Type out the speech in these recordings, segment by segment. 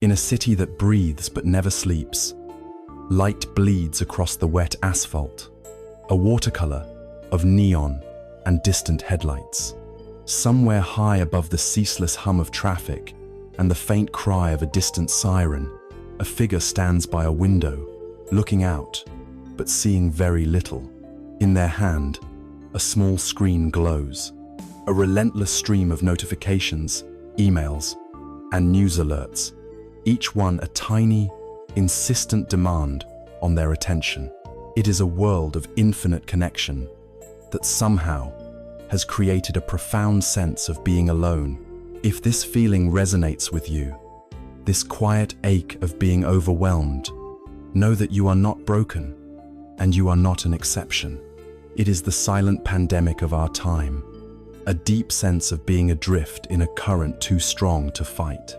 In a city that breathes but never sleeps, light bleeds across the wet asphalt, a watercolor of neon and distant headlights. Somewhere high above the ceaseless hum of traffic and the faint cry of a distant siren, a figure stands by a window, looking out, but seeing very little. In their hand, a small screen glows, a relentless stream of notifications, emails, and news alerts, each one a tiny, insistent demand on their attention. It is a world of infinite connection that somehow has created a profound sense of being alone. If this feeling resonates with you, this quiet ache of being overwhelmed, know that you are not broken and you are not an exception. It is the silent pandemic of our time, a deep sense of being adrift in a current too strong to fight.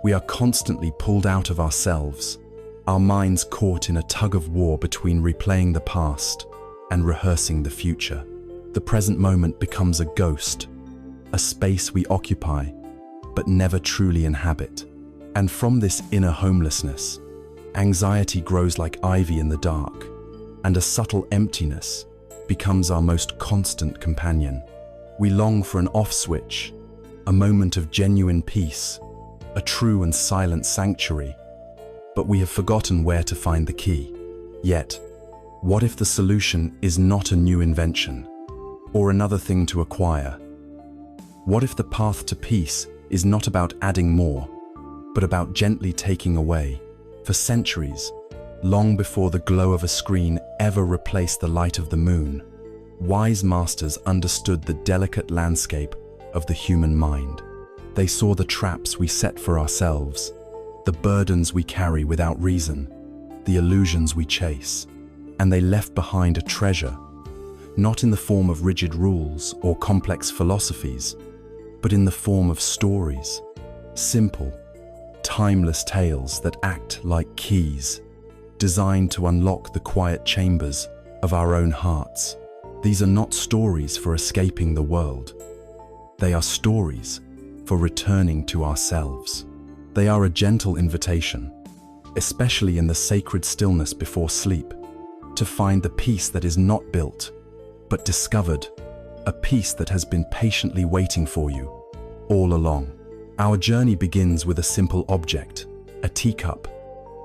We are constantly pulled out of ourselves, our minds caught in a tug of war between replaying the past and rehearsing the future. The present moment becomes a ghost, a space we occupy but never truly inhabit. And from this inner homelessness, anxiety grows like ivy in the dark, and a subtle emptiness becomes our most constant companion. We long for an off switch, a moment of genuine peace, a true and silent sanctuary, but we have forgotten where to find the key. Yet, what if the solution is not a new invention, or another thing to acquire? What if the path to peace is not about adding more, but about gently taking away? For centuries, long before the glow of a screen ever replaced the light of the moon, wise masters understood the delicate landscape of the human mind. They saw the traps we set for ourselves, the burdens we carry without reason, the illusions we chase, and they left behind a treasure, not in the form of rigid rules or complex philosophies, but in the form of stories, simple, timeless tales that act like keys, designed to unlock the quiet chambers of our own hearts. These are not stories for escaping the world. They are stories for returning to ourselves. They are a gentle invitation, especially in the sacred stillness before sleep, to find the peace that is not built, but discovered, a peace that has been patiently waiting for you all along. Our journey begins with a simple object, a teacup,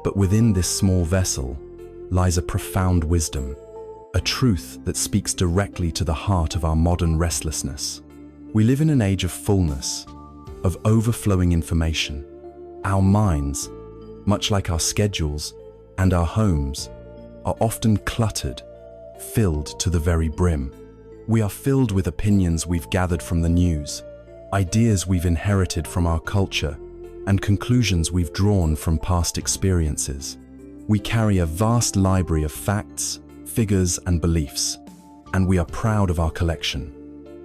but within this small vessel lies a profound wisdom, a truth that speaks directly to the heart of our modern restlessness. We live in an age of fullness, of overflowing information. Our minds, much like our schedules and our homes, are often cluttered, filled to the very brim. We are filled with opinions we've gathered from the news, ideas we've inherited from our culture, and conclusions we've drawn from past experiences. We carry a vast library of facts, figures, and beliefs, and we are proud of our collection.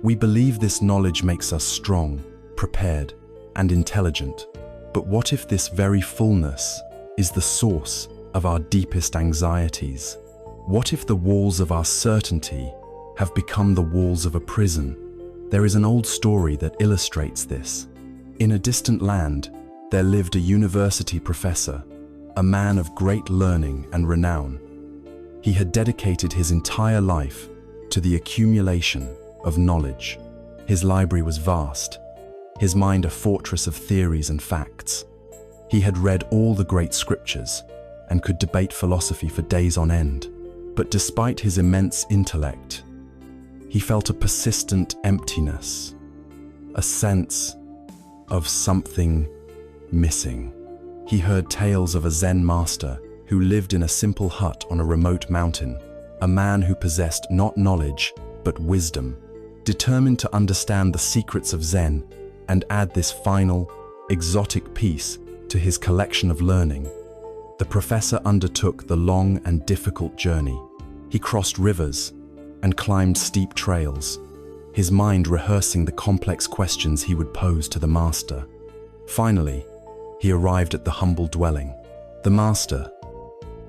We believe this knowledge makes us strong, prepared, and intelligent. But what if this very fullness is the source of our deepest anxieties? What if the walls of our certainty have become the walls of a prison? There is an old story that illustrates this. In a distant land, there lived a university professor, a man of great learning and renown. He had dedicated his entire life to the accumulation of knowledge. His library was vast, his mind a fortress of theories and facts. He had read all the great scriptures and could debate philosophy for days on end. But despite his immense intellect, he felt a persistent emptiness, a sense of something missing. He heard tales of a Zen master who lived in a simple hut on a remote mountain, a man who possessed not knowledge but wisdom. Determined to understand the secrets of Zen and add this final, exotic piece to his collection of learning, the professor undertook the long and difficult journey. He crossed rivers and climbed steep trails, his mind rehearsing the complex questions he would pose to the master. Finally, he arrived at the humble dwelling. The master,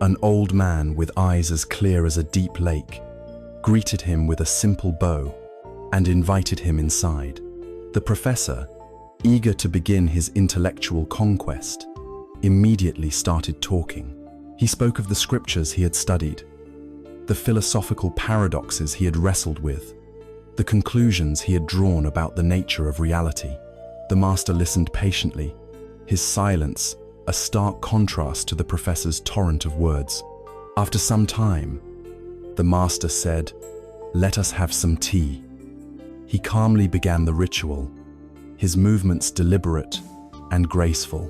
an old man with eyes as clear as a deep lake, greeted him with a simple bow and invited him inside. The professor, eager to begin his intellectual conquest, immediately started talking. He spoke of the scriptures he had studied, the philosophical paradoxes he had wrestled with, the conclusions he had drawn about the nature of reality. The master listened patiently, his silence a stark contrast to the professor's torrent of words. After some time, the master said, "Let us have some tea." He calmly began the ritual, his movements deliberate and graceful.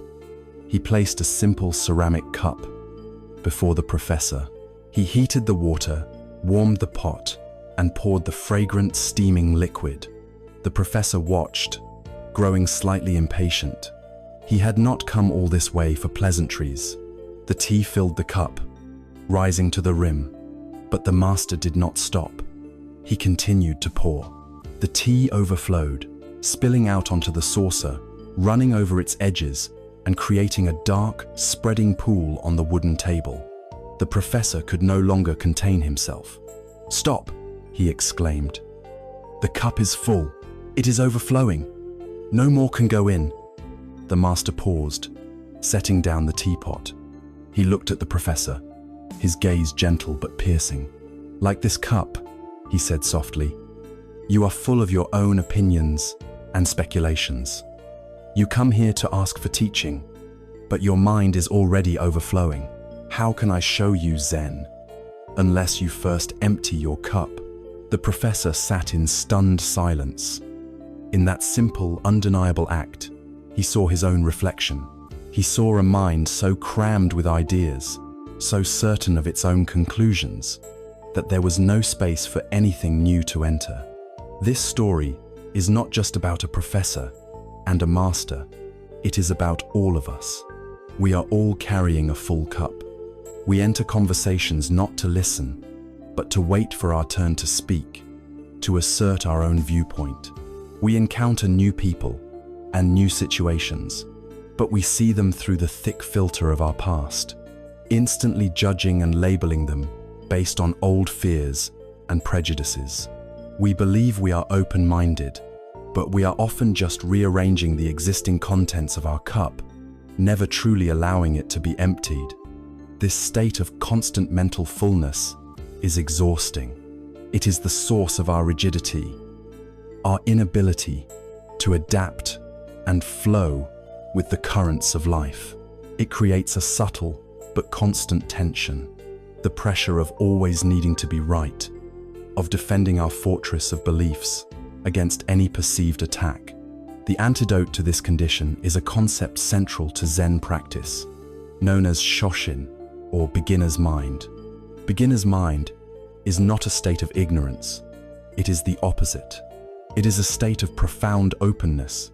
He placed a simple ceramic cup before the professor. He heated the water, warmed the pot, and poured the fragrant, steaming liquid. The professor watched, growing slightly impatient. He had not come all this way for pleasantries. The tea filled the cup, rising to the rim, but the master did not stop. He continued to pour. The tea overflowed, spilling out onto the saucer, running over its edges, and creating a dark, spreading pool on the wooden table. The professor could no longer contain himself. "Stop!" he exclaimed. "The cup is full. It is overflowing. No more can go in." The master paused, setting down the teapot. He looked at the professor, his gaze gentle but piercing. "Like this cup," he said softly, "you are full of your own opinions and speculations. You come here to ask for teaching, but your mind is already overflowing. How can I show you Zen unless you first empty your cup?" The professor sat in stunned silence. In that simple, undeniable act, he saw his own reflection. He saw a mind so crammed with ideas, so certain of its own conclusions, that there was no space for anything new to enter. This story is not just about a professor and a master. It is about all of us. We are all carrying a full cup. We enter conversations not to listen, but to wait for our turn to speak, to assert our own viewpoint. We encounter new people and new situations, but we see them through the thick filter of our past, instantly judging and labeling them based on old fears and prejudices. We believe we are open-minded, but we are often just rearranging the existing contents of our cup, never truly allowing it to be emptied. This state of constant mental fullness is exhausting. It is the source of our rigidity, our inability to adapt and flow with the currents of life. It creates a subtle but constant tension, the pressure of always needing to be right, of defending our fortress of beliefs against any perceived attack. The antidote to this condition is a concept central to Zen practice, known as Shoshin, or beginner's mind. Beginner's mind is not a state of ignorance. It is the opposite. It is a state of profound openness,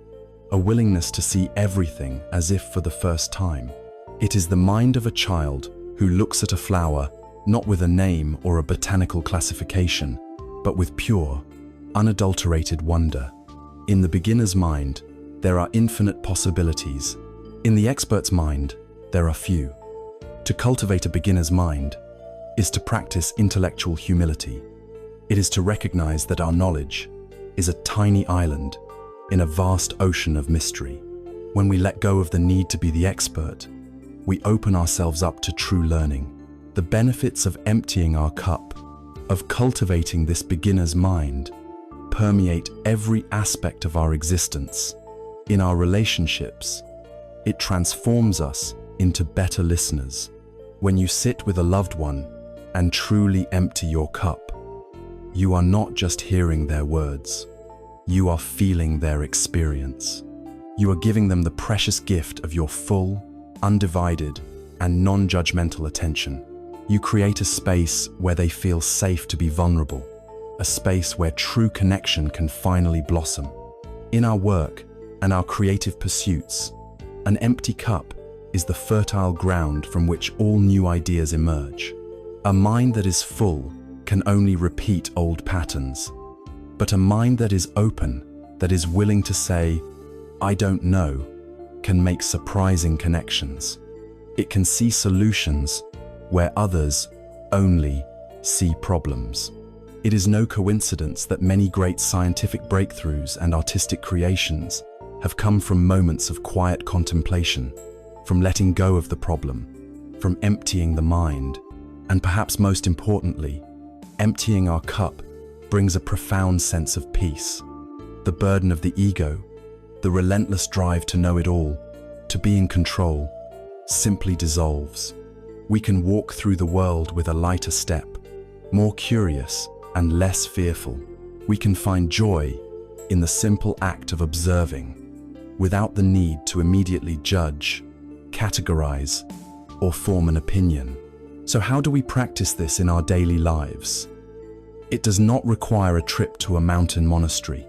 a willingness to see everything as if for the first time. It is the mind of a child who looks at a flower not with a name or a botanical classification, but with pure, unadulterated wonder. In the beginner's mind, there are infinite possibilities. In the expert's mind, there are few. To cultivate a beginner's mind is to practice intellectual humility. It is to recognize that our knowledge is a tiny island in a vast ocean of mystery. When we let go of the need to be the expert, we open ourselves up to true learning. The benefits of emptying our cup, of cultivating this beginner's mind, permeate every aspect of our existence. In our relationships, it transforms us into better listeners. When you sit with a loved one and truly empty your cup, you are not just hearing their words. You are feeling their experience. You are giving them the precious gift of your full, undivided, and non-judgmental attention. You create a space where they feel safe to be vulnerable, a space where true connection can finally blossom. In our work and our creative pursuits, an empty cup is the fertile ground from which all new ideas emerge. A mind that is full can only repeat old patterns, but a mind that is open, that is willing to say, "I don't know," can make surprising connections. It can see solutions where others only see problems. It is no coincidence that many great scientific breakthroughs and artistic creations have come from moments of quiet contemplation. from letting go of the problem, from emptying the mind, and perhaps most importantly, emptying our cup brings a profound sense of peace. The burden of the ego, the relentless drive to know it all, to be in control, simply dissolves. We can walk through the world with a lighter step, more curious and less fearful. We can find joy in the simple act of observing, without the need to immediately judge, categorize, or form an opinion. So how do we practice this in our daily lives? It does not require a trip to a mountain monastery.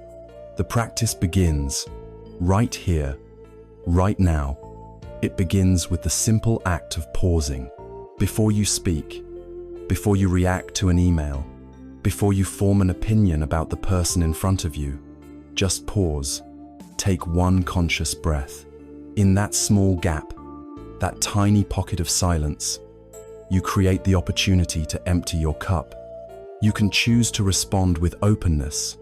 The practice begins right here, right now. It begins with the simple act of pausing. Before you speak, before you react to an email, before you form an opinion about the person in front of you, just pause. Take one conscious breath. In that small gap, that tiny pocket of silence, you create the opportunity to empty your cup. You can choose to respond with openness,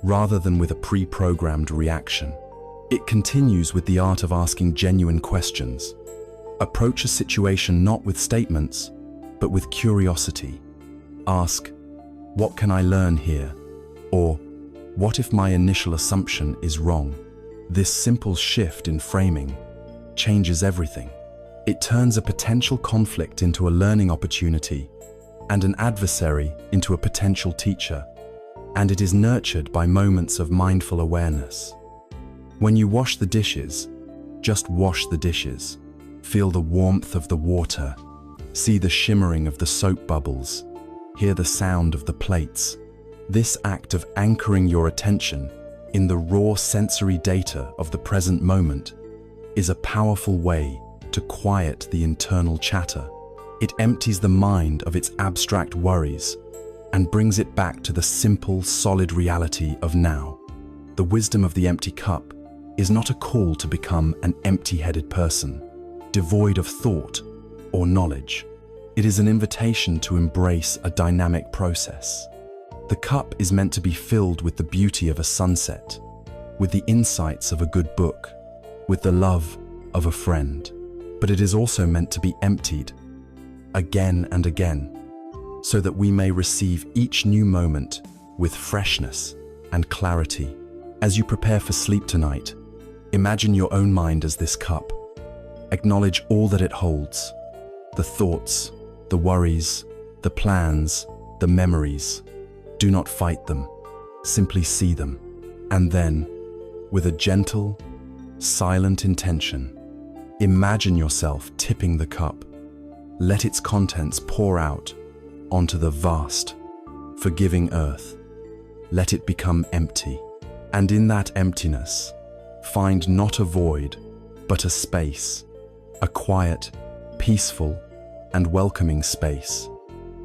rather than with a pre-programmed reaction. It continues with the art of asking genuine questions. Approach a situation not with statements, but with curiosity. Ask, what can I learn here? Or, what if my initial assumption is wrong? This simple shift in framing changes everything. It turns a potential conflict into a learning opportunity, and an adversary into a potential teacher. And it is nurtured by moments of mindful awareness. When you wash the dishes, just wash the dishes. Feel the warmth of the water. See the shimmering of the soap bubbles. Hear the sound of the plates. This act of anchoring your attention in the raw sensory data of the present moment is a powerful way to quiet the internal chatter. It empties the mind of its abstract worries and brings it back to the simple, solid reality of now. The wisdom of the empty cup is not a call to become an empty-headed person, devoid of thought or knowledge. It is an invitation to embrace a dynamic process. The cup is meant to be filled with the beauty of a sunset, with the insights of a good book, with the love of a friend. But it is also meant to be emptied again and again, so that we may receive each new moment with freshness and clarity. As you prepare for sleep tonight, imagine your own mind as this cup. Acknowledge all that it holds: the thoughts, the worries, the plans, the memories. Do not fight them, simply see them. And then, with a gentle, silent intention, imagine yourself tipping the cup. Let its contents pour out onto the vast, forgiving earth. Let it become empty. And in that emptiness, find not a void, but a space, a quiet, peaceful, and welcoming space,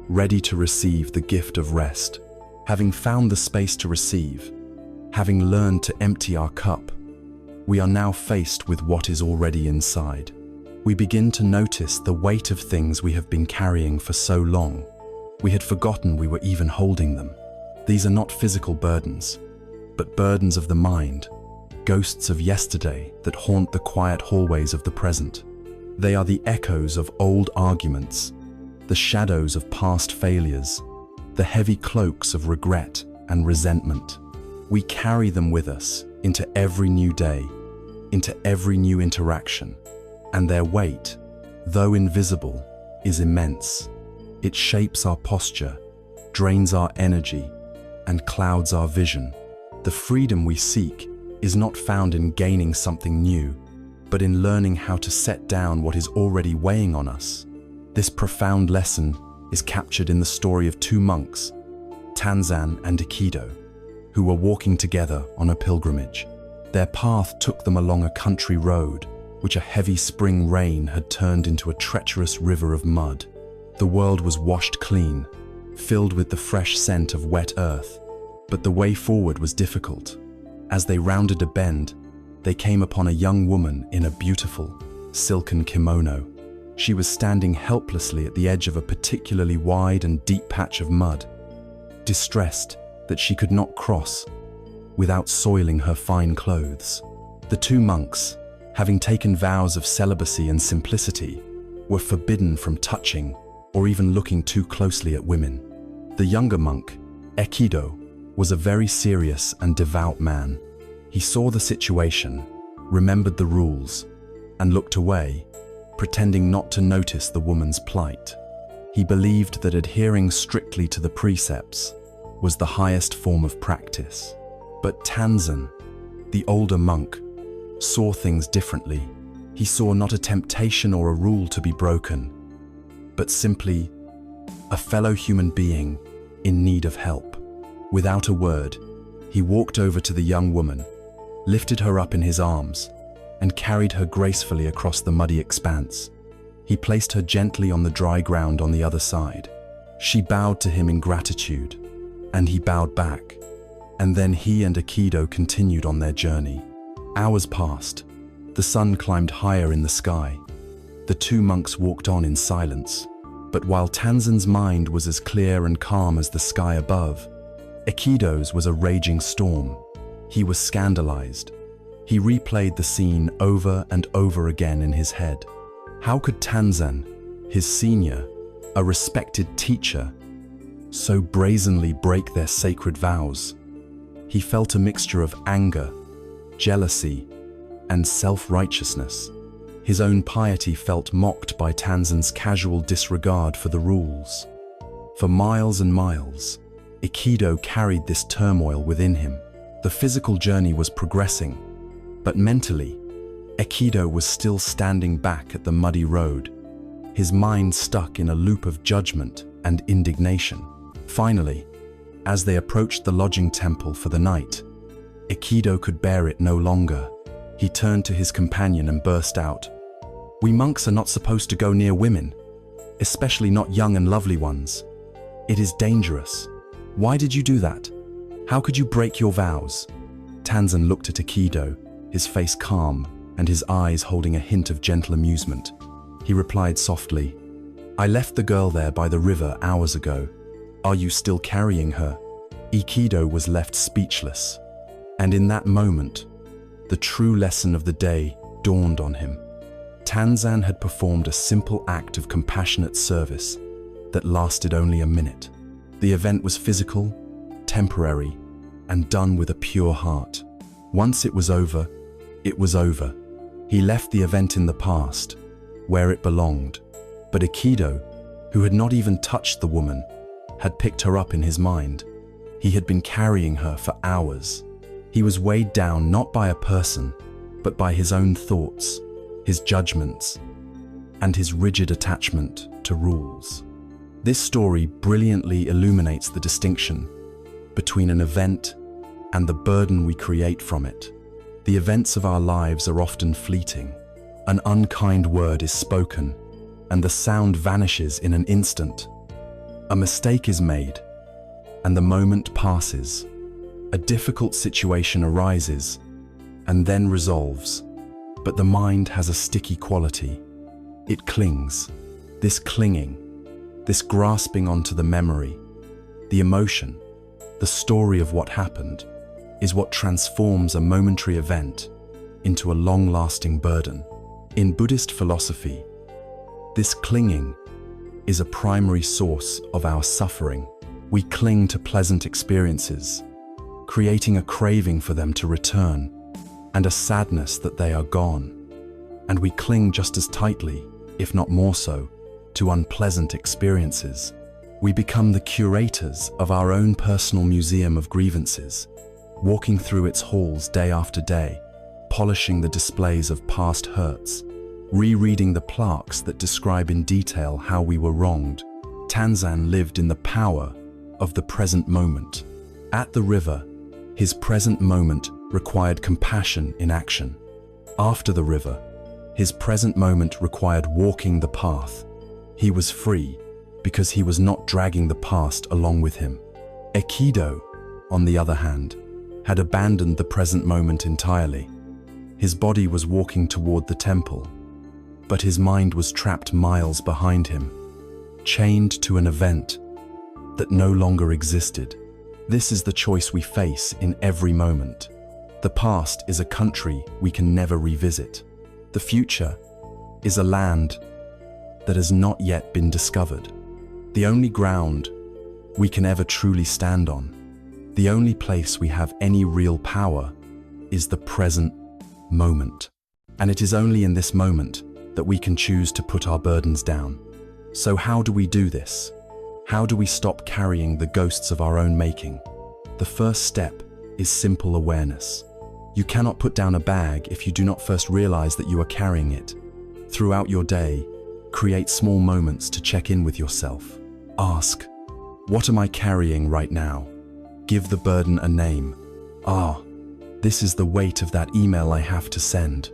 ready to receive the gift of rest. Having found the space to receive, having learned to empty our cup, we are now faced with what is already inside. We begin to notice the weight of things we have been carrying for so long. We had forgotten we were even holding them. These are not physical burdens, but burdens of the mind, ghosts of yesterday that haunt the quiet hallways of the present. They are the echoes of old arguments, the shadows of past failures, the heavy cloaks of regret and resentment. We carry them with us into every new day, into every new interaction, and their weight, though invisible, is immense. It shapes our posture, drains our energy, and clouds our vision. The freedom we seek is not found in gaining something new, but in learning how to set down what is already weighing on us. This profound lesson is captured in the story of two monks, Tanzan and Ikido, who were walking together on a pilgrimage. Their path took them along a country road, which a heavy spring rain had turned into a treacherous river of mud. The world was washed clean, filled with the fresh scent of wet earth, but the way forward was difficult. As they rounded a bend, they came upon a young woman in a beautiful, silken kimono. She was standing helplessly at the edge of a particularly wide and deep patch of mud, distressed that she could not cross without soiling her fine clothes. The two monks, having taken vows of celibacy and simplicity, were forbidden from touching or even looking too closely at women. The younger monk, Aikido, was a very serious and devout man. He saw the situation, remembered the rules, and looked away, pretending not to notice the woman's plight. He believed that adhering strictly to the precepts was the highest form of practice. But Tanzen, the older monk, saw things differently. He saw not a temptation or a rule to be broken, but simply a fellow human being in need of help. Without a word, he walked over to the young woman, lifted her up in his arms, and carried her gracefully across the muddy expanse. He placed her gently on the dry ground on the other side. She bowed to him in gratitude, and he bowed back. And then he and Aikido continued on their journey. Hours passed. The sun climbed higher in the sky. The two monks walked on in silence. But while Tanzen's mind was as clear and calm as the sky above, Aikido's was a raging storm. He was scandalized. He replayed the scene over and over again in his head. How could Tanzen, his senior, a respected teacher, so brazenly break their sacred vows? He felt a mixture of anger, jealousy, and self-righteousness. His own piety felt mocked by Tanzen's casual disregard for the rules. For miles and miles, Aikido carried this turmoil within him. The physical journey was progressing, but mentally, Aikido was still standing back at the muddy road, his mind stuck in a loop of judgment and indignation. Finally, as they approached the lodging temple for the night, Aikido could bear it no longer. He turned to his companion and burst out, "We monks are not supposed to go near women, especially not young and lovely ones. It is dangerous. Why did you do that? How could you break your vows?" Tanzen looked at Aikido, his face calm and his eyes holding a hint of gentle amusement. He replied softly, "I left the girl there by the river hours ago. Are you still carrying her?" Aikido was left speechless, and in that moment, the true lesson of the day dawned on him. Tanzen had performed a simple act of compassionate service that lasted only a minute. The event was physical, temporary, and done with a pure heart. Once it was over, it was over. He left the event in the past, where it belonged. But Aikido, who had not even touched the woman, had picked her up in his mind. He had been carrying her for hours. He was weighed down not by a person, but by his own thoughts, his judgments, and his rigid attachment to rules. This story brilliantly illuminates the distinction between an event and the burden we create from it. The events of our lives are often fleeting. An unkind word is spoken, and the sound vanishes in an instant. A mistake is made, and the moment passes. A difficult situation arises, and then resolves. But the mind has a sticky quality. It clings. This clinging, this grasping onto the memory, the emotion, the story of what happened, is what transforms a momentary event into a long-lasting burden. In Buddhist philosophy, this clinging is a primary source of our suffering. We cling to pleasant experiences, creating a craving for them to return, and a sadness that they are gone. And we cling just as tightly, if not more so, to unpleasant experiences. We become the curators of our own personal museum of grievances, walking through its halls day after day, polishing the displays of past hurts, rereading the plaques that describe in detail how we were wronged. Tanzen lived in the power of the present moment. At the river, his present moment required compassion in action. After the river, his present moment required walking the path. He was free because he was not dragging the past along with him. Aikido, on the other hand, had abandoned the present moment entirely. His body was walking toward the temple, but his mind was trapped miles behind him, chained to an event that no longer existed. This is the choice we face in every moment. The past is a country we can never revisit. The future is a land that has not yet been discovered. The only ground we can ever truly stand on, the only place we have any real power, is the present moment. And it is only in this moment that we can choose to put our burdens down. So how do we do this? How do we stop carrying the ghosts of our own making? The first step is simple awareness. You cannot put down a bag if you do not first realize that you are carrying it. Throughout your day, create small moments to check in with yourself. Ask, what am I carrying right now? Give the burden a name. This is the weight of that email I have to send.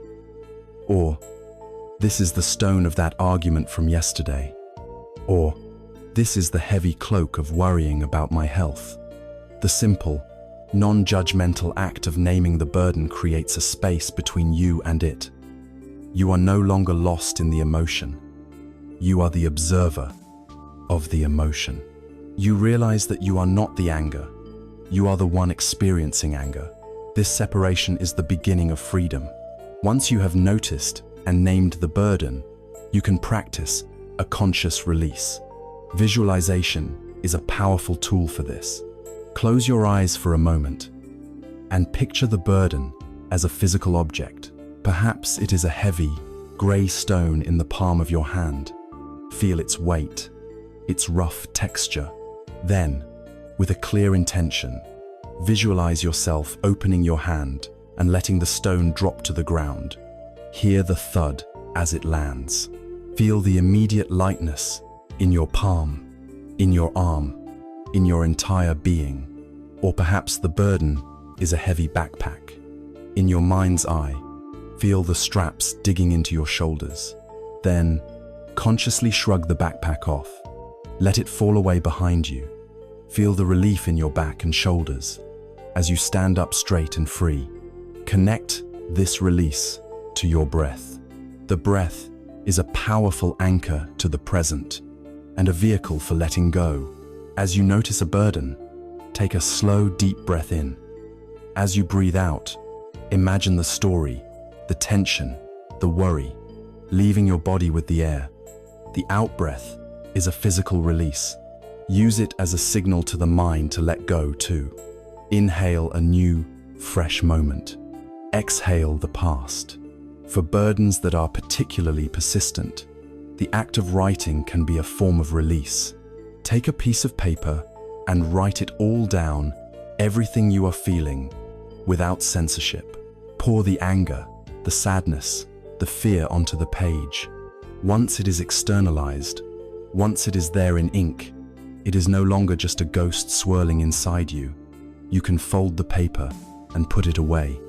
Or, this is the stone of that argument from yesterday. Or, this is the heavy cloak of worrying about my health. The simple, non-judgmental act of naming the burden creates a space between you and it. You are no longer lost in the emotion. You are the observer of the emotion. You realize that you are not the anger. You are the one experiencing anger. This separation is the beginning of freedom. Once you have noticed and named the burden, you can practice a conscious release. Visualization is a powerful tool for this. Close your eyes for a moment and picture the burden as a physical object. Perhaps it is a heavy, gray stone in the palm of your hand. Feel its weight, its rough texture. Then, with a clear intention, visualize yourself opening your hand and letting the stone drop to the ground. Hear the thud as it lands. Feel the immediate lightness in your palm, in your arm, in your entire being. Or perhaps the burden is a heavy backpack. In your mind's eye, feel the straps digging into your shoulders. Then, consciously shrug the backpack off. Let it fall away behind you. Feel the relief in your back and shoulders as you stand up straight and free. Connect this release to your breath. The breath is a powerful anchor to the present and a vehicle for letting go. As you notice a burden, take a slow, deep breath in. As you breathe out, imagine the story, the tension, the worry, leaving your body with the air. The out-breath is a physical release. Use it as a signal to the mind to let go too. Inhale a new, fresh moment. Exhale the past. For burdens that are particularly persistent, the act of writing can be a form of release. Take a piece of paper and write it all down, everything you are feeling, without censorship. Pour the anger, the sadness, the fear onto the page. Once it is externalized, once it is there in ink, it is no longer just a ghost swirling inside you. You can fold the paper and put it away.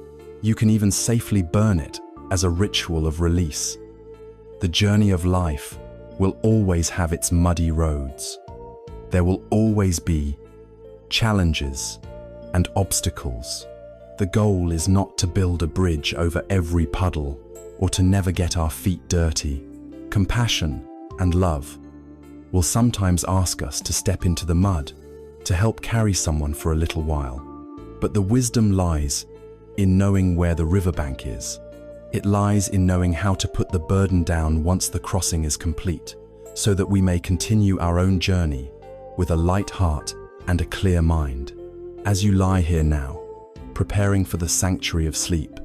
You can even safely burn it as a ritual of release. The journey of life will always have its muddy roads. There will always be challenges and obstacles. The goal is not to build a bridge over every puddle or to never get our feet dirty. Compassion and love will sometimes ask us to step into the mud to help carry someone for a little while. But the wisdom lies in knowing where the riverbank is. It lies in knowing how to put the burden down once the crossing is complete, so that we may continue our own journey with a light heart and a clear mind. As you lie here now, preparing for the sanctuary of sleep,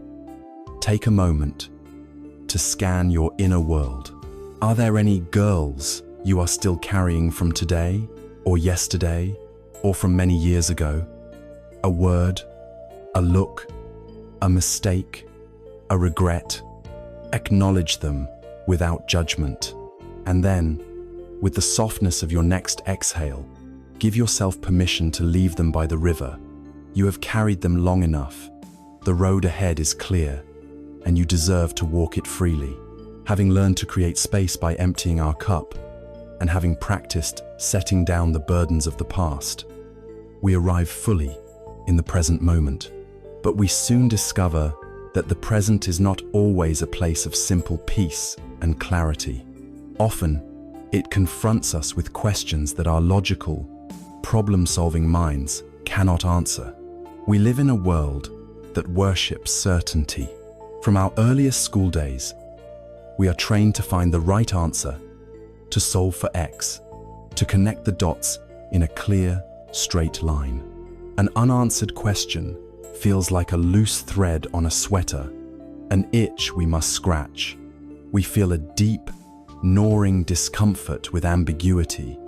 take a moment to scan your inner world. Are there any girls you are still carrying from today, or yesterday, or from many years ago? A word, a look, a mistake, a regret. Acknowledge them without judgment. And then, with the softness of your next exhale, give yourself permission to leave them by the river. You have carried them long enough. The road ahead is clear, and you deserve to walk it freely. Having learned to create space by emptying our cup, and having practiced setting down the burdens of the past, we arrive fully in the present moment. But we soon discover that the present is not always a place of simple peace and clarity. Often, it confronts us with questions that our logical, problem-solving minds cannot answer. We live in a world that worships certainty. From our earliest school days, We are trained to find the right answer, to solve for X, to connect the dots in a clear, straight line. An unanswered question feels like a loose thread on a sweater, an itch we must scratch. We feel a deep, gnawing discomfort with ambiguity,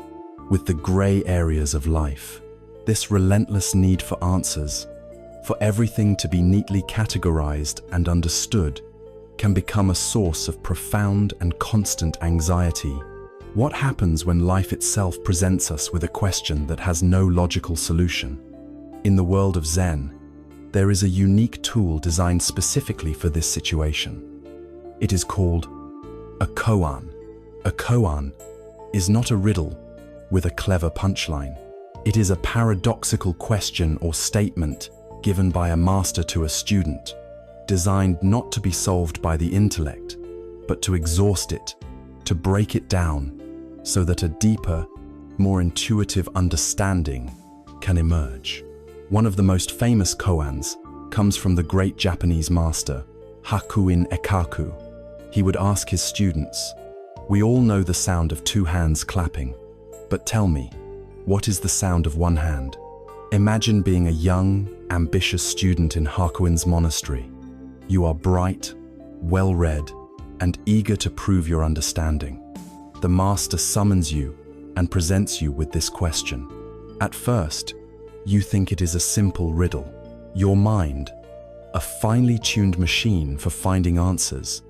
with the gray areas of life. This relentless need for answers, for everything to be neatly categorized and understood, can become a source of profound and constant anxiety. What happens when life itself presents us with a question that has no logical solution? In the world of Zen, there is a unique tool designed specifically for this situation. It is called a koan. A koan is not a riddle with a clever punchline. It is a paradoxical question or statement given by a master to a student, designed not to be solved by the intellect, but to exhaust it, to break it down, so that a deeper, more intuitive understanding can emerge. One of the most famous koans comes from the great Japanese master, Hakuin Ekaku. He would ask his students, "We all know the sound of two hands clapping, but tell me, what is the sound of one hand?" Imagine being a young, ambitious student in Hakuin's monastery. You are bright, well-read, and eager to prove your understanding. The master summons you and presents you with this question. At first, you think it is a simple riddle. Your mind, a finely tuned machine for finding answers,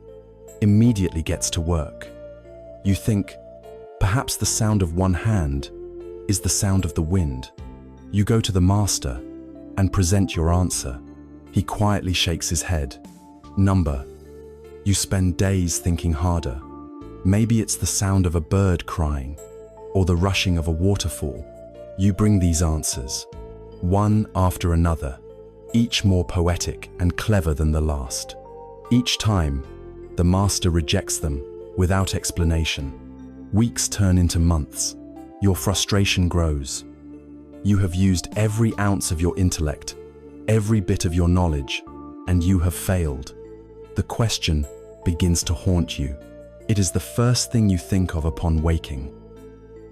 immediately gets to work. You think, perhaps the sound of one hand is the sound of the wind. You go to the master and present your answer. He quietly shakes his head. Number. You spend days thinking harder. Maybe it's the sound of a bird crying or the rushing of a waterfall. You bring these answers, one after another, each more poetic and clever than the last. Each time, the master rejects them without explanation. Weeks turn into months. Your frustration grows. You have used every ounce of your intellect, every bit of your knowledge, and you have failed. The question begins to haunt you. It is the first thing you think of upon waking,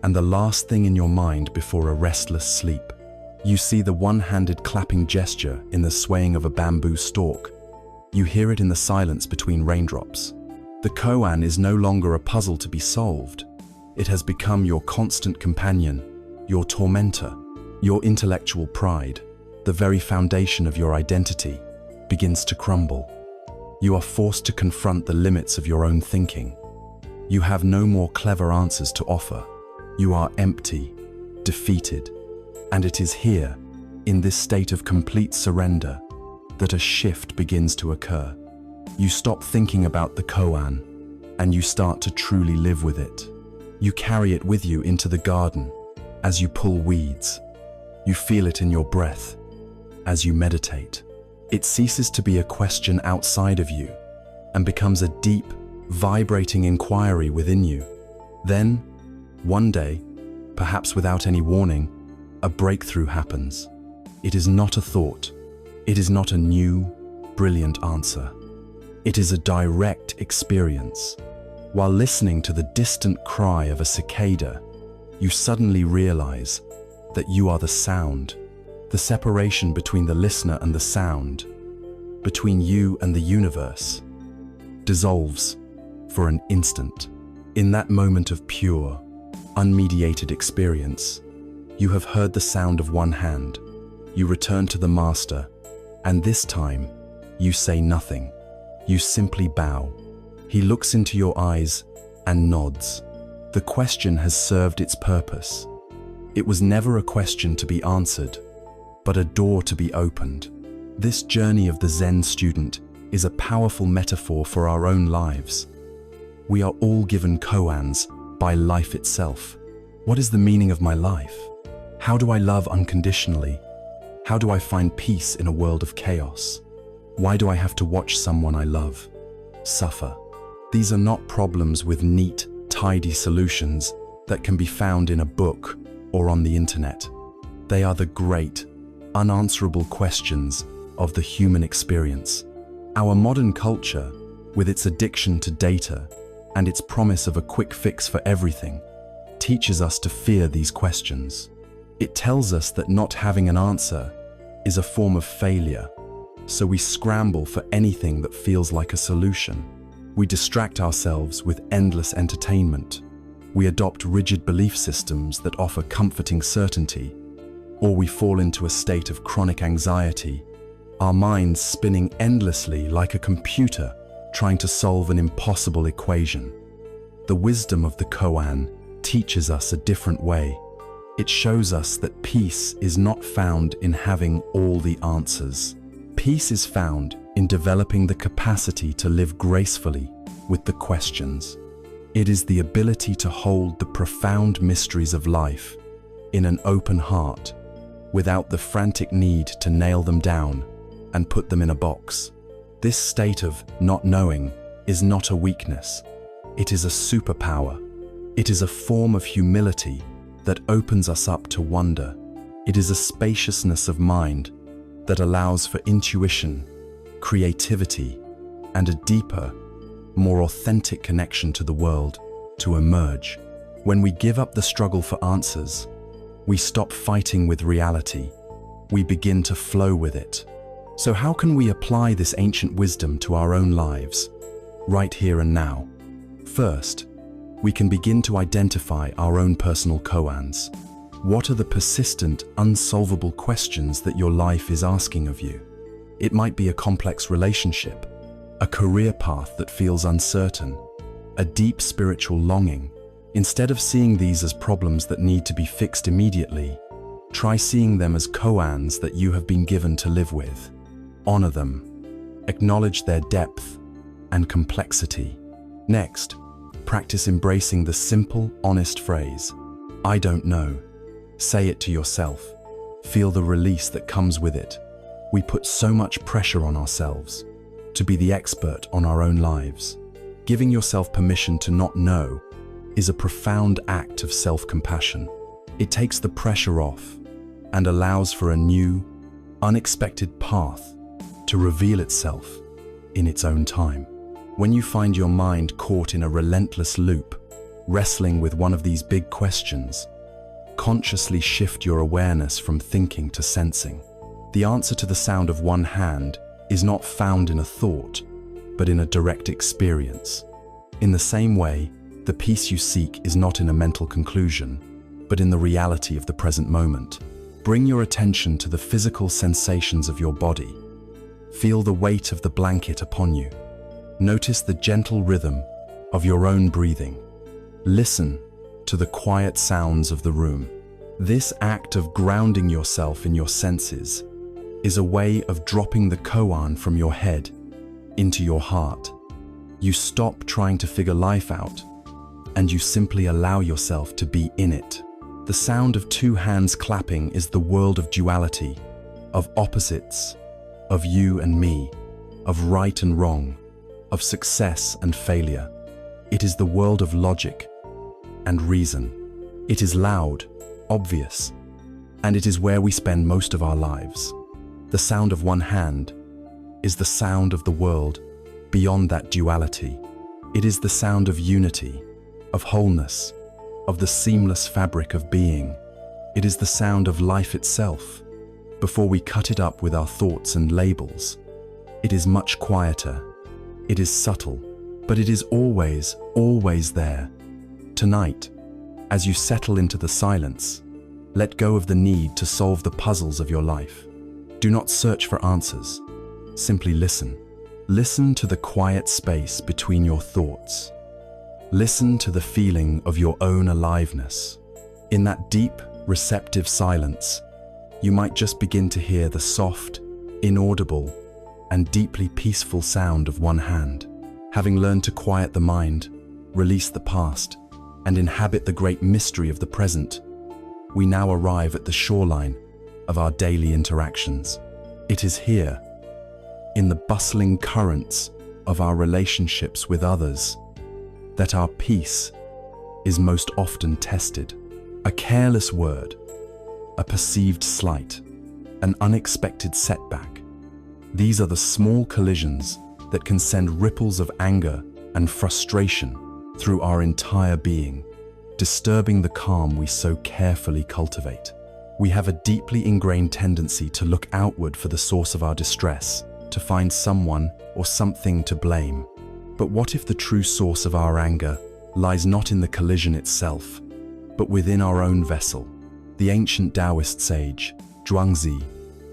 and the last thing in your mind before a restless sleep. You see the one-handed clapping gesture in the swaying of a bamboo stalk. You hear it in the silence between raindrops. The koan is no longer a puzzle to be solved. It has become your constant companion, your tormentor. Your intellectual pride, the very foundation of your identity, begins to crumble. You are forced to confront the limits of your own thinking. You have no more clever answers to offer. You are empty, defeated, and it is here, in this state of complete surrender, that a shift begins to occur. You stop thinking about the koan, and you start to truly live with it. You carry it with you into the garden as you pull weeds. You feel it in your breath as you meditate. It ceases to be a question outside of you and becomes a deep, vibrating inquiry within you. Then, one day, perhaps without any warning, a breakthrough happens. It is not a thought. It is not a new, brilliant answer. It is a direct experience. While listening to the distant cry of a cicada, you suddenly realize that you are the sound. The separation between the listener and the sound, between you and the universe, dissolves for an instant. In that moment of pure, unmediated experience, you have heard the sound of one hand. You return to the master, and this time, you say nothing. You simply bow. He looks into your eyes and nods. The question has served its purpose. It was never a question to be answered, but a door to be opened. This journey of the Zen student is a powerful metaphor for our own lives. We are all given koans by life itself. What is the meaning of my life? How do I love unconditionally? How do I find peace in a world of chaos? Why do I have to watch someone I love suffer? These are not problems with neat, tidy solutions that can be found in a book or on the internet. They are the great, unanswerable questions of the human experience. Our modern culture with its addiction to data and its promise of a quick fix for everything, teaches us to fear these questions. It tells us that not having an answer is a form of failure, so we scramble for anything that feels like a solution. We distract ourselves with endless entertainment. We adopt rigid belief systems that offer comforting certainty, or we fall into a state of chronic anxiety, our minds spinning endlessly like a computer trying to solve an impossible equation. The wisdom of the koan teaches us a different way. It shows us that peace is not found in having all the answers. Peace is found in developing the capacity to live gracefully with the questions. It is the ability to hold the profound mysteries of life in an open heart, without the frantic need to nail them down and put them in a box. This state of not knowing is not a weakness. It is a superpower. It is a form of humility that opens us up to wonder. It is a spaciousness of mind that allows for intuition, creativity, and a deeper, more authentic connection to the world to emerge. When we give up the struggle for answers, we stop fighting with reality. We begin to flow with it. So how can we apply this ancient wisdom to our own lives, right here and now? First, we can begin to identify our own personal koans. What are the persistent, unsolvable questions that your life is asking of you? It might be a complex relationship, a career path that feels uncertain, a deep spiritual longing. Instead of seeing these as problems that need to be fixed immediately, try seeing them as koans that you have been given to live with. Honor them. Acknowledge their depth and complexity. Next, practice embracing the simple, honest phrase, "I don't know." Say it to yourself. Feel the release that comes with it. We put so much pressure on ourselves to be the expert on our own lives. Giving yourself permission to not know is a profound act of self-compassion. It takes the pressure off and allows for a new, unexpected path to reveal itself in its own time. When you find your mind caught in a relentless loop, wrestling with one of these big questions, consciously shift your awareness from thinking to sensing. The answer to the sound of one hand is not found in a thought, but in a direct experience. In the same way, the peace you seek is not in a mental conclusion, but in the reality of the present moment. Bring your attention to the physical sensations of your body. Feel the weight of the blanket upon you. Notice the gentle rhythm of your own breathing. Listen to the quiet sounds of the room. This act of grounding yourself in your senses is a way of dropping the koan from your head into your heart. You stop trying to figure life out, and you simply allow yourself to be in it. The sound of two hands clapping is the world of duality, of opposites, of you and me, of right and wrong, of success and failure. It is the world of logic and reason. It is loud, obvious, and it is where we spend most of our lives. The sound of one hand is the sound of the world beyond that duality. It is the sound of unity, of wholeness, of the seamless fabric of being. It is the sound of life itself, before we cut it up with our thoughts and labels. It is much quieter. It is subtle, but it is always, always there. Tonight, as you settle into the silence, let go of the need to solve the puzzles of your life. Do not search for answers. Simply listen. Listen to the quiet space between your thoughts. Listen to the feeling of your own aliveness. In that deep, receptive silence, you might just begin to hear the soft, inaudible, and deeply peaceful sound of one hand. Having learned to quiet the mind, release the past, and inhabit the great mystery of the present, we now arrive at the shoreline of our daily interactions. It is here, in the bustling currents of our relationships with others, that our peace is most often tested. A careless word, a perceived slight, an unexpected setback. These are the small collisions that can send ripples of anger and frustration through our entire being, disturbing the calm we so carefully cultivate. We have a deeply ingrained tendency to look outward for the source of our distress, to find someone or something to blame. But what if the true source of our anger lies not in the collision itself, but within our own vessel? The ancient Taoist sage, Zhuangzi,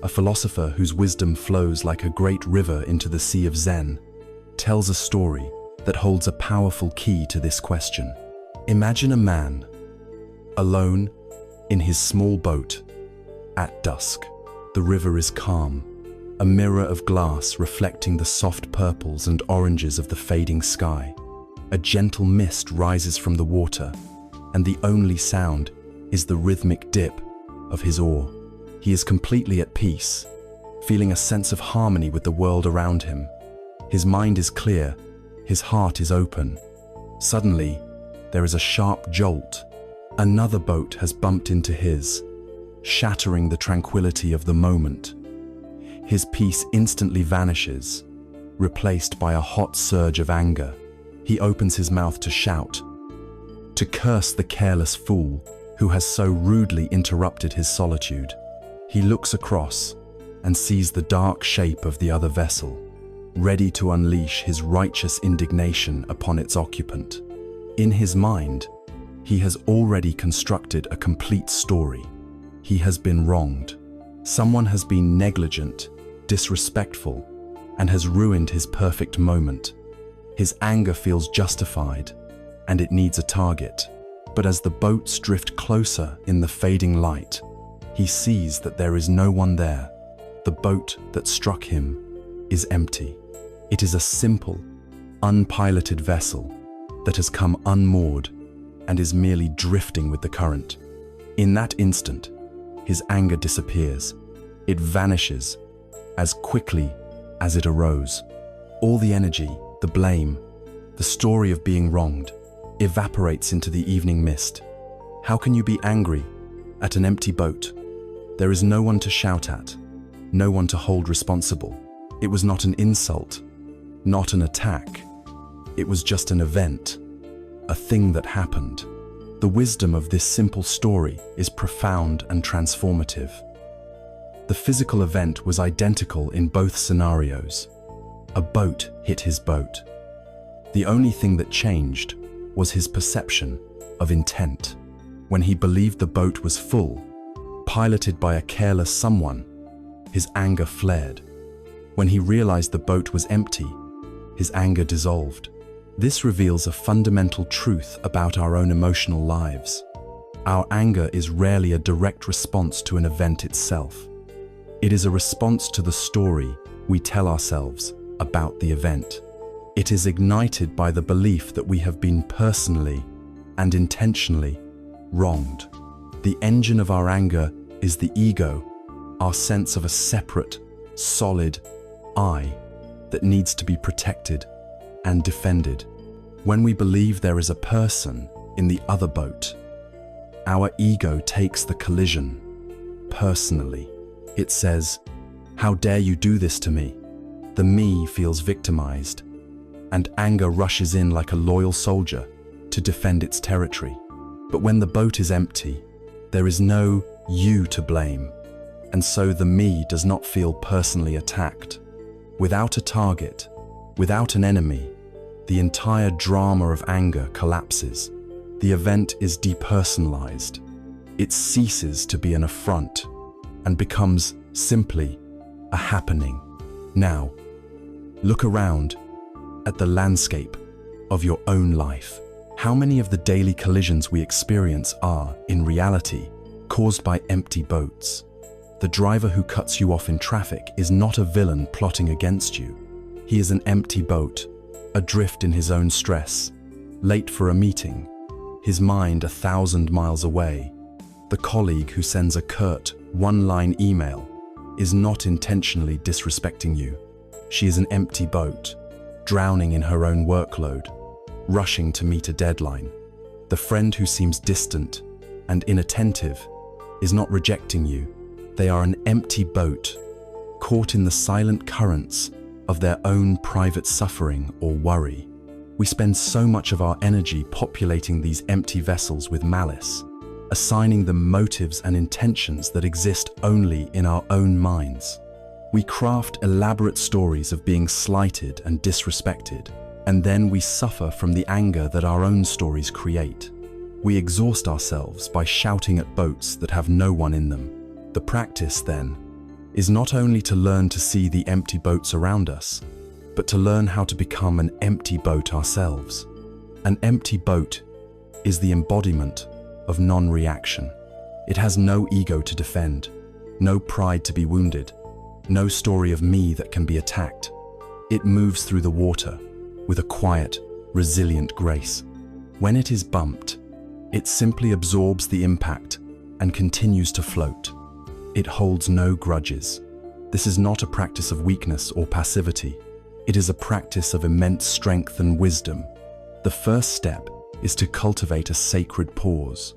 a philosopher whose wisdom flows like a great river into the sea of Zen, tells a story that holds a powerful key to this question. Imagine a man, alone in his small boat, at dusk. The river is calm, a mirror of glass reflecting the soft purples and oranges of the fading sky. A gentle mist rises from the water, and the only sound is the rhythmic dip of his oar. He is completely at peace, feeling a sense of harmony with the world around him. His mind is clear, his heart is open. Suddenly, there is a sharp jolt. Another boat has bumped into his, shattering the tranquility of the moment. His peace instantly vanishes, replaced by a hot surge of anger. He opens his mouth to shout, to curse the careless fool who has so rudely interrupted his solitude. He looks across and sees the dark shape of the other vessel, ready to unleash his righteous indignation upon its occupant. In his mind, he has already constructed a complete story. He has been wronged. Someone has been negligent, disrespectful, and has ruined his perfect moment. His anger feels justified, and it needs a target. But as the boats drift closer in the fading light, he sees that there is no one there. The boat that struck him is empty. It is a simple, unpiloted vessel that has come unmoored and is merely drifting with the current. In that instant, his anger disappears. It vanishes as quickly as it arose. All the energy, the blame, the story of being wronged evaporates into the evening mist. How can you be angry at an empty boat? There is no one to shout at, no one to hold responsible. It was not an insult, not an attack. It was just an event, a thing that happened. The wisdom of this simple story is profound and transformative. The physical event was identical in both scenarios. A boat hit his boat. The only thing that changed was his perception of intent. When he believed the boat was full, piloted by a careless someone, his anger flared. When he realized the boat was empty, his anger dissolved. This reveals a fundamental truth about our own emotional lives. Our anger is rarely a direct response to an event itself. It is a response to the story we tell ourselves about the event. It is ignited by the belief that we have been personally and intentionally wronged. The engine of our anger is the ego, our sense of a separate, solid I that needs to be protected and defended. When we believe there is a person in the other boat, our ego takes the collision personally. It says, "How dare you do this to me?" The me feels victimized, and anger rushes in like a loyal soldier to defend its territory. But when the boat is empty, there is no you to blame, and so the me does not feel personally attacked. Without a target, without an enemy, the entire drama of anger collapses. The event is depersonalized. It ceases to be an affront and becomes simply a happening. Now, look around at the landscape of your own life. How many of the daily collisions we experience are, in reality, caused by empty boats? The driver who cuts you off in traffic is not a villain plotting against you. He is an empty boat, adrift in his own stress, late for a meeting, his mind 1,000 miles away. The colleague who sends a curt, one-line email is not intentionally disrespecting you. She is an empty boat, drowning in her own workload, rushing to meet a deadline. The friend who seems distant and inattentive is not rejecting you. They are an empty boat, caught in the silent currents of their own private suffering or worry. We spend so much of our energy populating these empty vessels with malice, assigning them motives and intentions that exist only in our own minds. We craft elaborate stories of being slighted and disrespected, and then we suffer from the anger that our own stories create. We exhaust ourselves by shouting at boats that have no one in them. The practice, then, is not only to learn to see the empty boats around us, but to learn how to become an empty boat ourselves. An empty boat is the embodiment of non-reaction. It has no ego to defend, no pride to be wounded, no story of me that can be attacked. It moves through the water with a quiet, resilient grace. When it is bumped, it simply absorbs the impact and continues to float. It holds no grudges. This is not a practice of weakness or passivity. It is a practice of immense strength and wisdom. The first step is to cultivate a sacred pause.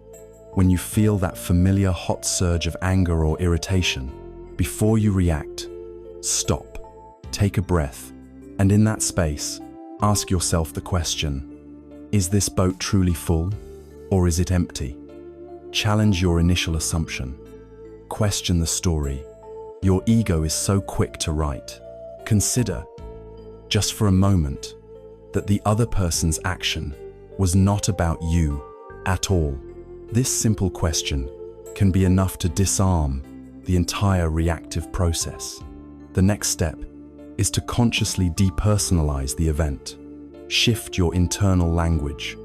When you feel that familiar hot surge of anger or irritation, before you react, stop, take a breath, and in that space, ask yourself the question, is this boat truly full, or is it empty? Challenge your initial assumption. Question the story. Your ego is so quick to write. Consider, just for a moment, that the other person's action was not about you at all. This simple question can be enough to disarm the entire reactive process. The next step is to consciously depersonalize the event. Shift your internal language.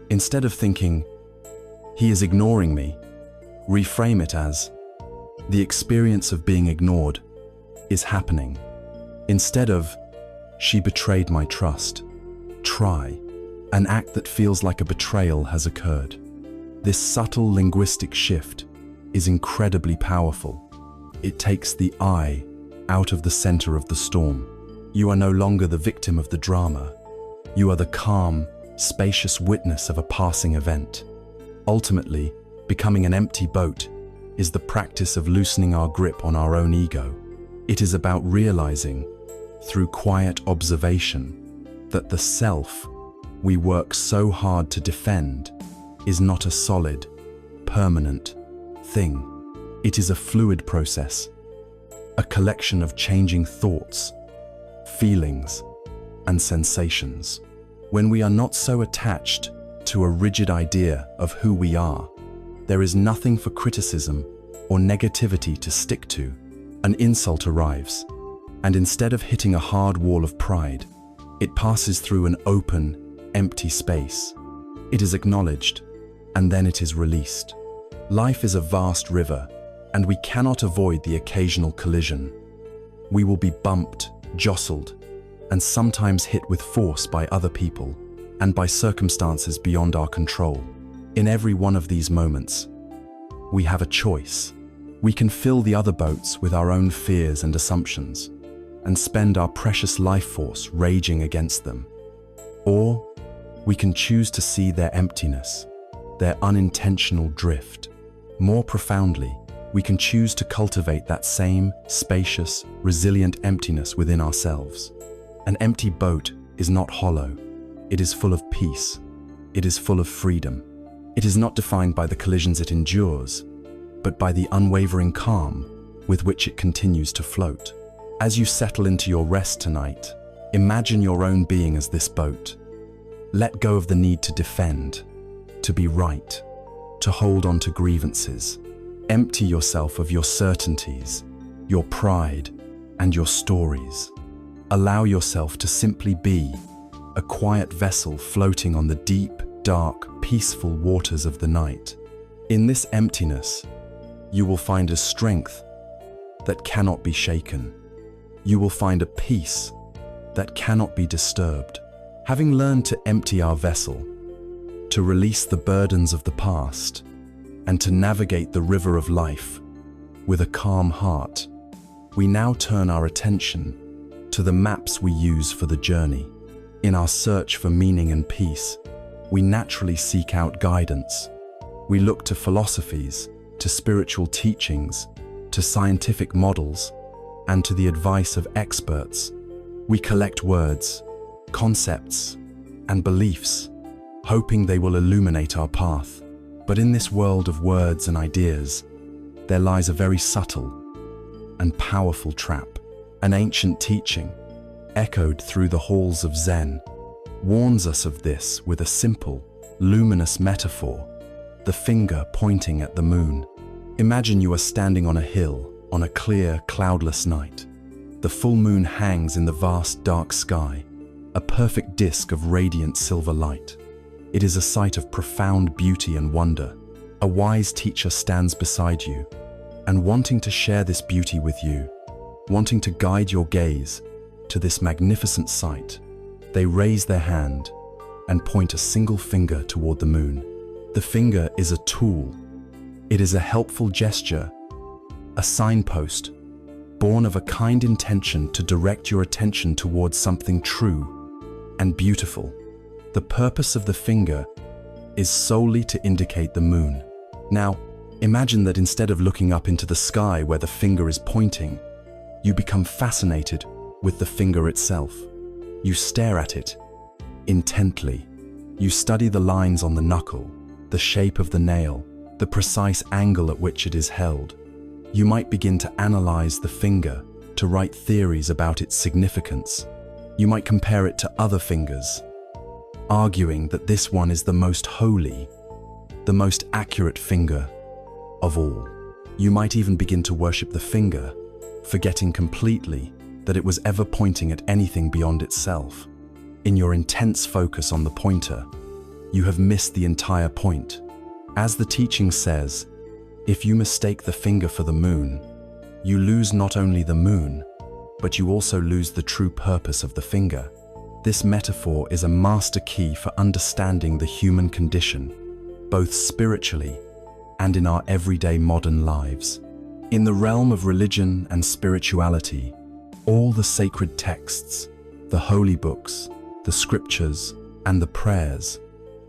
Instead of thinking, "He is ignoring me," reframe it as, "The experience of being ignored is happening." Instead of, "She betrayed my trust," try, "An act that feels like a betrayal has occurred." This subtle linguistic shift is incredibly powerful. It takes the I out of the center of the storm. You are no longer the victim of the drama. You are the calm, spacious witness of a passing event. Ultimately, becoming an empty boat is the practice of loosening our grip on our own ego. It is about realizing, through quiet observation, that the self we work so hard to defend is not a solid, permanent thing. It is a fluid process, a collection of changing thoughts, feelings, and sensations. When we are not so attached to a rigid idea of who we are, there is nothing for criticism or negativity to stick to. An insult arrives, and instead of hitting a hard wall of pride, it passes through an open, empty space. It is acknowledged, and then it is released. Life is a vast river, and we cannot avoid the occasional collision. We will be bumped, jostled, and sometimes hit with force by other people and by circumstances beyond our control. In every one of these moments, we have a choice. We can fill the other boats with our own fears and assumptions and spend our precious life force raging against them. Or we can choose to see their emptiness, their unintentional drift. More profoundly, we can choose to cultivate that same spacious, resilient emptiness within ourselves. An empty boat is not hollow. It is full of peace. It is full of freedom. It is not defined by the collisions it endures, but by the unwavering calm with which it continues to float. As you settle into your rest tonight, imagine your own being as this boat. Let go of the need to defend, to be right, to hold on to grievances. Empty yourself of your certainties, your pride, and your stories. Allow yourself to simply be a quiet vessel floating on the deep, dark, peaceful waters of the night. In this emptiness, you will find a strength that cannot be shaken. You will find a peace that cannot be disturbed. Having learned to empty our vessel, to release the burdens of the past, and to navigate the river of life with a calm heart, we now turn our attention to the maps we use for the journey. In our search for meaning and peace, we naturally seek out guidance. We look to philosophies, to spiritual teachings, to scientific models, and to the advice of experts We collect words, concepts, and beliefs, hoping they will illuminate our path. But in this world of words and ideas, there lies a very subtle and powerful trap. An ancient teaching, echoed through the halls of Zen, warns us of this with a simple, luminous metaphor: the finger pointing at the moon. Imagine you are standing on a hill on a clear, cloudless night. The full moon hangs in the vast, dark sky, a perfect disk of radiant silver light. It is a sight of profound beauty and wonder. A wise teacher stands beside you, and wanting to share this beauty with you, wanting to guide your gaze to this magnificent sight, they raise their hand and point a single finger toward the moon. The finger is a tool. It is a helpful gesture, a signpost, born of a kind intention to direct your attention towards something true and beautiful. The purpose of the finger is solely to indicate the moon. Now, imagine that instead of looking up into the sky where the finger is pointing, you become fascinated with the finger itself. You stare at it intently. You study the lines on the knuckle, the shape of the nail, the precise angle at which it is held. You might begin to analyze the finger, to write theories about its significance. You might compare it to other fingers, arguing that this one is the most holy, the most accurate finger of all. You might even begin to worship the finger, forgetting completely that it was ever pointing at anything beyond itself. In your intense focus on the pointer, you have missed the entire point. As the teaching says, if you mistake the finger for the moon, you lose not only the moon, but you also lose the true purpose of the finger. This metaphor is a master key for understanding the human condition, both spiritually and in our everyday modern lives. In the realm of religion and spirituality, all the sacred texts, the holy books, the scriptures, and the prayers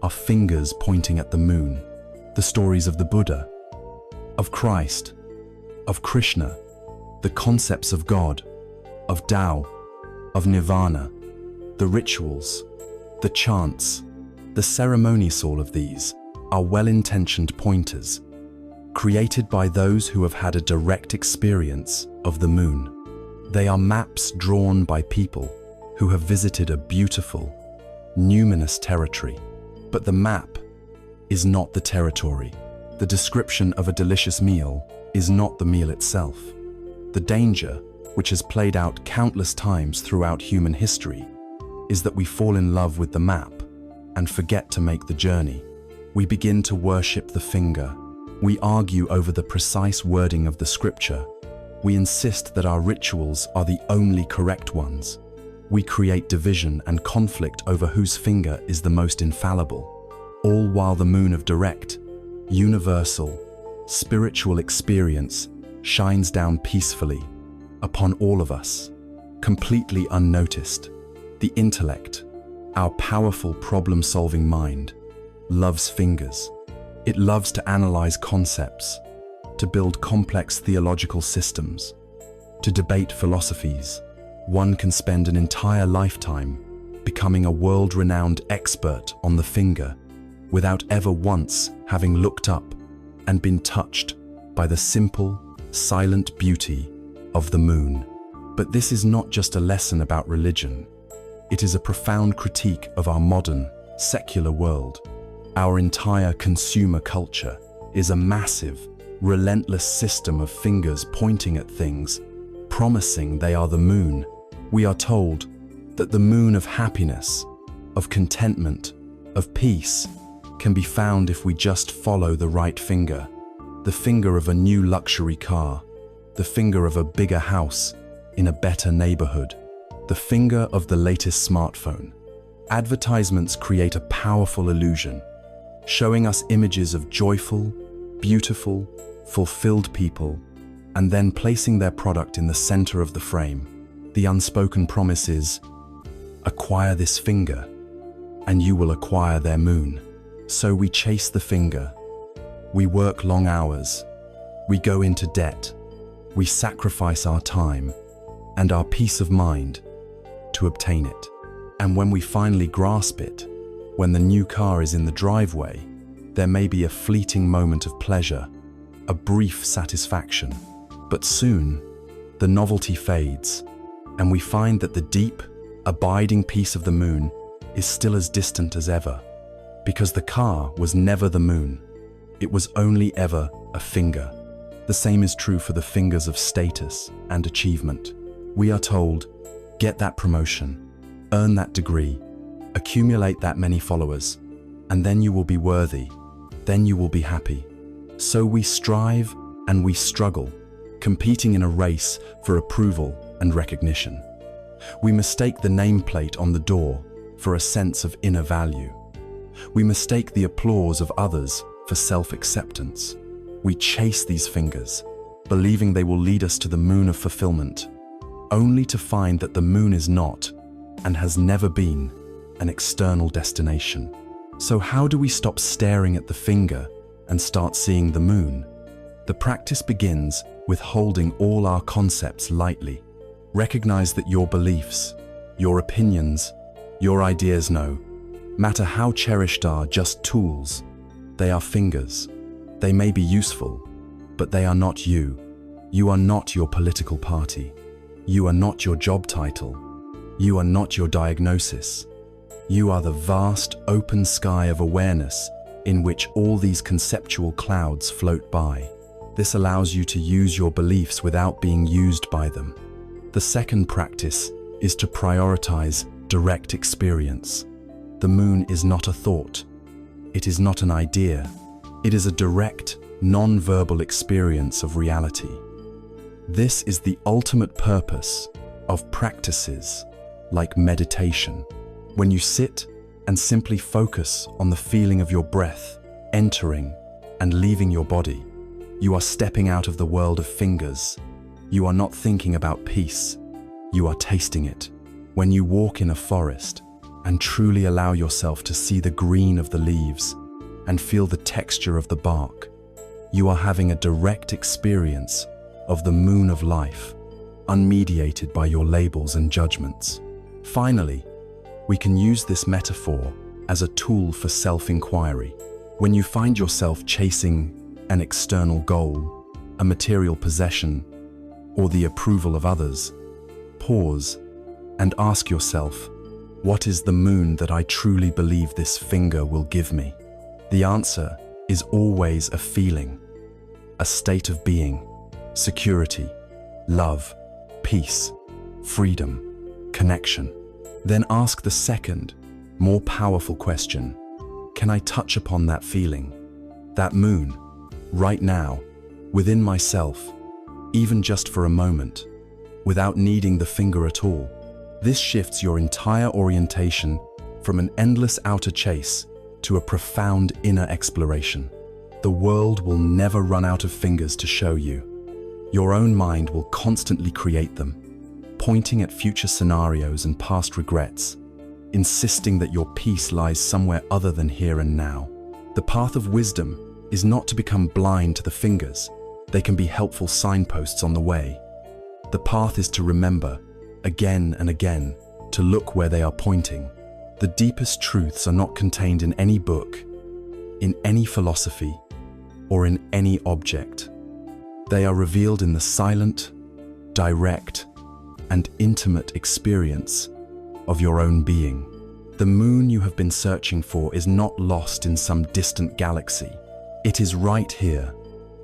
are fingers pointing at the moon. The stories of the Buddha, of Christ, of Krishna, the concepts of God, of Tao, of Nirvana, the rituals, the chants, the ceremonies, all of these are well-intentioned pointers, created by those who have had a direct experience of the moon. They are maps drawn by people who have visited a beautiful, numinous territory. But the map is not the territory. The description of a delicious meal is not the meal itself. The danger, which has played out countless times throughout human history, is that we fall in love with the map and forget to make the journey. We begin to worship the finger. We argue over the precise wording of the scripture. We insist that our rituals are the only correct ones. We create division and conflict over whose finger is the most infallible, all while the moon of direct, universal, spiritual experience shines down peacefully upon all of us, completely unnoticed. The intellect, our powerful problem-solving mind, loves fingers. It loves to analyze concepts, to build complex theological systems, to debate philosophies. One can spend an entire lifetime becoming a world-renowned expert on the finger without ever once having looked up and been touched by the simple, silent beauty of the moon. But this is not just a lesson about religion. It is a profound critique of our modern, secular world. Our entire consumer culture is a massive, relentless system of fingers pointing at things, promising they are the moon. We are told that the moon of happiness, of contentment, of peace can be found if we just follow the right finger. The finger of a new luxury car, the finger of a bigger house in a better neighborhood, the finger of the latest smartphone. Advertisements create a powerful illusion, showing us images of joyful, beautiful, fulfilled people, and then placing their product in the center of the frame. The unspoken promise is, acquire this finger, and you will acquire their moon. So we chase the finger. We work long hours. We go into debt. We sacrifice our time and our peace of mind to obtain it. And when we finally grasp it, when the new car is in the driveway, there may be a fleeting moment of pleasure, a brief satisfaction. But soon, the novelty fades, and we find that the deep, abiding peace of the moon is still as distant as ever, because the car was never the moon. It was only ever a finger. The same is true for the fingers of status and achievement. We are told, get that promotion, earn that degree, accumulate that many followers, and then you will be worthy, then you will be happy. So we strive and we struggle, competing in a race for approval and recognition. We mistake the nameplate on the door for a sense of inner value. We mistake the applause of others for self-acceptance. We chase these fingers, believing they will lead us to the moon of fulfillment, only to find that the moon is not, and has never been, an external destination. So how do we stop staring at the finger and start seeing the moon? The practice begins with holding all our concepts lightly. Recognize that your beliefs, your opinions, your ideas no matter how cherished are just tools. They are fingers. They may be useful, but they are not you. You are not your political party. You are not your job title. You are not your diagnosis. You are the vast, open sky of awareness in which all these conceptual clouds float by. This allows you to use your beliefs without being used by them. The second practice is to prioritize direct experience. The moon is not a thought. It is not an idea. It is a direct, non-verbal experience of reality. This is the ultimate purpose of practices like meditation. When you sit and simply focus on the feeling of your breath entering and leaving your body, you are stepping out of the world of fingers. You are not thinking about peace. You are tasting it. When you walk in a forest and truly allow yourself to see the green of the leaves and feel the texture of the bark, you are having a direct experience of the moon of life, unmediated by your labels and judgments. Finally, we can use this metaphor as a tool for self-inquiry. When you find yourself chasing an external goal, a material possession, or the approval of others, pause and ask yourself, what is the moon that I truly believe this finger will give me? The answer is always a feeling, a state of being, security, love, peace, freedom, connection. Then ask the second, more powerful question. Can I touch upon that feeling, that moon, right now, within myself, even just for a moment, without needing the finger at all? This shifts your entire orientation from an endless outer chase to a profound inner exploration. The world will never run out of fingers to show you. Your own mind will constantly create them, pointing at future scenarios and past regrets, insisting that your peace lies somewhere other than here and now. The path of wisdom is not to become blind to the fingers. They can be helpful signposts on the way. The path is to remember, again and again, to look where they are pointing. The deepest truths are not contained in any book, in any philosophy, or in any object. They are revealed in the silent, direct, and intimate experience of your own being. The moon you have been searching for is not lost in some distant galaxy. It is right here,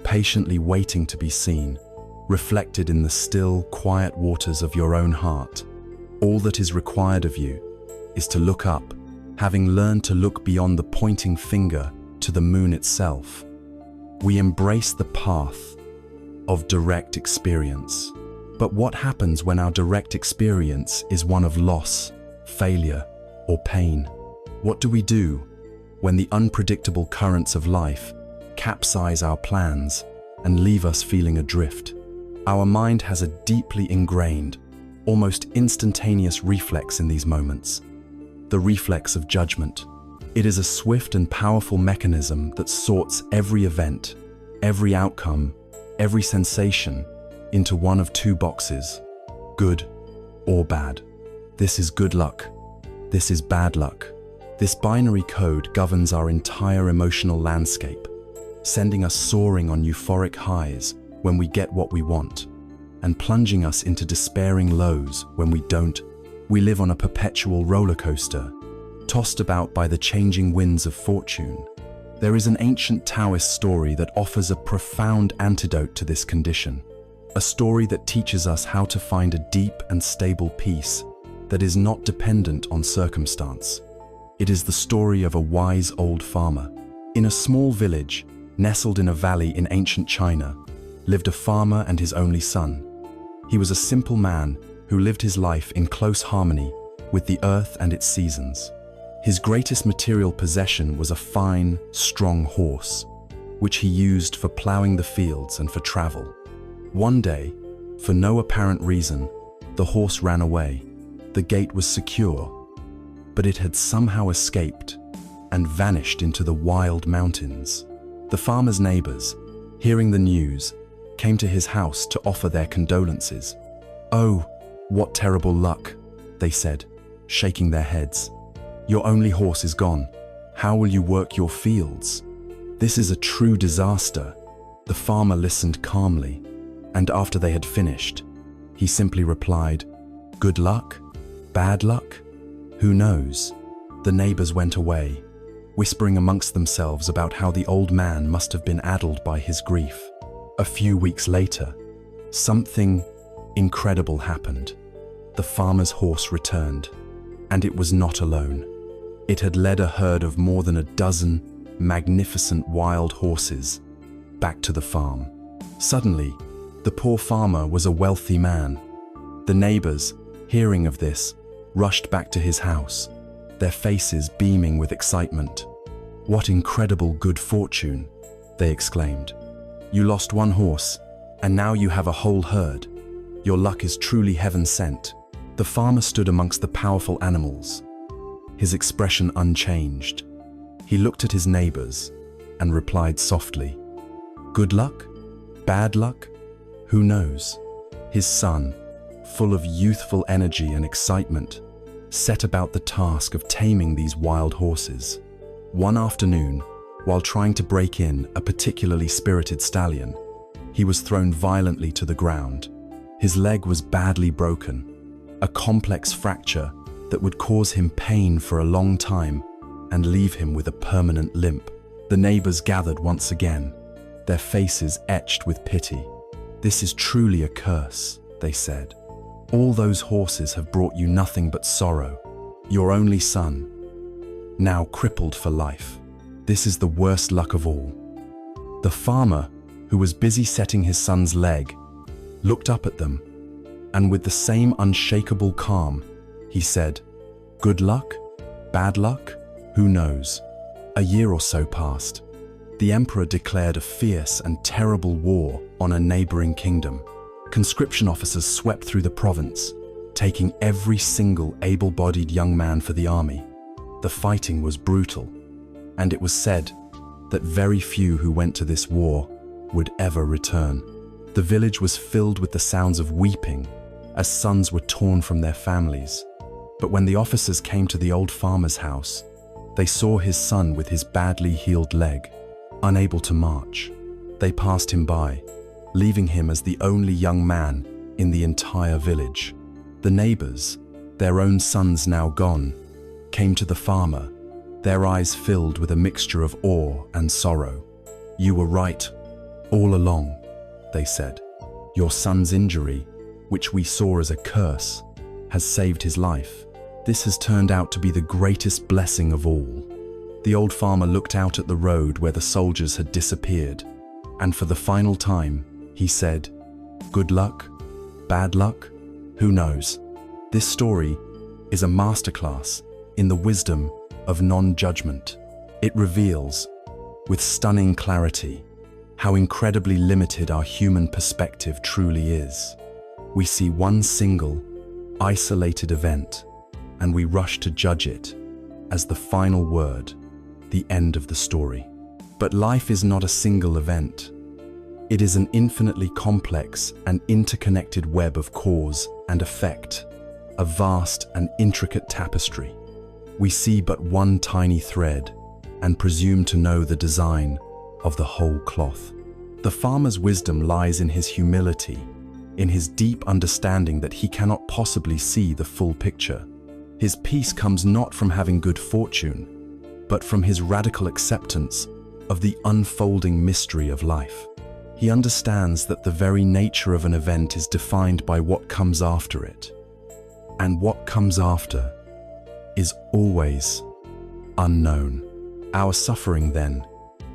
patiently waiting to be seen, reflected in the still, quiet waters of your own heart. All that is required of you is to look up, having learned to look beyond the pointing finger to the moon itself. We embrace the path of direct experience. But what happens when our direct experience is one of loss, failure, or pain? What do we do when the unpredictable currents of life capsize our plans and leave us feeling adrift? Our mind has a deeply ingrained, almost instantaneous reflex in these moments, the reflex of judgment. It is a swift and powerful mechanism that sorts every event, every outcome, every sensation into one of two boxes, good or bad. This is good luck. This is bad luck. This binary code governs our entire emotional landscape, sending us soaring on euphoric highs when we get what we want, and plunging us into despairing lows when we don't. We live on a perpetual roller coaster, tossed about by the changing winds of fortune. There is an ancient Taoist story that offers a profound antidote to this condition, a story that teaches us how to find a deep and stable peace that is not dependent on circumstance. It is the story of a wise old farmer. In a small village, nestled in a valley in ancient China, lived a farmer and his only son. He was a simple man who lived his life in close harmony with the earth and its seasons. His greatest material possession was a fine, strong horse, which he used for plowing the fields and for travel. One day, for no apparent reason, the horse ran away. The gate was secure, but it had somehow escaped and vanished into the wild mountains. The farmer's neighbors, hearing the news, came to his house to offer their condolences. "Oh, what terrible luck," they said, shaking their heads. "Your only horse is gone. How will you work your fields? This is a true disaster." The farmer listened calmly, and after they had finished, he simply replied, "Good luck? Bad luck? Who knows?" The neighbors went away, whispering amongst themselves about how the old man must have been addled by his grief. A few weeks later, something incredible happened. The farmer's horse returned, and it was not alone. It had led a herd of more than a dozen magnificent wild horses back to the farm. Suddenly, the poor farmer was a wealthy man. The neighbors, hearing of this, rushed back to his house, their faces beaming with excitement. "What incredible good fortune," they exclaimed. "You lost one horse, and now you have a whole herd. Your luck is truly heaven sent." The farmer stood amongst the powerful animals, his expression unchanged. He looked at his neighbors and replied softly, "Good luck? Bad luck? Who knows?" His son, full of youthful energy and excitement, set about the task of taming these wild horses. One afternoon, while trying to break in a particularly spirited stallion, he was thrown violently to the ground. His leg was badly broken, a complex fracture that would cause him pain for a long time and leave him with a permanent limp. The neighbors gathered once again, their faces etched with pity. "This is truly a curse," they said. "All those horses have brought you nothing but sorrow. Your only son, now crippled for life. This is the worst luck of all." The farmer, who was busy setting his son's leg, looked up at them, and with the same unshakable calm, he said, "Good luck? Bad luck? Who knows?" A year or so passed. The emperor declared a fierce and terrible war on a neighboring kingdom. Conscription officers swept through the province, taking every single able-bodied young man for the army. The fighting was brutal, and it was said that very few who went to this war would ever return. The village was filled with the sounds of weeping as sons were torn from their families. But when the officers came to the old farmer's house, they saw his son with his badly healed leg, unable to march. They passed him by, leaving him as the only young man in the entire village. The neighbors, their own sons now gone, came to the farmer, their eyes filled with a mixture of awe and sorrow. "You were right all along," they said. "Your son's injury, which we saw as a curse, has saved his life. This has turned out to be the greatest blessing of all." The old farmer looked out at the road where the soldiers had disappeared, and for the final time, he said, "Good luck? Bad luck? Who knows?" This story is a masterclass in the wisdom of non-judgment. It reveals, with stunning clarity, how incredibly limited our human perspective truly is. We see one single, isolated event, and we rush to judge it as the final word, the end of the story. But life is not a single event. It is an infinitely complex and interconnected web of cause and effect. a vast and intricate tapestry. We see but one tiny thread and presume to know the design of the whole cloth. The farmer's wisdom lies in his humility, in his deep understanding that he cannot possibly see the full picture. His peace comes not from having good fortune, but from his radical acceptance of the unfolding mystery of life. He understands that the very nature of an event is defined by what comes after it, and what comes after is always unknown. Our suffering, then,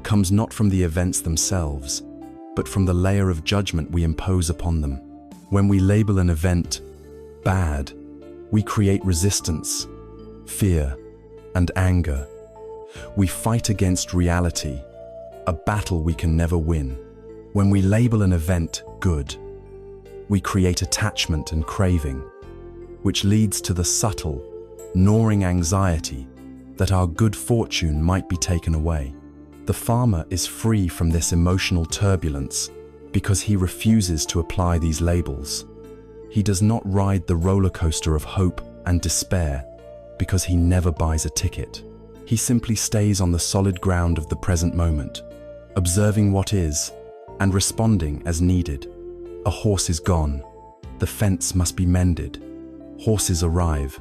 comes not from the events themselves, but from the layer of judgment we impose upon them. When we label an event bad, we create resistance, fear, and anger. We fight against reality, a battle we can never win. When we label an event good, we create attachment and craving, which leads to the subtle, gnawing anxiety that our good fortune might be taken away. The farmer is free from this emotional turbulence because he refuses to apply these labels. He does not ride the roller coaster of hope and despair because he never buys a ticket. He simply stays on the solid ground of the present moment, observing what is and responding as needed. A horse is gone. The fence must be mended. Horses arrive.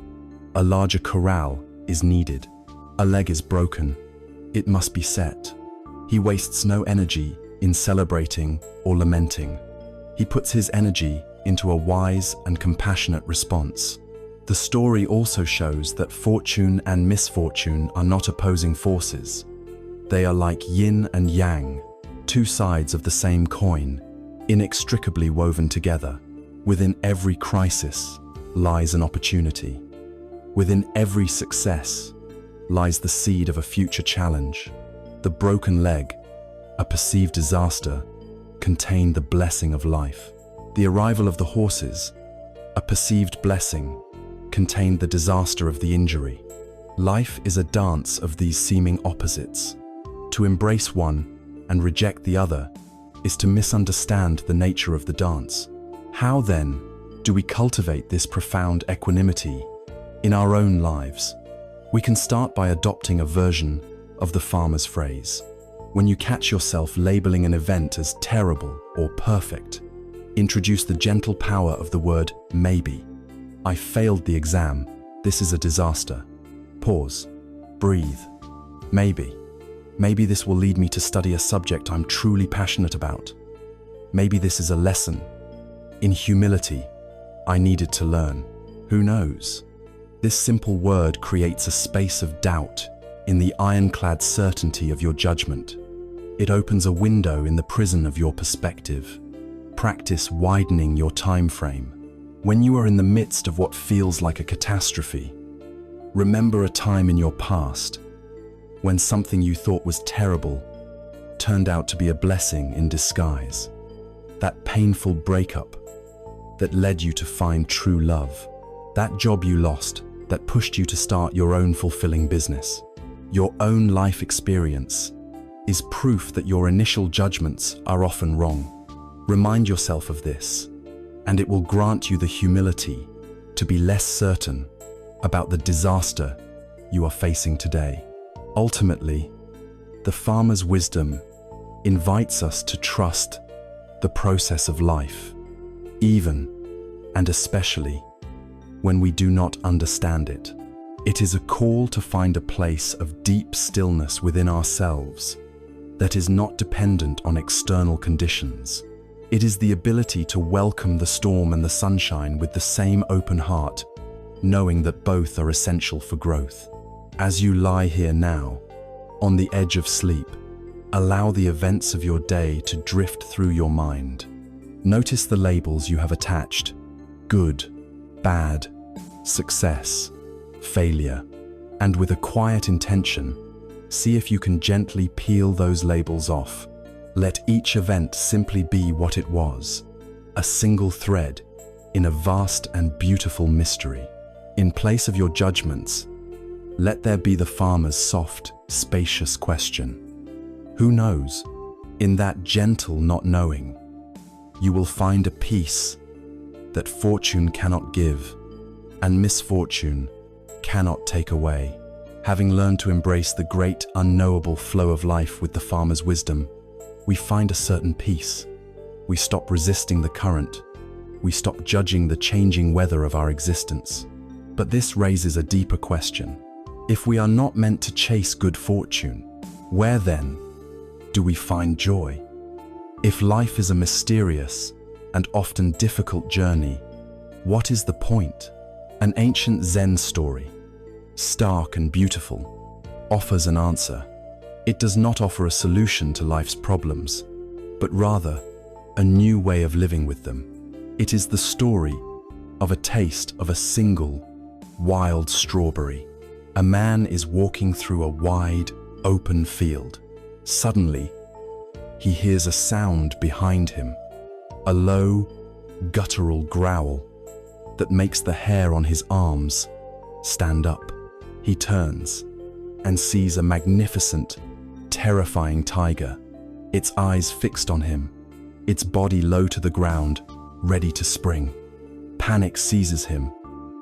A larger corral is needed. A leg is broken. It must be set. He wastes no energy in celebrating or lamenting. He puts his energy into a wise and compassionate response. The story also shows that fortune and misfortune are not opposing forces. They are like yin and yang, two sides of the same coin, inextricably woven together. Within every crisis lies an opportunity. Within every success lies the seed of a future challenge. The broken leg, a perceived disaster, contained the blessing of life. The arrival of the horses, a perceived blessing, contained the disaster of the injury. Life is a dance of these seeming opposites. To embrace one and reject the other is to misunderstand the nature of the dance. How then do we cultivate this profound equanimity in our own lives? We can start by adopting a version of the farmer's phrase. When you catch yourself labeling an event as terrible or perfect, introduce the gentle power of the word maybe. I failed the exam. This is a disaster. Pause. Breathe. Maybe. Maybe this will lead me to study a subject I'm truly passionate about. Maybe this is a lesson. In humility, I needed to learn. Who knows? This simple word creates a space of doubt in the ironclad certainty of your judgment. It opens a window in the prison of your perspective. Practice widening your time frame. When you are in the midst of what feels like a catastrophe, remember a time in your past when something you thought was terrible turned out to be a blessing in disguise. That painful breakup that led you to find true love. That job you lost that pushed you to start your own fulfilling business. Your own life experience is proof that your initial judgments are often wrong. Remind yourself of this, and it will grant you the humility to be less certain about the disaster you are facing today. Ultimately, the farmer's wisdom invites us to trust the process of life, even and especially when we do not understand it. It is a call to find a place of deep stillness within ourselves that is not dependent on external conditions. It is the ability to welcome the storm and the sunshine with the same open heart, knowing that both are essential for growth. As you lie here now, on the edge of sleep, allow the events of your day to drift through your mind. Notice the labels you have attached: good, bad, success, failure, and with a quiet intention, see if you can gently peel those labels off. Let each event simply be what it was, a single thread in a vast and beautiful mystery. In place of your judgments, let there be the farmer's soft, spacious question. Who knows, in that gentle not knowing, you will find a peace that fortune cannot give, and misfortune cannot take away. Having learned to embrace the great unknowable flow of life with the farmer's wisdom, we find a certain peace. We stop resisting the current. We stop judging the changing weather of our existence. But this raises a deeper question. If we are not meant to chase good fortune, where then do we find joy? If life is a mysterious and often difficult journey, what is the point? An ancient Zen story, stark and beautiful, offers an answer. It does not offer a solution to life's problems, but rather a new way of living with them. It is the story of a taste of a single wild strawberry. A man is walking through a wide, open field. Suddenly, he hears a sound behind him, a low, guttural growl that makes the hair on his arms stand up. He turns and sees a magnificent, terrifying tiger, its eyes fixed on him, its body low to the ground, ready to spring. Panic seizes him,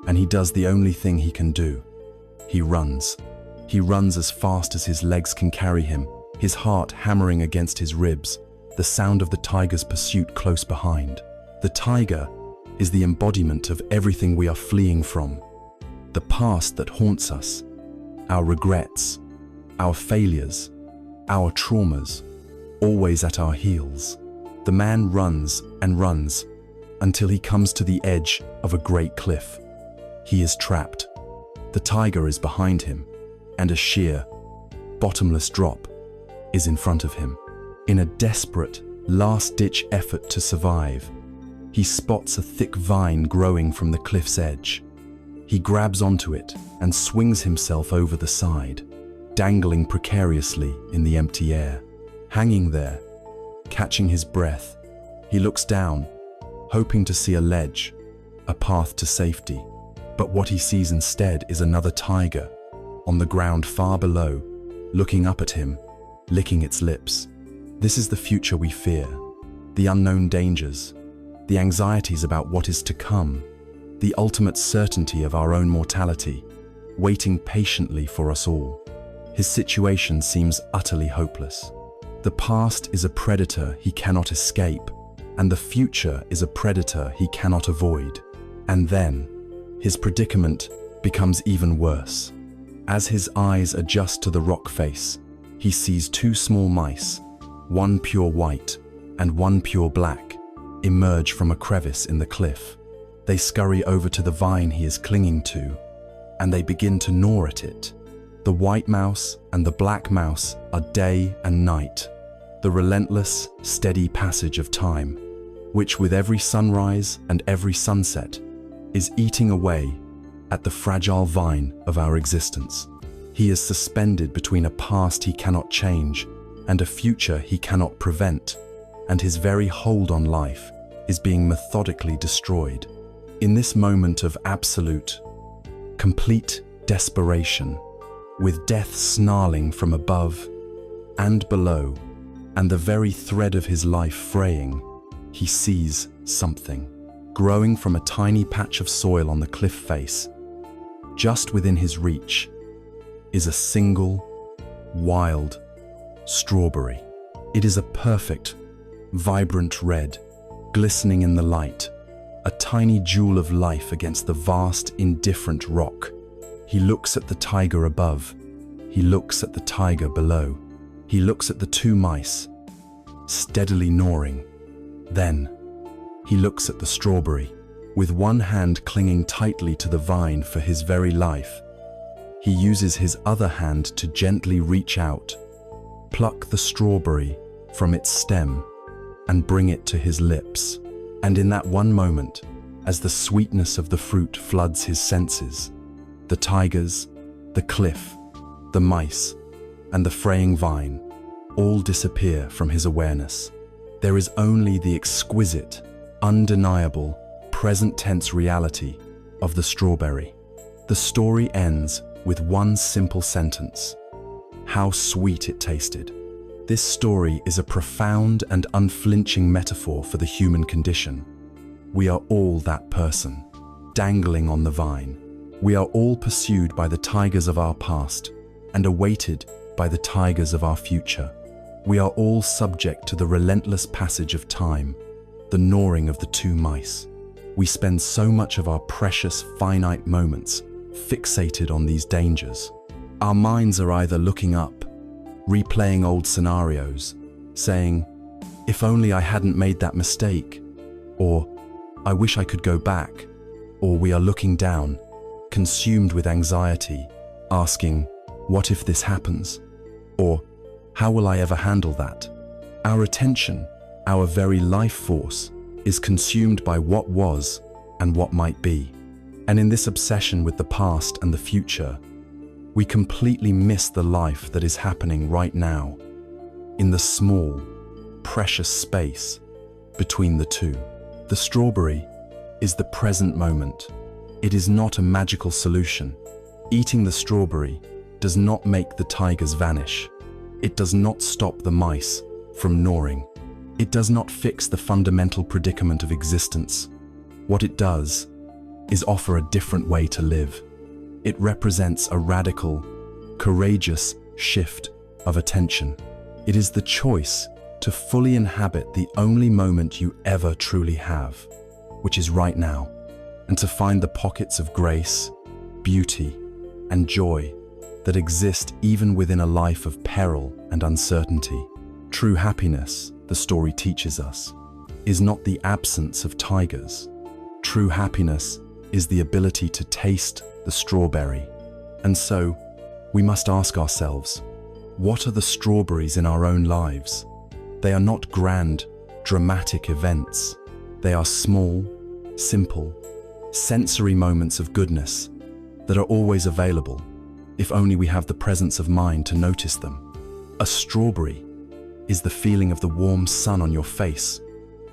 and he does the only thing he can do. He runs. He runs as fast as his legs can carry him, his heart hammering against his ribs, the sound of the tiger's pursuit close behind. The tiger is the embodiment of everything we are fleeing from. The past that haunts us, our regrets, our failures, our traumas, always at our heels. The man runs and runs until he comes to the edge of a great cliff. He is trapped. The tiger is behind him, and a sheer, bottomless drop is in front of him. In a desperate, last-ditch effort to survive, he spots a thick vine growing from the cliff's edge. He grabs onto it and swings himself over the side, dangling precariously in the empty air. Hanging there, catching his breath, he looks down, hoping to see a ledge, a path to safety. But what he sees instead is another tiger, on the ground far below, looking up at him, licking its lips. This is the future we fear, the unknown dangers, the anxieties about what is to come, the ultimate certainty of our own mortality, waiting patiently for us all. His situation seems utterly hopeless. The past is a predator he cannot escape, and the future is a predator he cannot avoid. And then, his predicament becomes even worse. As his eyes adjust to the rock face, he sees two small mice, one pure white and one pure black, emerge from a crevice in the cliff. They scurry over to the vine he is clinging to, and they begin to gnaw at it. The white mouse and the black mouse are day and night, the relentless, steady passage of time, which with every sunrise and every sunset is eating away at the fragile vine of our existence. He is suspended between a past he cannot change and a future he cannot prevent, and his very hold on life is being methodically destroyed. In this moment of absolute, complete desperation, with death snarling from above and below, and the very thread of his life fraying, he sees something. Growing from a tiny patch of soil on the cliff face, just within his reach, is a single, wild strawberry. It is a perfect, vibrant red, glistening in the light, a tiny jewel of life against the vast, indifferent rock. He looks at the tiger above. He looks at the tiger below. He looks at the two mice, steadily gnawing. Then, he looks at the strawberry, with one hand clinging tightly to the vine for his very life. He uses his other hand to gently reach out, pluck the strawberry from its stem, and bring it to his lips. And in that one moment, as the sweetness of the fruit floods his senses, the tigers, the cliff, the mice, and the fraying vine all disappear from his awareness. There is only the exquisite, undeniable, present-tense reality of the strawberry. The story ends with one simple sentence: how sweet it tasted. This story is a profound and unflinching metaphor for the human condition. We are all that person. dangling on the vine. We are all pursued by the tigers of our past and awaited by the tigers of our future. We are all subject to the relentless passage of time, the gnawing of the two mice. We spend so much of our precious, finite moments fixated on these dangers. Our minds are either looking up, replaying old scenarios, saying, "If only I hadn't made that mistake," or "I wish I could go back," or we are looking down, consumed with anxiety, asking, "What if this happens?" or "How will I ever handle that?" Our attention, our very life force, is consumed by what was and what might be. And in this obsession with the past and the future, we completely miss the life that is happening right now, in the small, precious space between the two. The strawberry is the present moment. It is not a magical solution. Eating the strawberry does not make the tigers vanish. It does not stop the mice from gnawing. It does not fix the fundamental predicament of existence. What it does is offer a different way to live. It represents a radical, courageous shift of attention. It is the choice to fully inhabit the only moment you ever truly have, which is right now, and to find the pockets of grace, beauty, and joy that exist even within a life of peril and uncertainty. True happiness, the story teaches us, is not the absence of tigers. True happiness is the ability to taste the strawberry. And so, we must ask ourselves, what are the strawberries in our own lives? They are not grand, dramatic events. They are small, simple, sensory moments of goodness that are always available, if only we have the presence of mind to notice them. A strawberry is the feeling of the warm sun on your face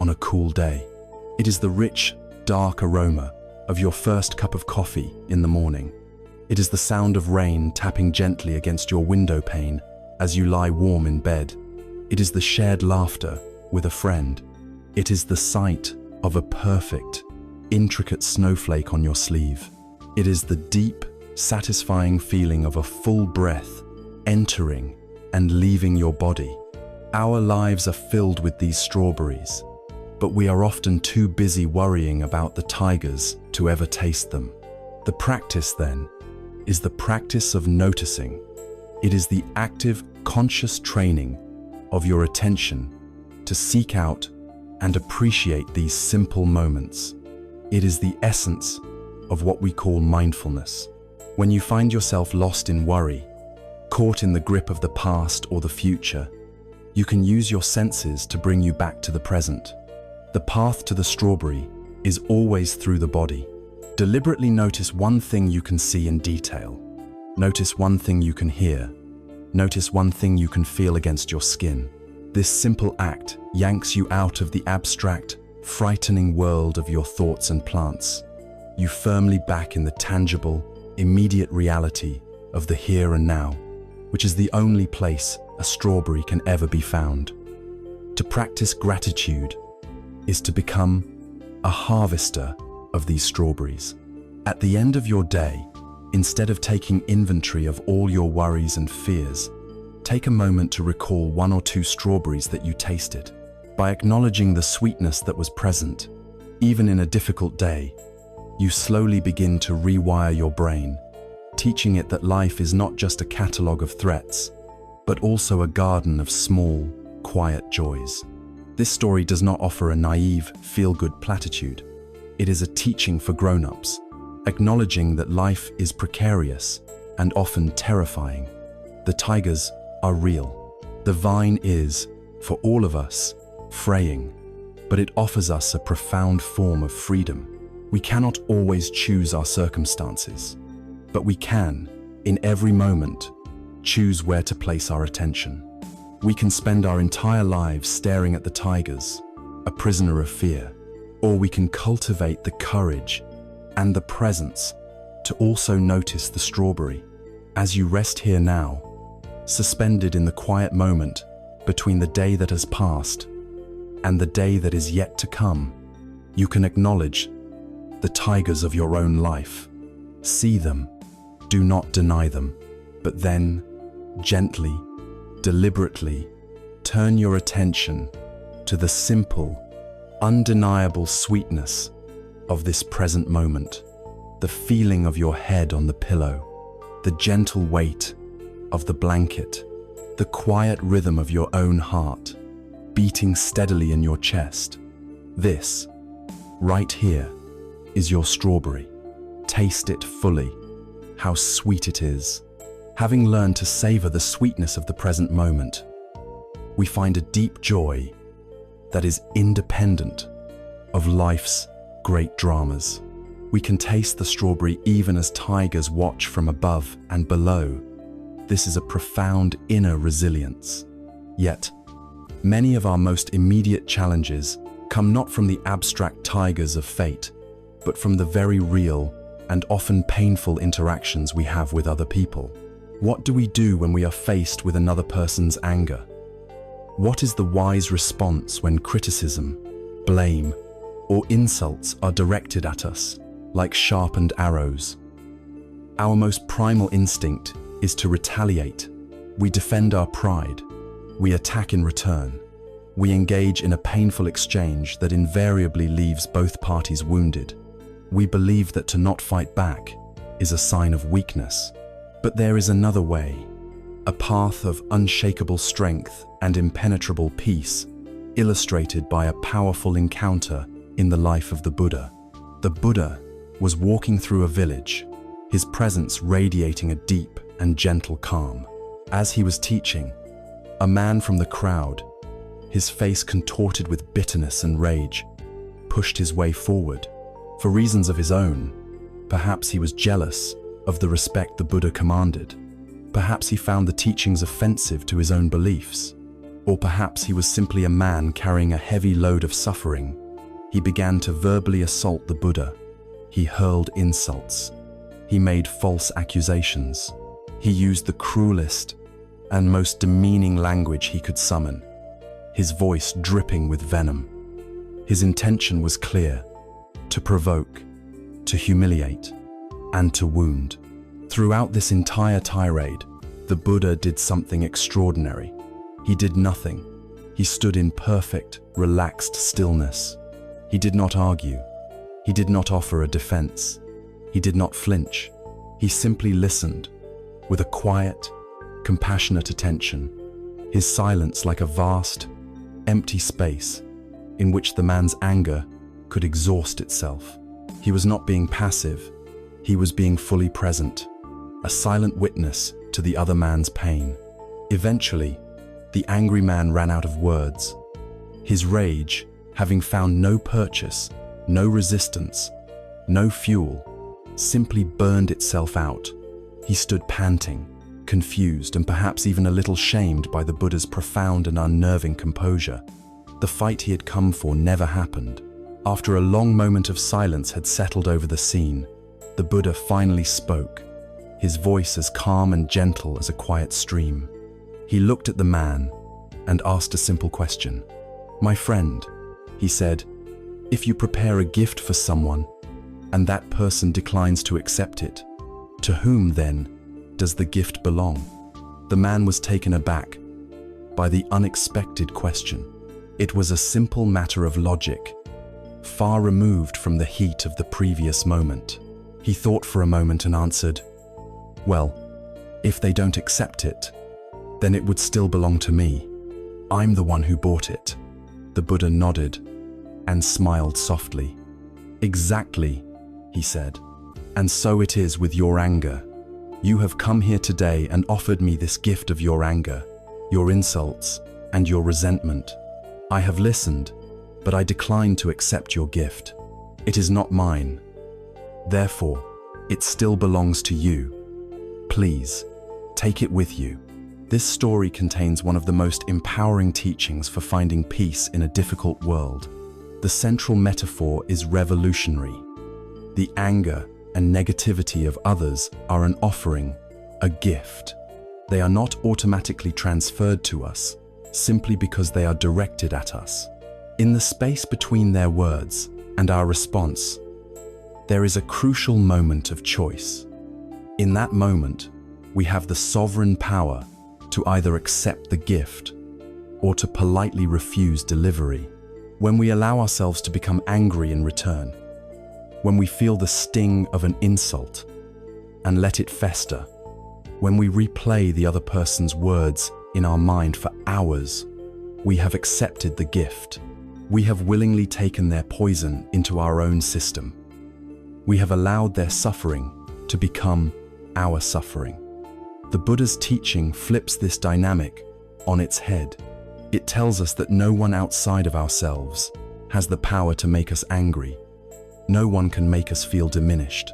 on a cool day. It is the rich, dark aroma of your first cup of coffee in the morning. It is the sound of rain tapping gently against your window pane as you lie warm in bed. It is the shared laughter with a friend. It is the sight of a perfect, intricate snowflake on your sleeve. It is the deep, satisfying feeling of a full breath entering and leaving your body. Our lives are filled with these strawberries, but we are often too busy worrying about the tigers to ever taste them. The practice, then, is the practice of noticing. It is the active, conscious training of your attention to seek out and appreciate these simple moments. It is the essence of what we call mindfulness. When you find yourself lost in worry, caught in the grip of the past or the future, you can use your senses to bring you back to the present. The path to the strawberry is always through the body. Deliberately notice one thing you can see in detail. Notice one thing you can hear. Notice one thing you can feel against your skin. This simple act yanks you out of the abstract, frightening world of your thoughts and plants. You firmly back in the tangible, immediate reality of the here and now, which is the only place a strawberry can ever be found. To practice gratitude is to become a harvester of these strawberries. At the end of your day, instead of taking inventory of all your worries and fears, take a moment to recall one or two strawberries that you tasted. By acknowledging the sweetness that was present, even in a difficult day, you slowly begin to rewire your brain, teaching it that life is not just a catalogue of threats, but also a garden of small, quiet joys. This story does not offer a naive, feel-good platitude. It is a teaching for grown-ups, acknowledging that life is precarious and often terrifying. The tigers are real. The vine is, for all of us, fraying, but it offers us a profound form of freedom. We cannot always choose our circumstances, but we can, in every moment, choose where to place our attention. We can spend our entire lives staring at the tigers, a prisoner of fear, or we can cultivate the courage and the presence to also notice the strawberry. As you rest here now, suspended in the quiet moment between the day that has passed and the day that is yet to come, you can acknowledge the tigers of your own life. See them, do not deny them, but then, gently, deliberately, turn your attention to the simple, undeniable sweetness of this present moment, the feeling of your head on the pillow, the gentle weight of the blanket, the quiet rhythm of your own heart, beating steadily in your chest. This, right here, is your strawberry. Taste it fully. How sweet it is. Having learned to savor the sweetness of the present moment, we find a deep joy that is independent of life's great dramas. We can taste the strawberry even as tigers watch from above and below. This is a profound inner resilience. Yet, many of our most immediate challenges come not from the abstract tigers of fate, but from the very real and often painful interactions we have with other people. What do we do when we are faced with another person's anger? What is the wise response when criticism, blame, or insults are directed at us like sharpened arrows? Our most primal instinct is to retaliate. We defend our pride. We attack in return. We engage in a painful exchange that invariably leaves both parties wounded. We believe that to not fight back is a sign of weakness. But there is another way, a path of unshakable strength and impenetrable peace, illustrated by a powerful encounter in the life of the Buddha. The Buddha was walking through a village, his presence radiating a deep and gentle calm. As he was teaching, a man from the crowd, his face contorted with bitterness and rage, pushed his way forward. For reasons of his own, perhaps he was jealous of the respect the Buddha commanded. Perhaps he found the teachings offensive to his own beliefs. Or perhaps he was simply a man carrying a heavy load of suffering. He began to verbally assault the Buddha. He hurled insults. He made false accusations. He used the cruelest and most demeaning language he could summon, his voice dripping with venom. His intention was clear: to provoke, to humiliate, and to wound. Throughout this entire tirade, the Buddha did something extraordinary. He did nothing. He stood in perfect, relaxed stillness. He did not argue. He did not offer a defense. He did not flinch. He simply listened, with a quiet, compassionate attention, his silence like a vast, empty space in which the man's anger could exhaust itself. He was not being passive. He was being fully present, a silent witness to the other man's pain. Eventually, the angry man ran out of words. His rage, having found no purchase, no resistance, no fuel, simply burned itself out. He stood panting, confused, and perhaps even a little shamed by the Buddha's profound and unnerving composure. The fight he had come for never happened. After a long moment of silence had settled over the scene, the Buddha finally spoke, his voice as calm and gentle as a quiet stream. He looked at the man and asked a simple question. "My friend," he said, "if you prepare a gift for someone and that person declines to accept it, to whom then does the gift belong?" The man was taken aback by the unexpected question. It was a simple matter of logic, far removed from the heat of the previous moment. He thought for a moment and answered, "Well, if they don't accept it, then it would still belong to me. I'm the one who bought it." The Buddha nodded and smiled softly. "Exactly," he said. "And so it is with your anger. You have come here today and offered me this gift of your anger, your insults, and your resentment. I have listened, but I decline to accept your gift. It is not mine. Therefore, it still belongs to you. Please, take it with you." This story contains one of the most empowering teachings for finding peace in a difficult world. The central metaphor is revolutionary. The anger and negativity of others are an offering, a gift. They are not automatically transferred to us, simply because they are directed at us. In the space between their words and our response, there is a crucial moment of choice. In that moment, we have the sovereign power to either accept the gift or to politely refuse delivery. When we allow ourselves to become angry in return, when we feel the sting of an insult and let it fester, when we replay the other person's words in our mind for hours, we have accepted the gift. We have willingly taken their poison into our own system. We have allowed their suffering to become our suffering. The Buddha's teaching flips this dynamic on its head. It tells us that no one outside of ourselves has the power to make us angry. No one can make us feel diminished.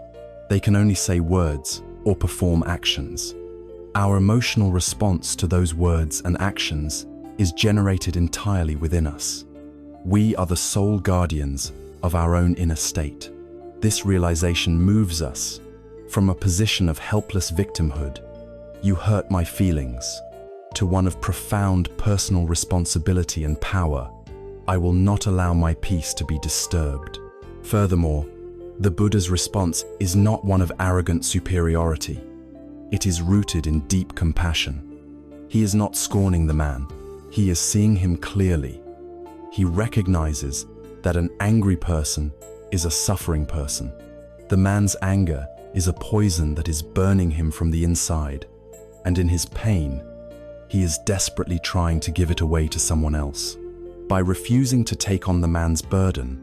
They can only say words or perform actions. Our emotional response to those words and actions is generated entirely within us. We are the sole guardians of our own inner state. This realization moves us from a position of helpless victimhood, "You hurt my feelings," to one of profound personal responsibility and power. "I will not allow my peace to be disturbed." Furthermore, the Buddha's response is not one of arrogant superiority. It is rooted in deep compassion. He is not scorning the man. He is seeing him clearly. He recognizes that an angry person is a suffering person. The man's anger is a poison that is burning him from the inside, and in his pain, he is desperately trying to give it away to someone else. By refusing to take on the man's burden,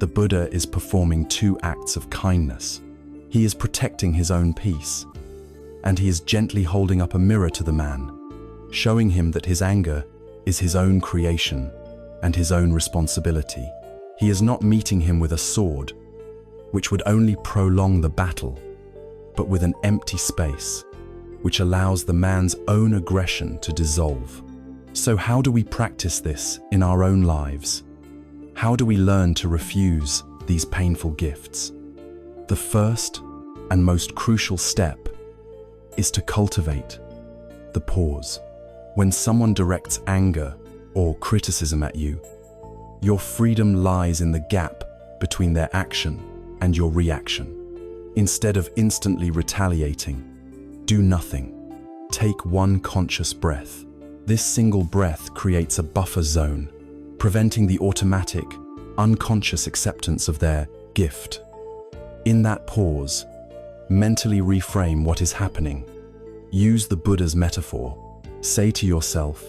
the Buddha is performing two acts of kindness. He is protecting his own peace, and he is gently holding up a mirror to the man, showing him that his anger is his own creation and his own responsibility. He is not meeting him with a sword, which would only prolong the battle, but with an empty space, which allows the man's own aggression to dissolve. So how do we practice this in our own lives? How do we learn to refuse these painful gifts? The first and most crucial step is to cultivate the pause. When someone directs anger or criticism at you, your freedom lies in the gap between their action and your reaction. Instead of instantly retaliating, do nothing. Take one conscious breath. This single breath creates a buffer zone, preventing the automatic, unconscious acceptance of their gift. In that pause, mentally reframe what is happening. Use the Buddha's metaphor. Say to yourself,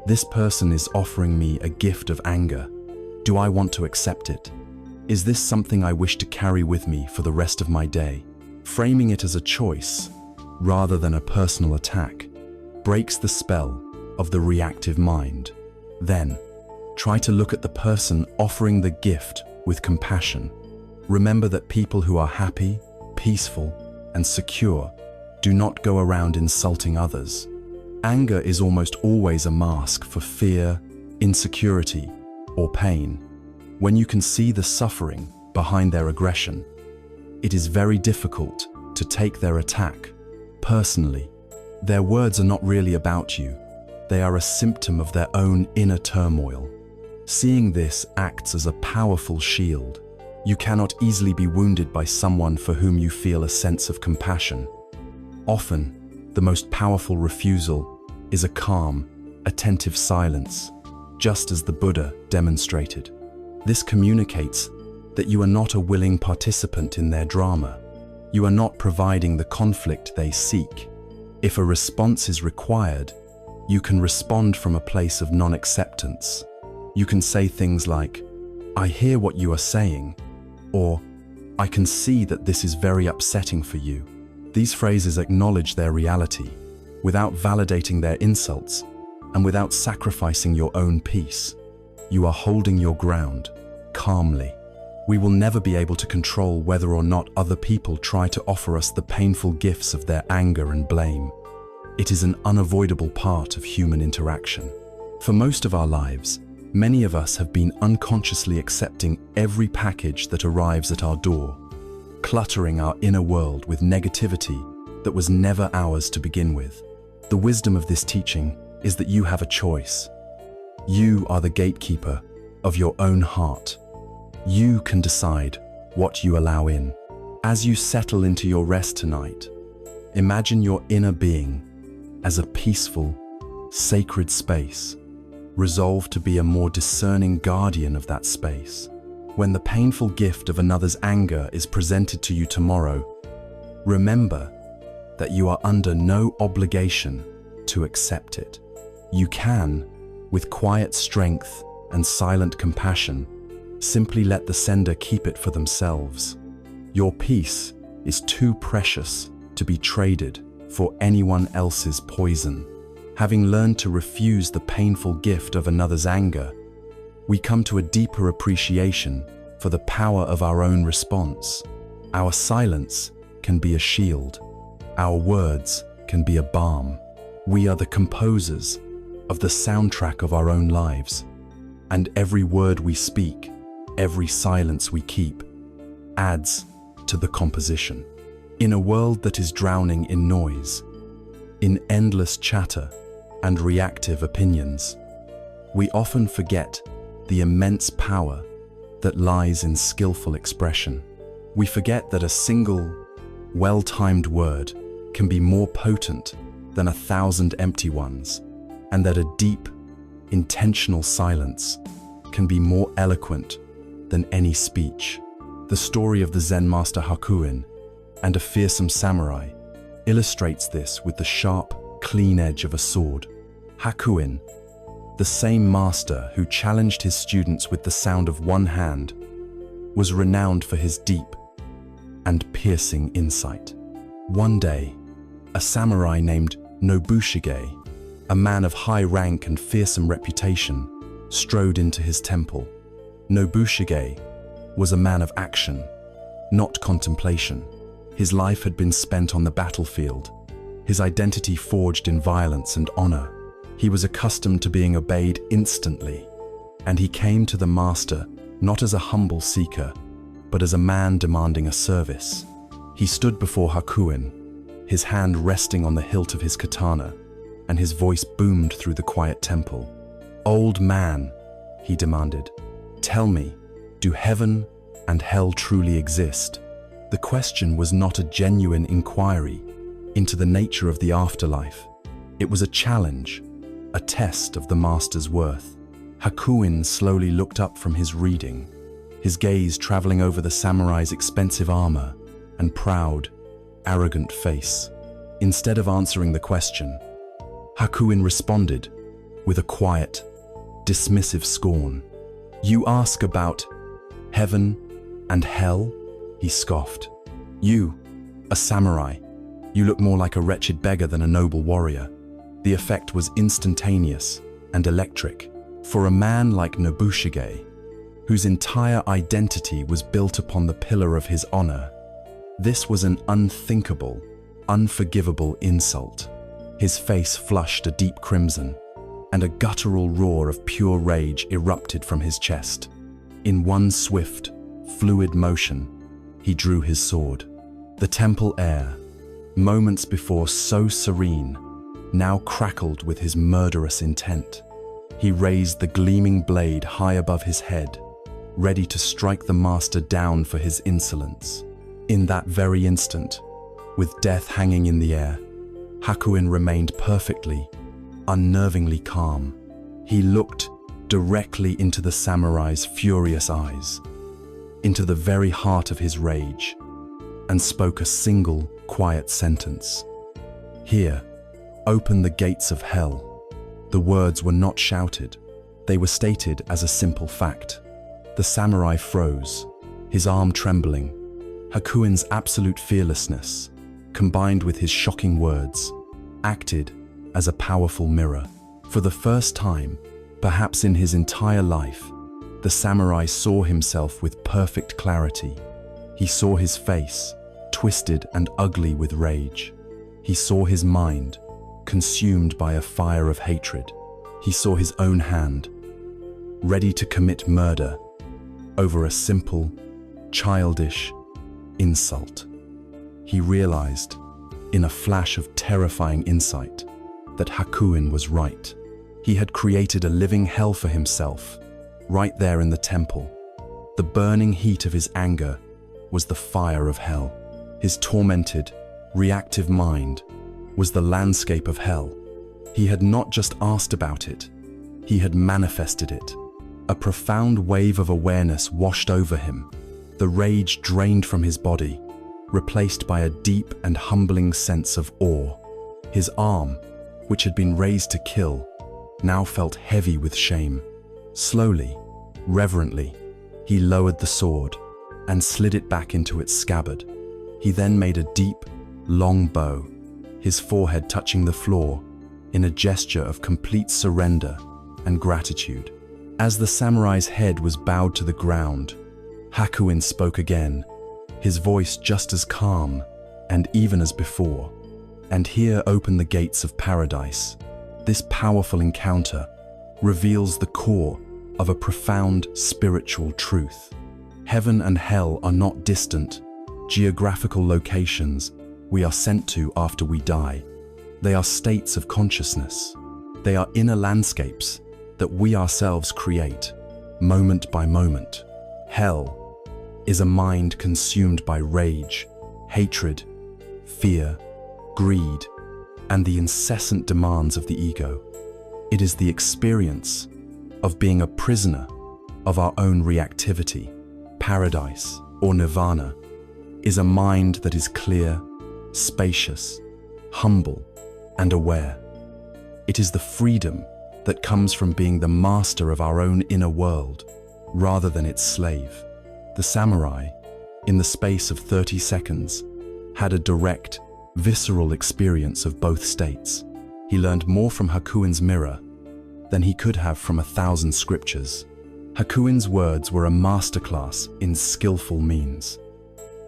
"This person is offering me a gift of anger. Do I want to accept it? Is this something I wish to carry with me for the rest of my day?" Framing it as a choice, rather than a personal attack, breaks the spell of the reactive mind. Then, try to look at the person offering the gift with compassion. Remember that people who are happy, peaceful, and secure do not go around insulting others. Anger is almost always a mask for fear, insecurity, or pain. When you can see the suffering behind their aggression, it is very difficult to take their attack personally. Their words are not really about you. They are a symptom of their own inner turmoil. Seeing this acts as a powerful shield. You cannot easily be wounded by someone for whom you feel a sense of compassion. Often, the most powerful refusal is a calm, attentive silence, just as the Buddha demonstrated. This communicates that you are not a willing participant in their drama. You are not providing the conflict they seek. If a response is required, you can respond from a place of non-acceptance. You can say things like, "I hear what you are saying," or "I can see that this is very upsetting for you." These phrases acknowledge their reality, without validating their insults, and without sacrificing your own peace. You are holding your ground, calmly. We will never be able to control whether or not other people try to offer us the painful gifts of their anger and blame. It is an unavoidable part of human interaction. For most of our lives, many of us have been unconsciously accepting every package that arrives at our door, cluttering our inner world with negativity that was never ours to begin with. The wisdom of this teaching is that you have a choice. You are the gatekeeper of your own heart. You can decide what you allow in. As you settle into your rest tonight, imagine your inner being as a peaceful, sacred space, resolved to be a more discerning guardian of that space. When the painful gift of another's anger is presented to you tomorrow, remember that you are under no obligation to accept it. You can, with quiet strength and silent compassion, simply let the sender keep it for themselves. Your peace is too precious to be traded for anyone else's poison. Having learned to refuse the painful gift of another's anger, we come to a deeper appreciation for the power of our own response. Our silence can be a shield. Our words can be a balm. We are the composers of the soundtrack of our own lives, and every word we speak, every silence we keep, adds to the composition. In a world that is drowning in noise, in endless chatter and reactive opinions, we often forget the immense power that lies in skillful expression. We forget that a single, well-timed word can be more potent than 1,000 empty ones, and that a deep, intentional silence can be more eloquent than any speech. The story of the Zen master Hakuin and a fearsome samurai illustrates this with the sharp, clean edge of a sword. Hakuin, the same master who challenged his students with the sound of one hand, was renowned for his deep and piercing insight. One day, a samurai named Nobushige, a man of high rank and fearsome reputation, strode into his temple. Nobushige was a man of action, not contemplation. His life had been spent on the battlefield, his identity forged in violence and honor. He was accustomed to being obeyed instantly, and he came to the master not as a humble seeker, but as a man demanding a service. He stood before Hakuin, his hand resting on the hilt of his katana, and his voice boomed through the quiet temple. "Old man," he demanded, "tell me, do heaven and hell truly exist?" The question was not a genuine inquiry into the nature of the afterlife. It was a challenge, a test of the master's worth. Hakuin slowly looked up from his reading, his gaze traveling over the samurai's expensive armor and proud, arrogant face. Instead of answering the question, Hakuin responded with a quiet, dismissive scorn. "You ask about heaven and hell?" he scoffed. "You, a samurai, you look more like a wretched beggar than a noble warrior." The effect was instantaneous and electric. For a man like Nobushige, whose entire identity was built upon the pillar of his honor, this was an unthinkable, unforgivable insult. His face flushed a deep crimson, and a guttural roar of pure rage erupted from his chest. In one swift, fluid motion, he drew his sword. The temple air, moments before so serene, now crackled with his murderous intent. He raised the gleaming blade high above his head, ready to strike the master down for his insolence. In that very instant, with death hanging in the air, Hakuin remained perfectly, unnervingly calm. He looked directly into the samurai's furious eyes, into the very heart of his rage, and spoke a single, quiet sentence. "Here, open the gates of hell." The words were not shouted. They were stated as a simple fact. The samurai froze, his arm trembling. Hakuin's absolute fearlessness, combined with his shocking words, acted as a powerful mirror. For the first time, perhaps in his entire life, the samurai saw himself with perfect clarity. He saw his face, twisted and ugly with rage. He saw his mind, consumed by a fire of hatred. He saw his own hand, ready to commit murder over a simple, childish insult. He realized, in a flash of terrifying insight, that Hakuin was right. He had created a living hell for himself, right there in the temple. The burning heat of his anger was the fire of hell. His tormented, reactive mind was the landscape of hell. He had not just asked about it, he had manifested it. A profound wave of awareness washed over him, the rage drained from his body, replaced by a deep and humbling sense of awe. His arm, which had been raised to kill, now felt heavy with shame. Slowly, reverently, he lowered the sword and slid it back into its scabbard. He then made a deep, long bow, his forehead touching the floor, in a gesture of complete surrender and gratitude. As the samurai's head was bowed to the ground, Hakuin spoke again, his voice just as calm and even as before. And here open the gates of paradise. This powerful encounter reveals the core of a profound spiritual truth. Heaven and hell are not distant, geographical locations we are sent to after we die. They are states of consciousness. They are inner landscapes that we ourselves create, moment by moment. Hell is a mind consumed by rage, hatred, fear, greed, and the incessant demands of the ego. It is the experience of being a prisoner of our own reactivity. Paradise, or nirvana, is a mind that is clear, spacious, humble, and aware. It is the freedom that comes from being the master of our own inner world, rather than its slave. The samurai, in the space of 30 seconds, had a direct, visceral experience of both states. He learned more from Hakuin's mirror than he could have from 1,000 scriptures. Hakuin's words were a masterclass in skillful means.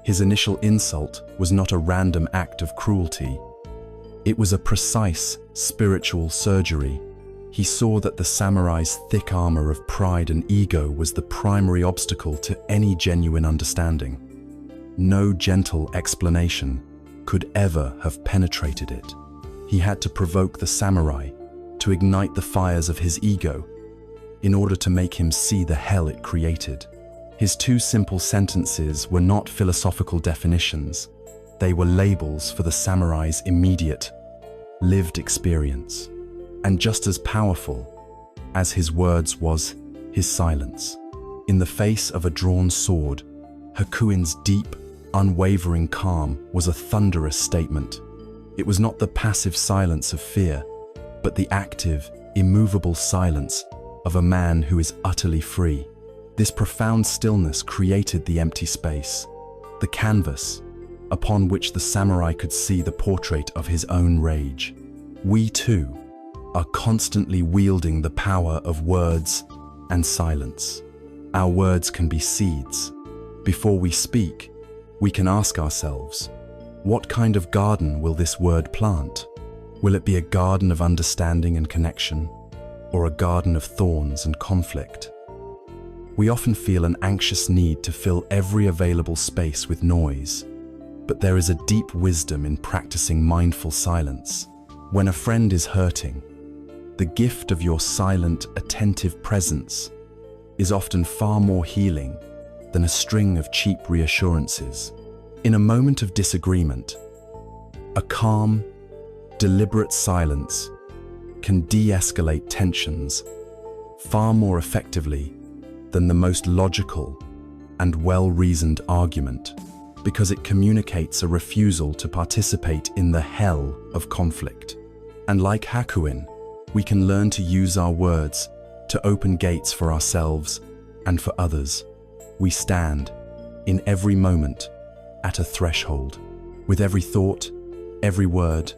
His initial insult was not a random act of cruelty. It was a precise spiritual surgery. He saw that the samurai's thick armor of pride and ego was the primary obstacle to any genuine understanding. No gentle explanation could ever have penetrated it. He had to provoke the samurai to ignite the fires of his ego in order to make him see the hell it created. His two simple sentences were not philosophical definitions. They were labels for the samurai's immediate, lived experience. And just as powerful as his words was his silence. In the face of a drawn sword, Hakuin's deep, unwavering calm was a thunderous statement. It was not the passive silence of fear, but the active, immovable silence of a man who is utterly free. This profound stillness created the empty space, the canvas upon which the samurai could see the portrait of his own rage. We too are constantly wielding the power of words and silence. Our words can be seeds. Before we speak, we can ask ourselves, what kind of garden will this word plant? Will it be a garden of understanding and connection, or a garden of thorns and conflict? We often feel an anxious need to fill every available space with noise, but there is a deep wisdom in practicing mindful silence. When a friend is hurting, the gift of your silent, attentive presence is often far more healing than a string of cheap reassurances. In a moment of disagreement, a calm, deliberate silence can de-escalate tensions far more effectively than the most logical and well-reasoned argument, because it communicates a refusal to participate in the hell of conflict. And like Hakuin, we can learn to use our words to open gates for ourselves and for others. We stand, in every moment, at a threshold. With every thought, every word,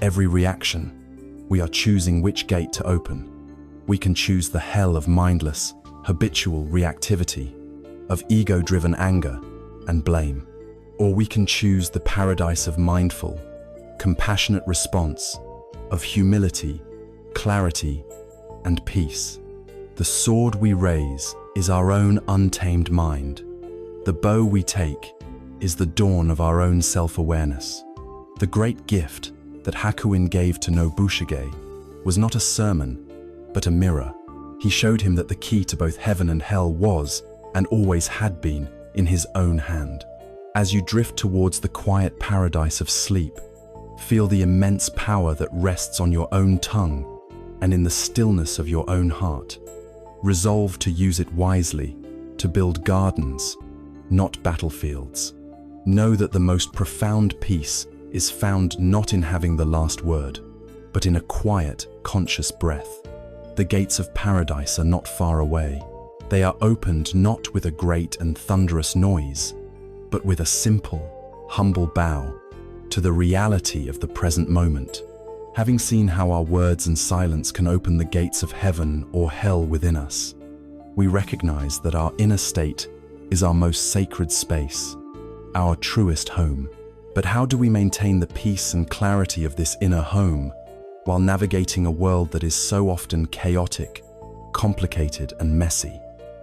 every reaction, we are choosing which gate to open. We can choose the hell of mindless, habitual reactivity, of ego-driven anger and blame. Or we can choose the paradise of mindful, compassionate response, of humility, clarity, and peace. The sword we raise is our own untamed mind. The bow we take is the dawn of our own self-awareness. The great gift that Hakuin gave to Nobushige was not a sermon, but a mirror. He showed him that the key to both heaven and hell was, and always had been, in his own hand. As you drift towards the quiet paradise of sleep, feel the immense power that rests on your own tongue and in the stillness of your own heart. Resolve to use it wisely, to build gardens, not battlefields. Know that the most profound peace is found not in having the last word, but in a quiet, conscious breath. The gates of paradise are not far away. They are opened not with a great and thunderous noise, but with a simple, humble bow to the reality of the present moment. Having seen how our words and silence can open the gates of heaven or hell within us, we recognize that our inner state is our most sacred space, our truest home. But how do we maintain the peace and clarity of this inner home while navigating a world that is so often chaotic, complicated, and messy?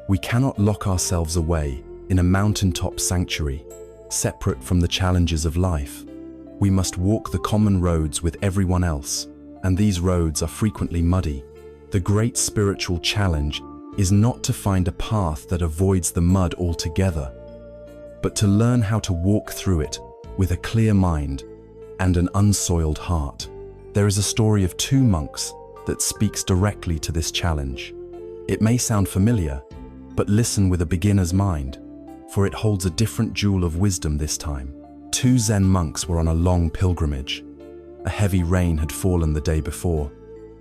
We cannot lock ourselves away in a mountaintop sanctuary, separate from the challenges of life. We must walk the common roads with everyone else, and these roads are frequently muddy. The great spiritual challenge is not to find a path that avoids the mud altogether, but to learn how to walk through it with a clear mind and an unsoiled heart. There is a story of two monks that speaks directly to this challenge. It may sound familiar, but listen with a beginner's mind, for it holds a different jewel of wisdom this time. Two Zen monks were on a long pilgrimage. A heavy rain had fallen the day before,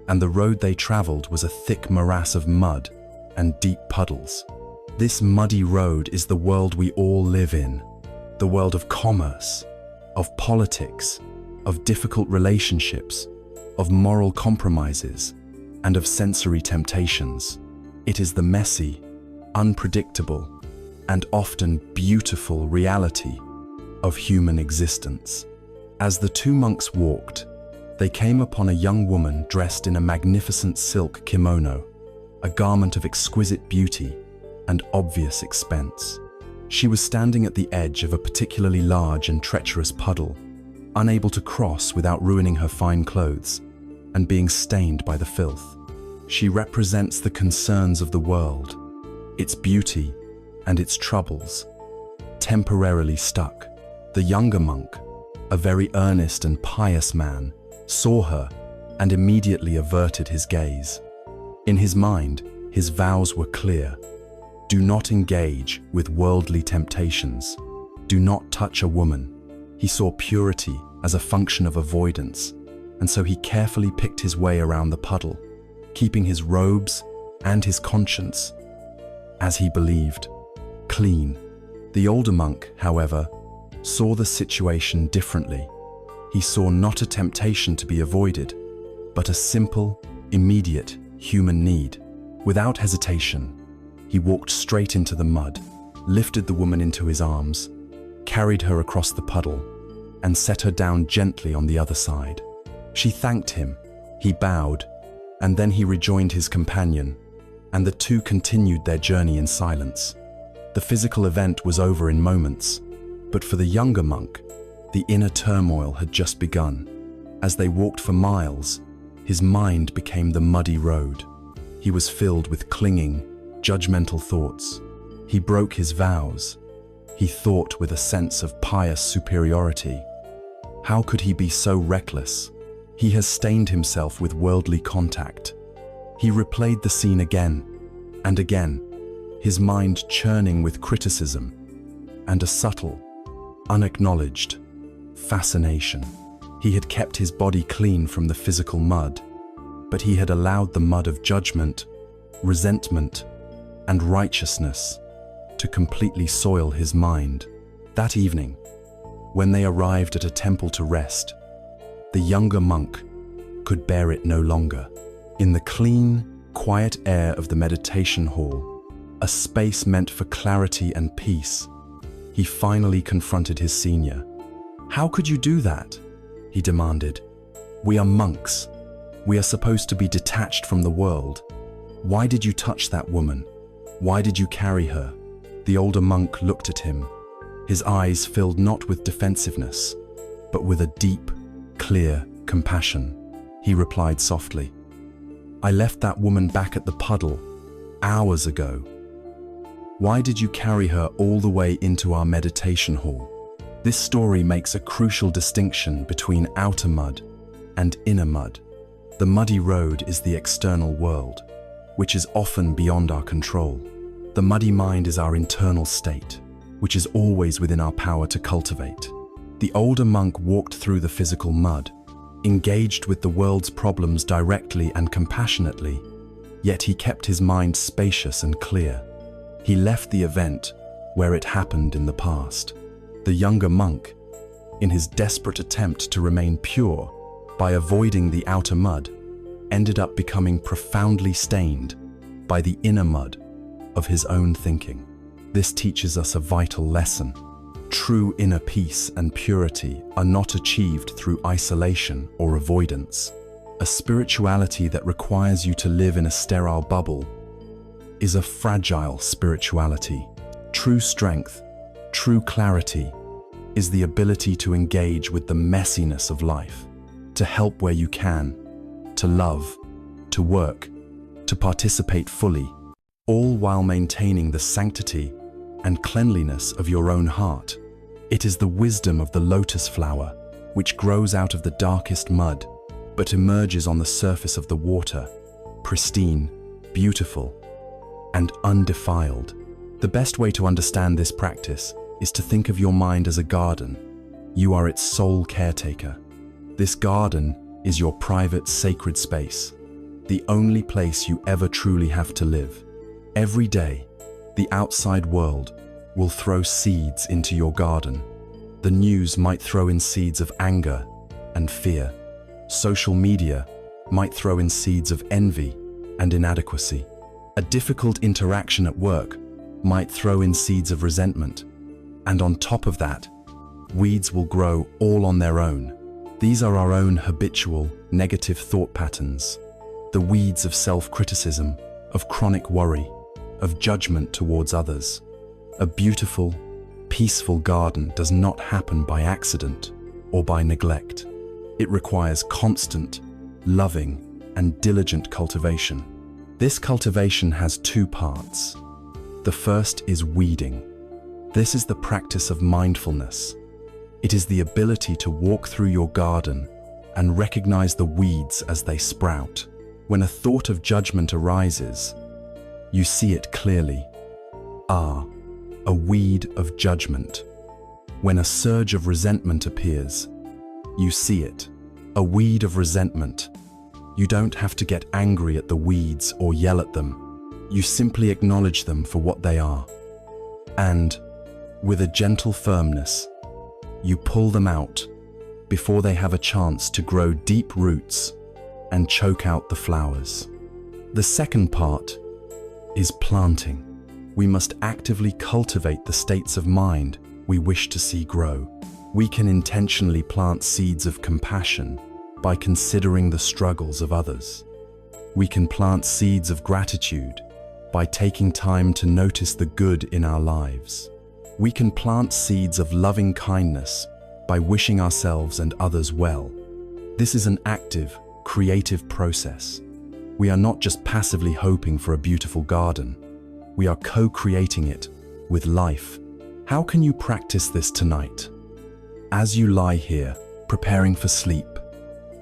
and the road they traveled was a thick morass of mud and deep puddles. This muddy road is the world we all live in, the world of commerce, of politics, of difficult relationships, of moral compromises, and of sensory temptations. It is the messy, unpredictable, and often beautiful reality of human existence. As the two monks walked, they came upon a young woman dressed in a magnificent silk kimono, a garment of exquisite beauty and obvious expense. She was standing at the edge of a particularly large and treacherous puddle, unable to cross without ruining her fine clothes and being stained by the filth. She represents the concerns of the world, its beauty and its troubles, temporarily stuck. The younger monk, a very earnest and pious man, saw her and immediately averted his gaze. In his mind, his vows were clear. Do not engage with worldly temptations. Do not touch a woman. He saw purity as a function of avoidance, and so he carefully picked his way around the puddle, keeping his robes and his conscience, as he believed, clean. The older monk, however, saw the situation differently. He saw not a temptation to be avoided, but a simple, immediate human need. Without hesitation, he walked straight into the mud, lifted the woman into his arms, carried her across the puddle, and set her down gently on the other side. She thanked him, he bowed, and then he rejoined his companion, and the two continued their journey in silence. The physical event was over in moments, but for the younger monk, the inner turmoil had just begun. As they walked for miles, his mind became the muddy road. He was filled with clinging, judgmental thoughts. He broke his vows. He thought with a sense of pious superiority. How could he be so reckless? He has stained himself with worldly contact. He replayed the scene again and again, his mind churning with criticism and a subtle, unacknowledged fascination. He had kept his body clean from the physical mud, but he had allowed the mud of judgment, resentment, and righteousness to completely soil his mind. That evening, when they arrived at a temple to rest, the younger monk could bear it no longer. In the clean, quiet air of the meditation hall, a space meant for clarity and peace, he finally confronted his senior. "How could you do that?" he demanded. "We are monks. We are supposed to be detached from the world. Why did you touch that woman? Why did you carry her?" The older monk looked at him, his eyes filled not with defensiveness, but with a deep, clear compassion. He replied softly, "I left that woman back at the puddle hours ago. Why did you carry her all the way into our meditation hall?" This story makes a crucial distinction between outer mud and inner mud. The muddy road is the external world, which is often beyond our control. The muddy mind is our internal state, which is always within our power to cultivate. The older monk walked through the physical mud, engaged with the world's problems directly and compassionately, yet he kept his mind spacious and clear. He left the event where it happened in the past. The younger monk, in his desperate attempt to remain pure by avoiding the outer mud, ended up becoming profoundly stained by the inner mud of his own thinking. This teaches us a vital lesson. True inner peace and purity are not achieved through isolation or avoidance. A spirituality that requires you to live in a sterile bubble is a fragile spirituality. True strength, true clarity, is the ability to engage with the messiness of life, to help where you can, to love, to work, to participate fully, all while maintaining the sanctity and cleanliness of your own heart. It is the wisdom of the lotus flower, which grows out of the darkest mud, but emerges on the surface of the water, pristine, beautiful, and undefiled. The best way to understand this practice is to think of your mind as a garden. You are its sole caretaker. This garden is your private, sacred space, the only place you ever truly have to live. Every day, the outside world will throw seeds into your garden. The news might throw in seeds of anger and fear. Social media might throw in seeds of envy and inadequacy. A difficult interaction at work might throw in seeds of resentment. And on top of that, weeds will grow all on their own. These are our own habitual, negative thought patterns. The weeds of self-criticism, of chronic worry, of judgment towards others. A beautiful, peaceful garden does not happen by accident or by neglect. It requires constant, loving, and diligent cultivation. This cultivation has two parts. The first is weeding. This is the practice of mindfulness. It is the ability to walk through your garden and recognize the weeds as they sprout. When a thought of judgment arises, you see it clearly. A weed of judgment. When a surge of resentment appears, you see it. A weed of resentment. You don't have to get angry at the weeds or yell at them. You simply acknowledge them for what they are. And, with a gentle firmness, you pull them out before they have a chance to grow deep roots and choke out the flowers. The second part is planting. We must actively cultivate the states of mind we wish to see grow. We can intentionally plant seeds of compassion by considering the struggles of others. We can plant seeds of gratitude by taking time to notice the good in our lives. We can plant seeds of loving kindness by wishing ourselves and others well. This is an active, creative process. We are not just passively hoping for a beautiful garden. We are co-creating it with life. How can you practice this tonight? As you lie here, preparing for sleep,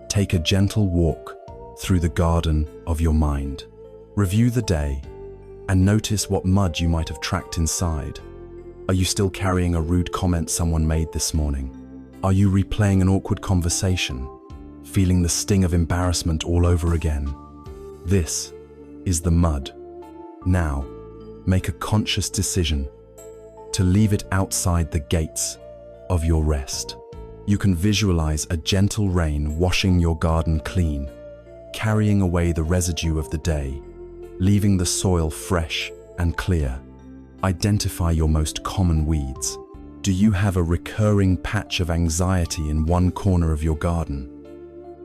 take a gentle walk through the garden of your mind. Review the day and notice what mud you might have tracked inside. Are you still carrying a rude comment someone made this morning? Are you replaying an awkward conversation, feeling the sting of embarrassment all over again? This is the mud. Now, make a conscious decision to leave it outside the gates of your rest. You can visualize a gentle rain washing your garden clean, carrying away the residue of the day, leaving the soil fresh and clear. Identify your most common weeds. Do you have a recurring patch of anxiety in one corner of your garden?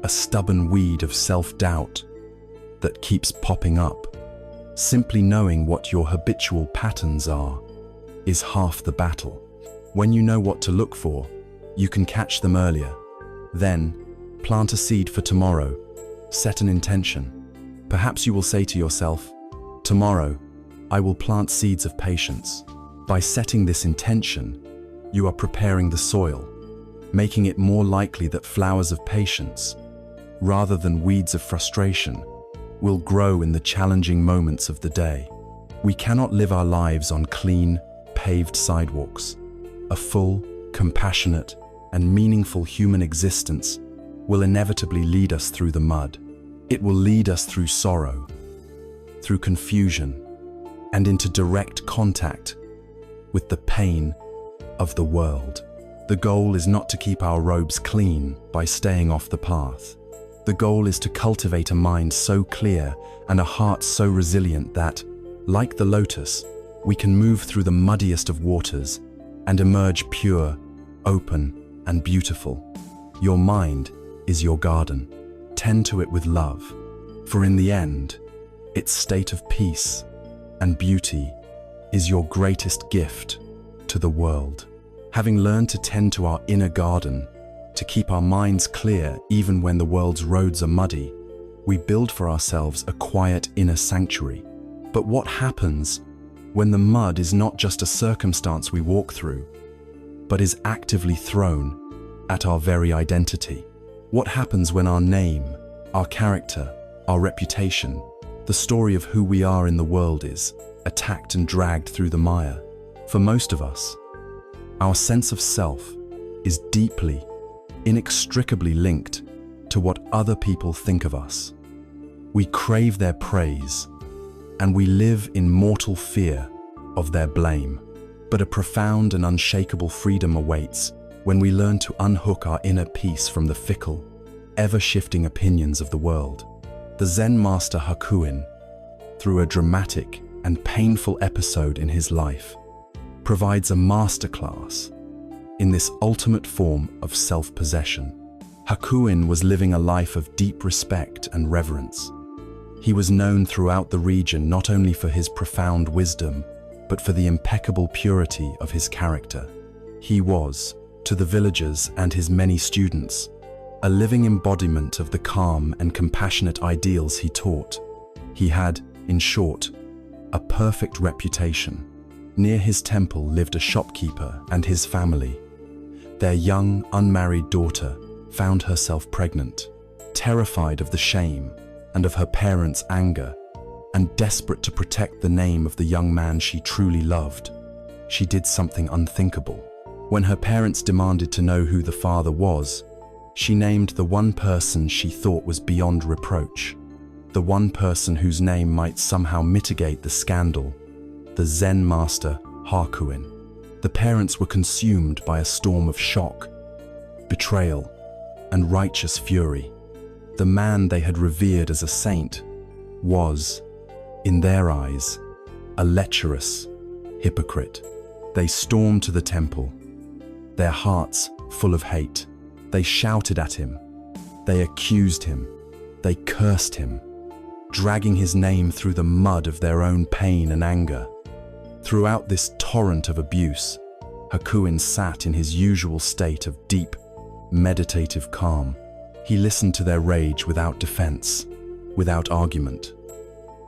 A stubborn weed of self-doubt that keeps popping up? Simply knowing what your habitual patterns are is half the battle. When you know what to look for, you can catch them earlier. Then, plant a seed for tomorrow. Set an intention. Perhaps you will say to yourself, "Tomorrow, I will plant seeds of patience." By setting this intention, you are preparing the soil, making it more likely that flowers of patience, rather than weeds of frustration, will grow in the challenging moments of the day. We cannot live our lives on clean, paved sidewalks. A full, compassionate, and meaningful human existence will inevitably lead us through the mud. It will lead us through sorrow, through confusion, and into direct contact with the pain of the world. The goal is not to keep our robes clean by staying off the path. The goal is to cultivate a mind so clear and a heart so resilient that, like the lotus, we can move through the muddiest of waters and emerge pure, open, and beautiful. Your mind is your garden. Tend to it with love, for in the end, its state of peace and beauty is your greatest gift to the world. Having learned to tend to our inner garden, to keep our minds clear even when the world's roads are muddy, we build for ourselves a quiet inner sanctuary. But what happens when the mud is not just a circumstance we walk through, but is actively thrown at our very identity? What happens when our name, our character, our reputation, the story of who we are in the world is attacked and dragged through the mire? For most of us, our sense of self is deeply, inextricably linked to what other people think of us. We crave their praise, and we live in mortal fear of their blame. But a profound and unshakable freedom awaits when we learn to unhook our inner peace from the fickle, ever-shifting opinions of the world. The Zen master Hakuin, through a dramatic and painful episode in his life, provides a masterclass in this ultimate form of self-possession. Hakuin was living a life of deep respect and reverence. He was known throughout the region not only for his profound wisdom, but for the impeccable purity of his character. He was, to the villagers and his many students, a living embodiment of the calm and compassionate ideals he taught. He had, in short, a perfect reputation. Near his temple lived a shopkeeper and his family. Their young, unmarried daughter found herself pregnant. Terrified of the shame and of her parents' anger, and desperate to protect the name of the young man she truly loved, she did something unthinkable. When her parents demanded to know who the father was, she named the one person she thought was beyond reproach, the one person whose name might somehow mitigate the scandal: the Zen master Hakuin. The parents were consumed by a storm of shock, betrayal, and righteous fury. The man they had revered as a saint was, in their eyes, a lecherous hypocrite. They stormed to the temple, their hearts full of hate. They shouted at him, they accused him, they cursed him, dragging his name through the mud of their own pain and anger. Throughout this torrent of abuse, Hakuin sat in his usual state of deep, meditative calm. He listened to their rage without defense, without argument.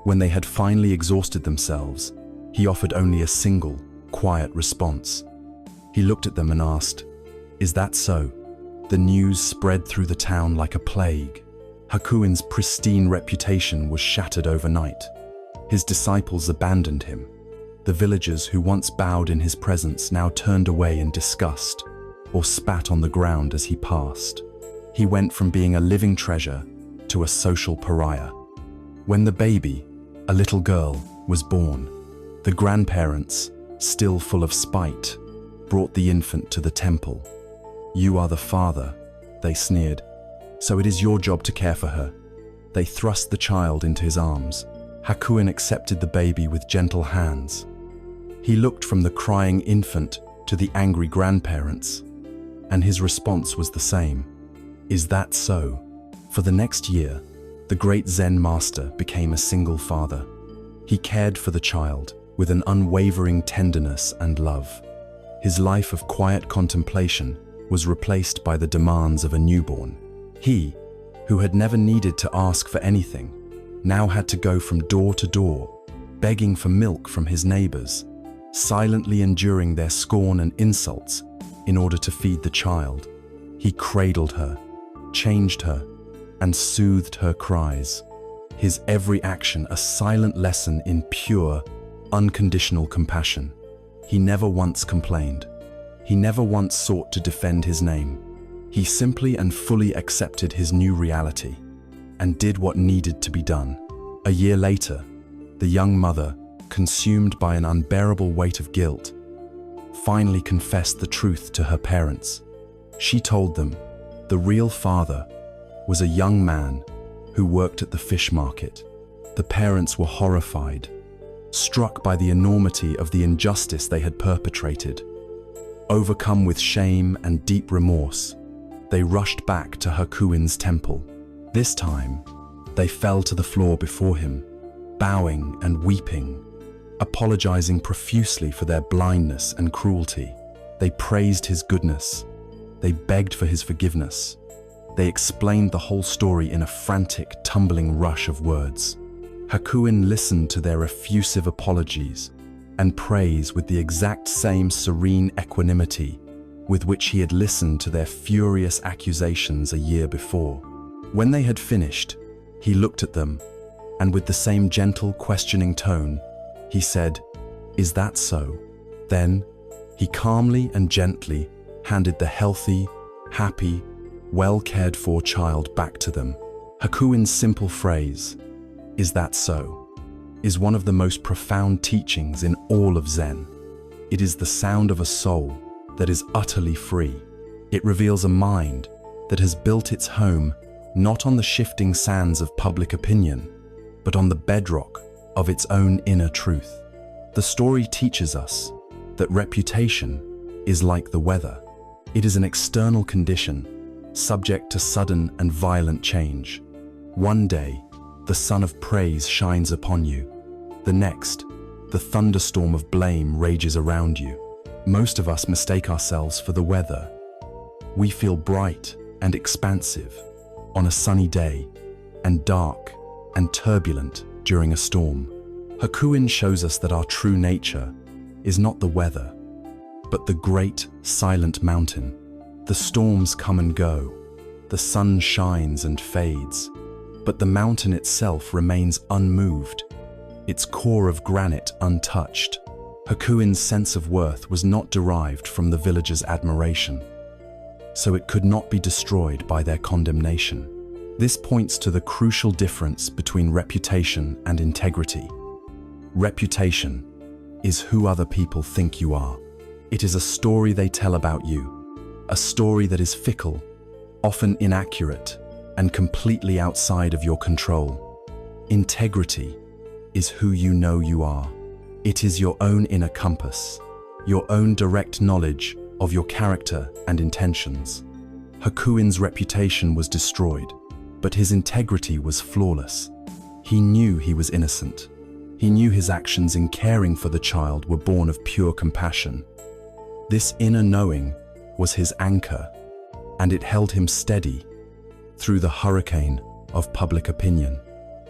When they had finally exhausted themselves, he offered only a single, quiet response. He looked at them and asked, "Is that so?" The news spread through the town like a plague. Hakuin's pristine reputation was shattered overnight. His disciples abandoned him. The villagers who once bowed in his presence now turned away in disgust or spat on the ground as he passed. He went from being a living treasure to a social pariah. When the baby, a little girl, was born, the grandparents, still full of spite, brought the infant to the temple. "You are the father," they sneered, "so it is your job to care for her." They thrust the child into his arms. Hakuin accepted the baby with gentle hands. He looked from the crying infant to the angry grandparents, and his response was the same. "Is that so?" For the next year, the great Zen master became a single father. He cared for the child with an unwavering tenderness and love. His life of quiet contemplation was replaced by the demands of a newborn. He, who had never needed to ask for anything, now had to go from door to door, begging for milk from his neighbors, silently enduring their scorn and insults in order to feed the child. He cradled her, changed her, and soothed her cries. His every action a silent lesson in pure, unconditional compassion. He never once complained. He never once sought to defend his name. He simply and fully accepted his new reality and did what needed to be done. A year later, the young mother, consumed by an unbearable weight of guilt, finally confessed the truth to her parents. She told them the real father was a young man who worked at the fish market. The parents were horrified, struck by the enormity of the injustice they had perpetrated. Overcome with shame and deep remorse, they rushed back to Hakuin's temple. This time, they fell to the floor before him, bowing and weeping, apologizing profusely for their blindness and cruelty. They praised his goodness. They begged for his forgiveness. They explained the whole story in a frantic, tumbling rush of words. Hakuin listened to their effusive apologies and praise with the exact same serene equanimity with which he had listened to their furious accusations a year before. When they had finished, he looked at them, and with the same gentle, questioning tone, he said, "Is that so?" Then, he calmly and gently handed the healthy, happy, well-cared-for child back to them. Hakuin's simple phrase, "Is that so?" is one of the most profound teachings in all of Zen. It is the sound of a soul that is utterly free. It reveals a mind that has built its home not on the shifting sands of public opinion, but on the bedrock of its own inner truth. The story teaches us that reputation is like the weather. It is an external condition, subject to sudden and violent change. One day, the sun of praise shines upon you. The next, the thunderstorm of blame rages around you. Most of us mistake ourselves for the weather. We feel bright and expansive on a sunny day, and dark and turbulent during a storm. Hakuin shows us that our true nature is not the weather, but the great, silent mountain. The storms come and go, the sun shines and fades, but the mountain itself remains unmoved, its core of granite untouched. Hakuin's sense of worth was not derived from the villagers' admiration, so it could not be destroyed by their condemnation. This points to the crucial difference between reputation and integrity. Reputation is who other people think you are. It is a story they tell about you, a story that is fickle, often inaccurate, and completely outside of your control. Integrity is who you know you are. It is your own inner compass, your own direct knowledge of your character and intentions. Hakuin's reputation was destroyed, but his integrity was flawless. He knew he was innocent. He knew his actions in caring for the child were born of pure compassion. This inner knowing was his anchor, and it held him steady through the hurricane of public opinion.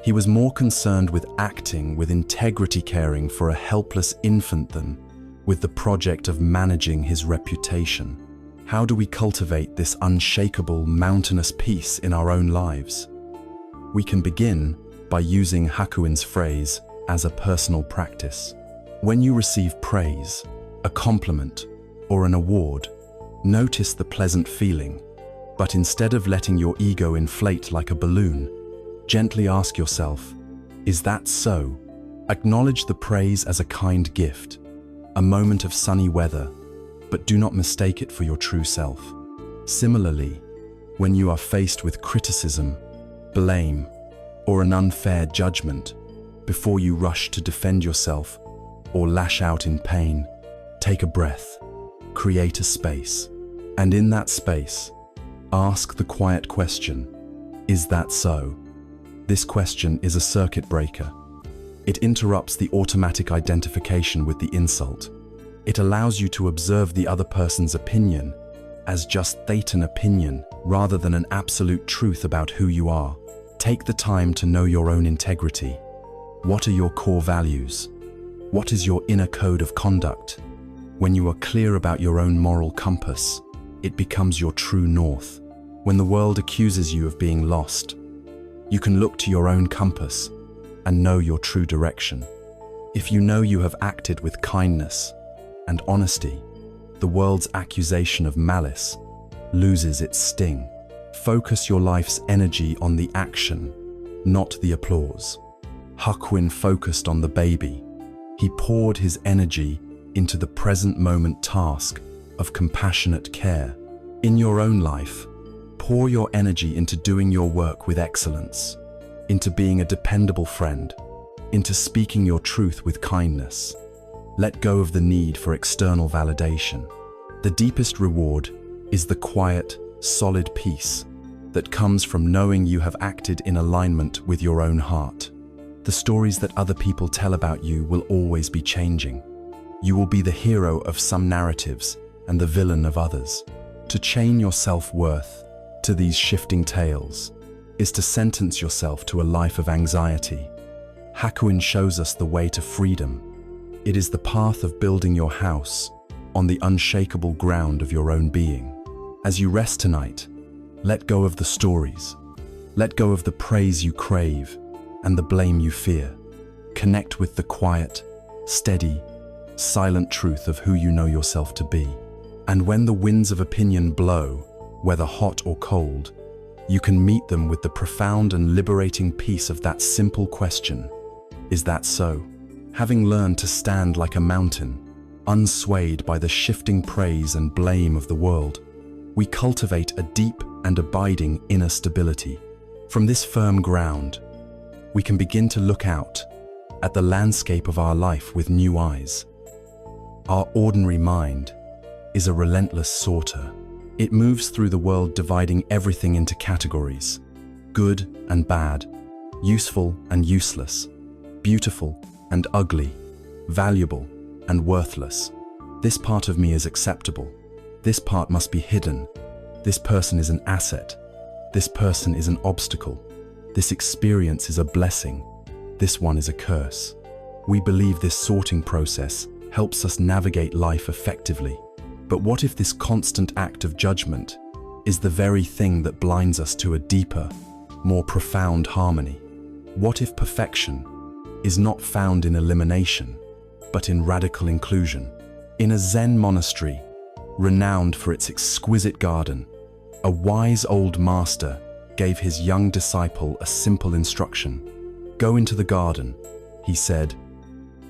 He was more concerned with acting with integrity, caring for a helpless infant, than with the project of managing his reputation. How do we cultivate this unshakable, mountainous peace in our own lives? We can begin by using Hakuin's phrase as a personal practice. When you receive praise, a compliment, or an award, notice the pleasant feeling, but instead of letting your ego inflate like a balloon, gently ask yourself, "Is that so?" Acknowledge the praise as a kind gift, a moment of sunny weather, but do not mistake it for your true self. Similarly, when you are faced with criticism, blame, or an unfair judgment, before you rush to defend yourself or lash out in pain, take a breath, create a space, and in that space, ask the quiet question, "Is that so?" This question is a circuit breaker. It interrupts the automatic identification with the insult. It allows you to observe the other person's opinion as just an opinion rather than an absolute truth about who you are. Take the time to know your own integrity. What are your core values? What is your inner code of conduct? When you are clear about your own moral compass, it becomes your true north. When the world accuses you of being lost, you can look to your own compass and know your true direction. If you know you have acted with kindness and honesty, the world's accusation of malice loses its sting. Focus your life's energy on the action, not the applause. Hakuin focused on the baby. He poured his energy into the present moment task of compassionate care. In your own life, pour your energy into doing your work with excellence, into being a dependable friend, into speaking your truth with kindness. Let go of the need for external validation. The deepest reward is the quiet, solid peace that comes from knowing you have acted in alignment with your own heart. The stories that other people tell about you will always be changing. You will be the hero of some narratives and the villain of others. To chain your self-worth to these shifting tales is to sentence yourself to a life of anxiety. Hakuin shows us the way to freedom. It is the path of building your house on the unshakable ground of your own being. As you rest tonight, let go of the stories. Let go of the praise you crave and the blame you fear. Connect with the quiet, steady, silent truth of who you know yourself to be. And when the winds of opinion blow, whether hot or cold, you can meet them with the profound and liberating peace of that simple question: is that so? Having learned to stand like a mountain, unswayed by the shifting praise and blame of the world, we cultivate a deep and abiding inner stability. From this firm ground, we can begin to look out at the landscape of our life with new eyes. Our ordinary mind is a relentless sorter. It moves through the world dividing everything into categories: good and bad, useful and useless, beautiful and ugly, valuable and worthless. This part of me is acceptable. This part must be hidden. This person is an asset. This person is an obstacle. This experience is a blessing. This one is a curse. We believe this sorting process helps us navigate life effectively. But what if this constant act of judgment is the very thing that blinds us to a deeper, more profound harmony? What if perfection is not found in elimination, but in radical inclusion? In a Zen monastery, renowned for its exquisite garden, a wise old master gave his young disciple a simple instruction. "Go into the garden," he said,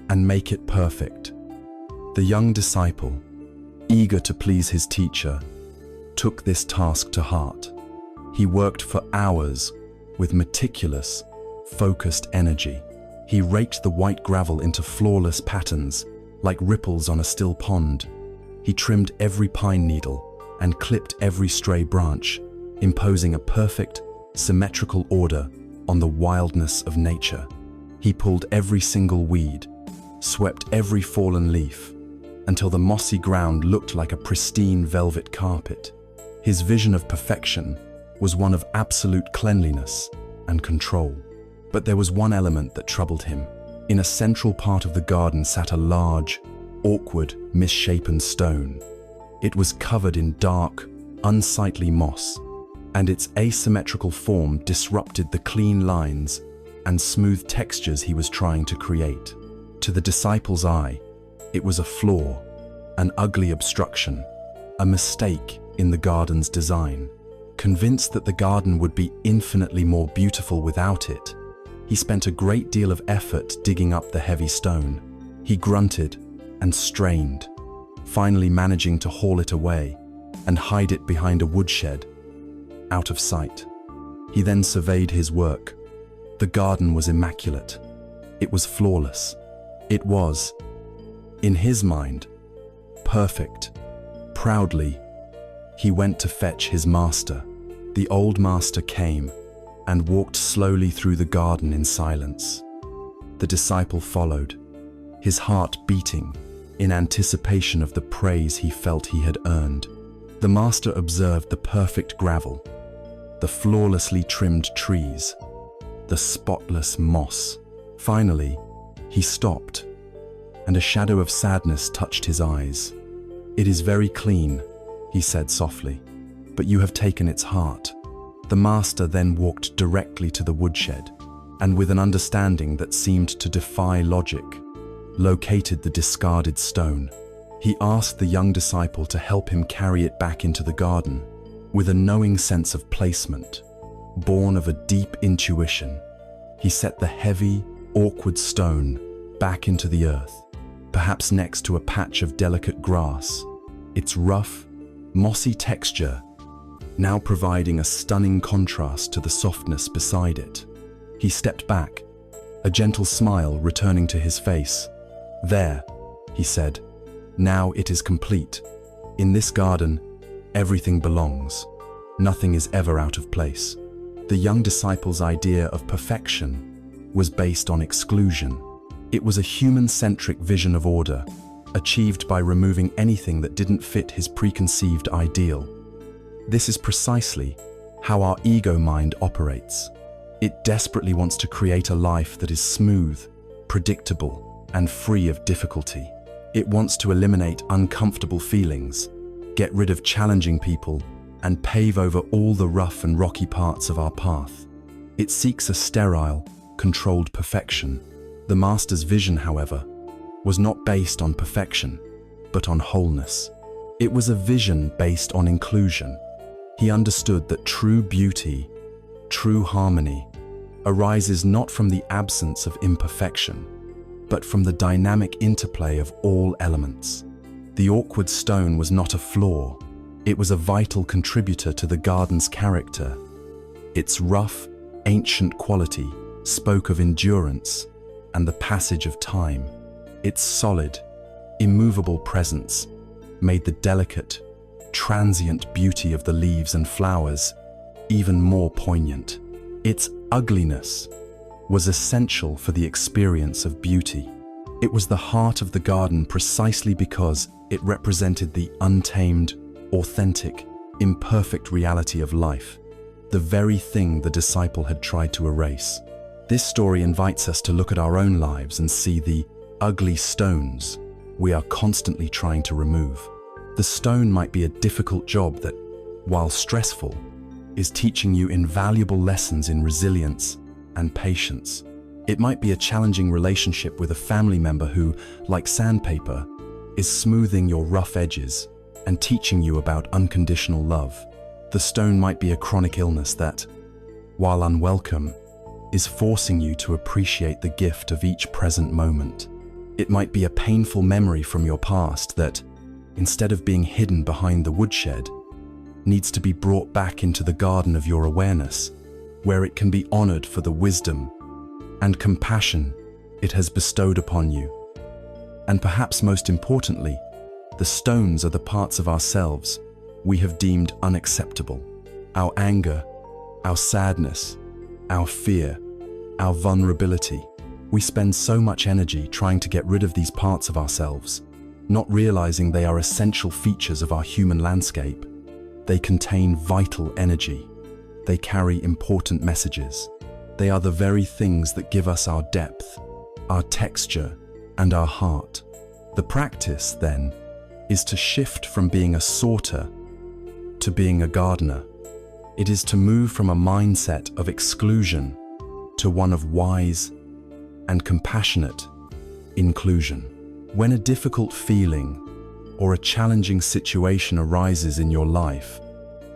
"and make it perfect." The young disciple, eager to please his teacher, took this task to heart. He worked for hours with meticulous, focused energy. He raked the white gravel into flawless patterns, like ripples on a still pond. He trimmed every pine needle and clipped every stray branch, imposing a perfect, symmetrical order on the wildness of nature. He pulled every single weed, swept every fallen leaf, until the mossy ground looked like a pristine velvet carpet. His vision of perfection was one of absolute cleanliness and control. But there was one element that troubled him. In a central part of the garden sat a large, awkward, misshapen stone. It was covered in dark, unsightly moss, and its asymmetrical form disrupted the clean lines and smooth textures he was trying to create. To the disciple's eye, it was a flaw, an ugly obstruction, a mistake in the garden's design. Convinced that the garden would be infinitely more beautiful without it, he spent a great deal of effort digging up the heavy stone. He grunted and strained, finally managing to haul it away and hide it behind a woodshed, out of sight. He then surveyed his work. The garden was immaculate. It was flawless. It was, in his mind, perfect. Proudly, he went to fetch his master. The old master came and walked slowly through the garden in silence. The disciple followed, his heart beating in anticipation of the praise he felt he had earned. The master observed the perfect gravel, the flawlessly trimmed trees, the spotless moss. Finally, he stopped, and a shadow of sadness touched his eyes. "It is very clean," he said softly, "but you have taken its heart." The master then walked directly to the woodshed, and with an understanding that seemed to defy logic, located the discarded stone. He asked the young disciple to help him carry it back into the garden, with a knowing sense of placement, born of a deep intuition. He set the heavy, awkward stone back into the earth, perhaps next to a patch of delicate grass, its rough, mossy texture now providing a stunning contrast to the softness beside it. He stepped back, a gentle smile returning to his face. "There," he said, "now it is complete. In this garden, everything belongs. Nothing is ever out of place." The young disciple's idea of perfection was based on exclusion. It was a human-centric vision of order, achieved by removing anything that didn't fit his preconceived ideal. This is precisely how our ego mind operates. It desperately wants to create a life that is smooth, predictable, and free of difficulty. It wants to eliminate uncomfortable feelings, get rid of challenging people, and pave over all the rough and rocky parts of our path. It seeks a sterile, controlled perfection. The master's vision, however, was not based on perfection, but on wholeness. It was a vision based on inclusion. He understood that true beauty, true harmony, arises not from the absence of imperfection, but from the dynamic interplay of all elements. The awkward stone was not a flaw. It was a vital contributor to the garden's character. Its rough, ancient quality spoke of endurance and the passage of time. Its solid, immovable presence made the delicate, transient beauty of the leaves and flowers even more poignant. Its ugliness was essential for the experience of beauty. It was the heart of the garden precisely because it represented the untamed, authentic, imperfect reality of life, the very thing the disciple had tried to erase. This story invites us to look at our own lives and see the ugly stones we are constantly trying to remove. The stone might be a difficult job that, while stressful, is teaching you invaluable lessons in resilience and patience. It might be a challenging relationship with a family member who, like sandpaper, is smoothing your rough edges and teaching you about unconditional love. The stone might be a chronic illness that, while unwelcome, is forcing you to appreciate the gift of each present moment. It might be a painful memory from your past that, instead of being hidden behind the woodshed, needs to be brought back into the garden of your awareness, where it can be honored for the wisdom and compassion it has bestowed upon you. And perhaps most importantly, the stones are the parts of ourselves we have deemed unacceptable. Our anger, our sadness, our fear, our vulnerability. We spend so much energy trying to get rid of these parts of ourselves, not realizing they are essential features of our human landscape. They contain vital energy. They carry important messages. They are the very things that give us our depth, our texture, and our heart. The practice, then, is to shift from being a sorter to being a gardener. It is to move from a mindset of exclusion to one of wise and compassionate inclusion. When a difficult feeling or a challenging situation arises in your life,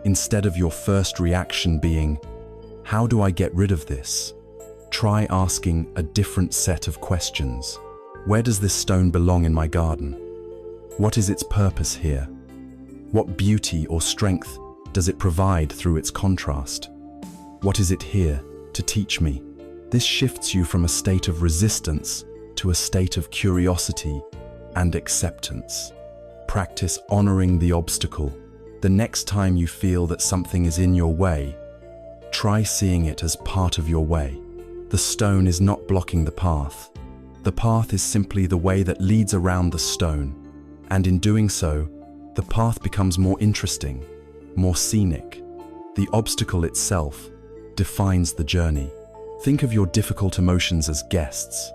instead of your first reaction being, "How do I get rid of this?" try asking a different set of questions. Where does this stone belong in my garden? What is its purpose here? What beauty or strength does it provide through its contrast? What is it here to teach me? This shifts you from a state of resistance to a state of curiosity and acceptance. Practice honoring the obstacle. The next time you feel that something is in your way, try seeing it as part of your way. The stone is not blocking the path. The path is simply the way that leads around the stone, and in doing so, the path becomes more interesting, more scenic. The obstacle itself defines the journey. Think of your difficult emotions as guests.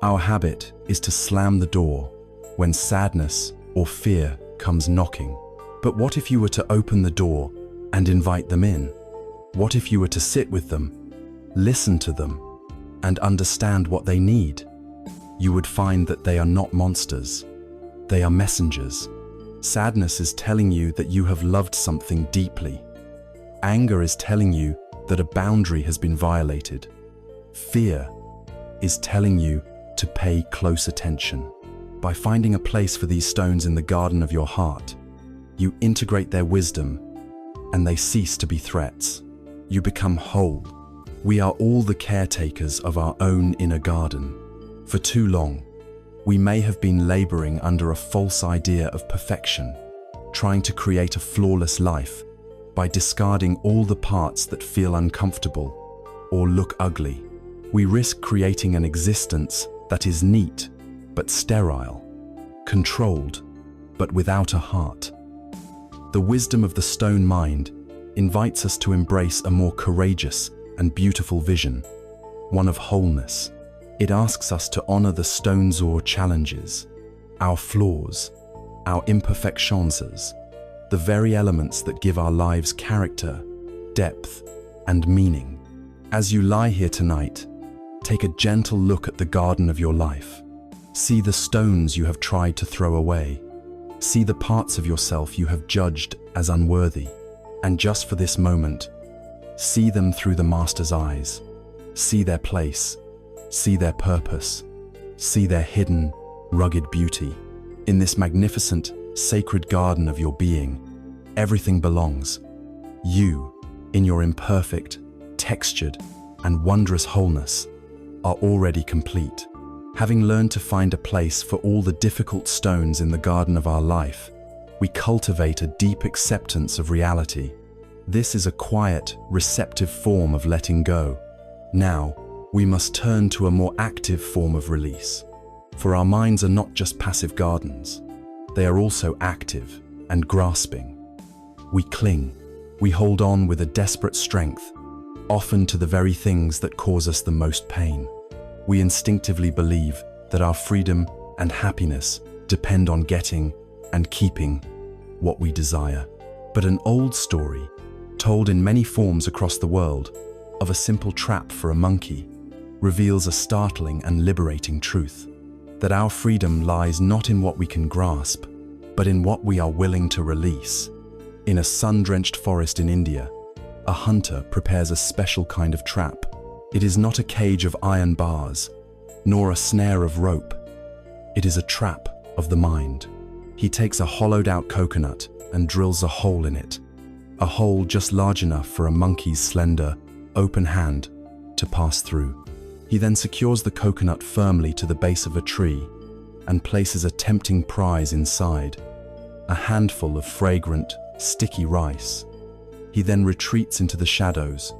Our habit is to slam the door when sadness or fear comes knocking. But what if you were to open the door and invite them in? What if you were to sit with them, listen to them, and understand what they need? You would find that they are not monsters. They are messengers. Sadness is telling you that you have loved something deeply. Anger is telling you that a boundary has been violated. Fear is telling you to pay close attention. By finding a place for these stones in the garden of your heart, you integrate their wisdom and they cease to be threats. You become whole. We are all the caretakers of our own inner garden. For too long, we may have been laboring under a false idea of perfection, trying to create a flawless life by discarding all the parts that feel uncomfortable or look ugly. We risk creating an existence that is neat but sterile, controlled but without a heart. The wisdom of the stone mind invites us to embrace a more courageous and beautiful vision, one of wholeness. It asks us to honor the stone's challenges, our flaws, our imperfections, the very elements that give our lives character, depth, and meaning. As you lie here tonight, take a gentle look at the garden of your life. See the stones you have tried to throw away. See the parts of yourself you have judged as unworthy. And just for this moment, see them through the Master's eyes. See their place. See their purpose. See their hidden, rugged beauty. In this magnificent, sacred garden of your being, everything belongs. You, in your imperfect, textured, and wondrous wholeness, are already complete. Having learned to find a place for all the difficult stones in the garden of our life, we cultivate a deep acceptance of reality. This is a quiet, receptive form of letting go. Now, we must turn to a more active form of release. For our minds are not just passive gardens. They are also active and grasping. We cling. We hold on with a desperate strength, often to the very things that cause us the most pain. We instinctively believe that our freedom and happiness depend on getting and keeping what we desire. But an old story, told in many forms across the world, of a simple trap for a monkey, reveals a startling and liberating truth, that our freedom lies not in what we can grasp, but in what we are willing to release. In a sun-drenched forest in India, a hunter prepares a special kind of trap. It is not a cage of iron bars, nor a snare of rope. It is a trap of the mind. He takes a hollowed-out coconut and drills a hole in it, a hole just large enough for a monkey's slender, open hand to pass through. He then secures the coconut firmly to the base of a tree and places a tempting prize inside, a handful of fragrant, sticky rice. He then retreats into the shadows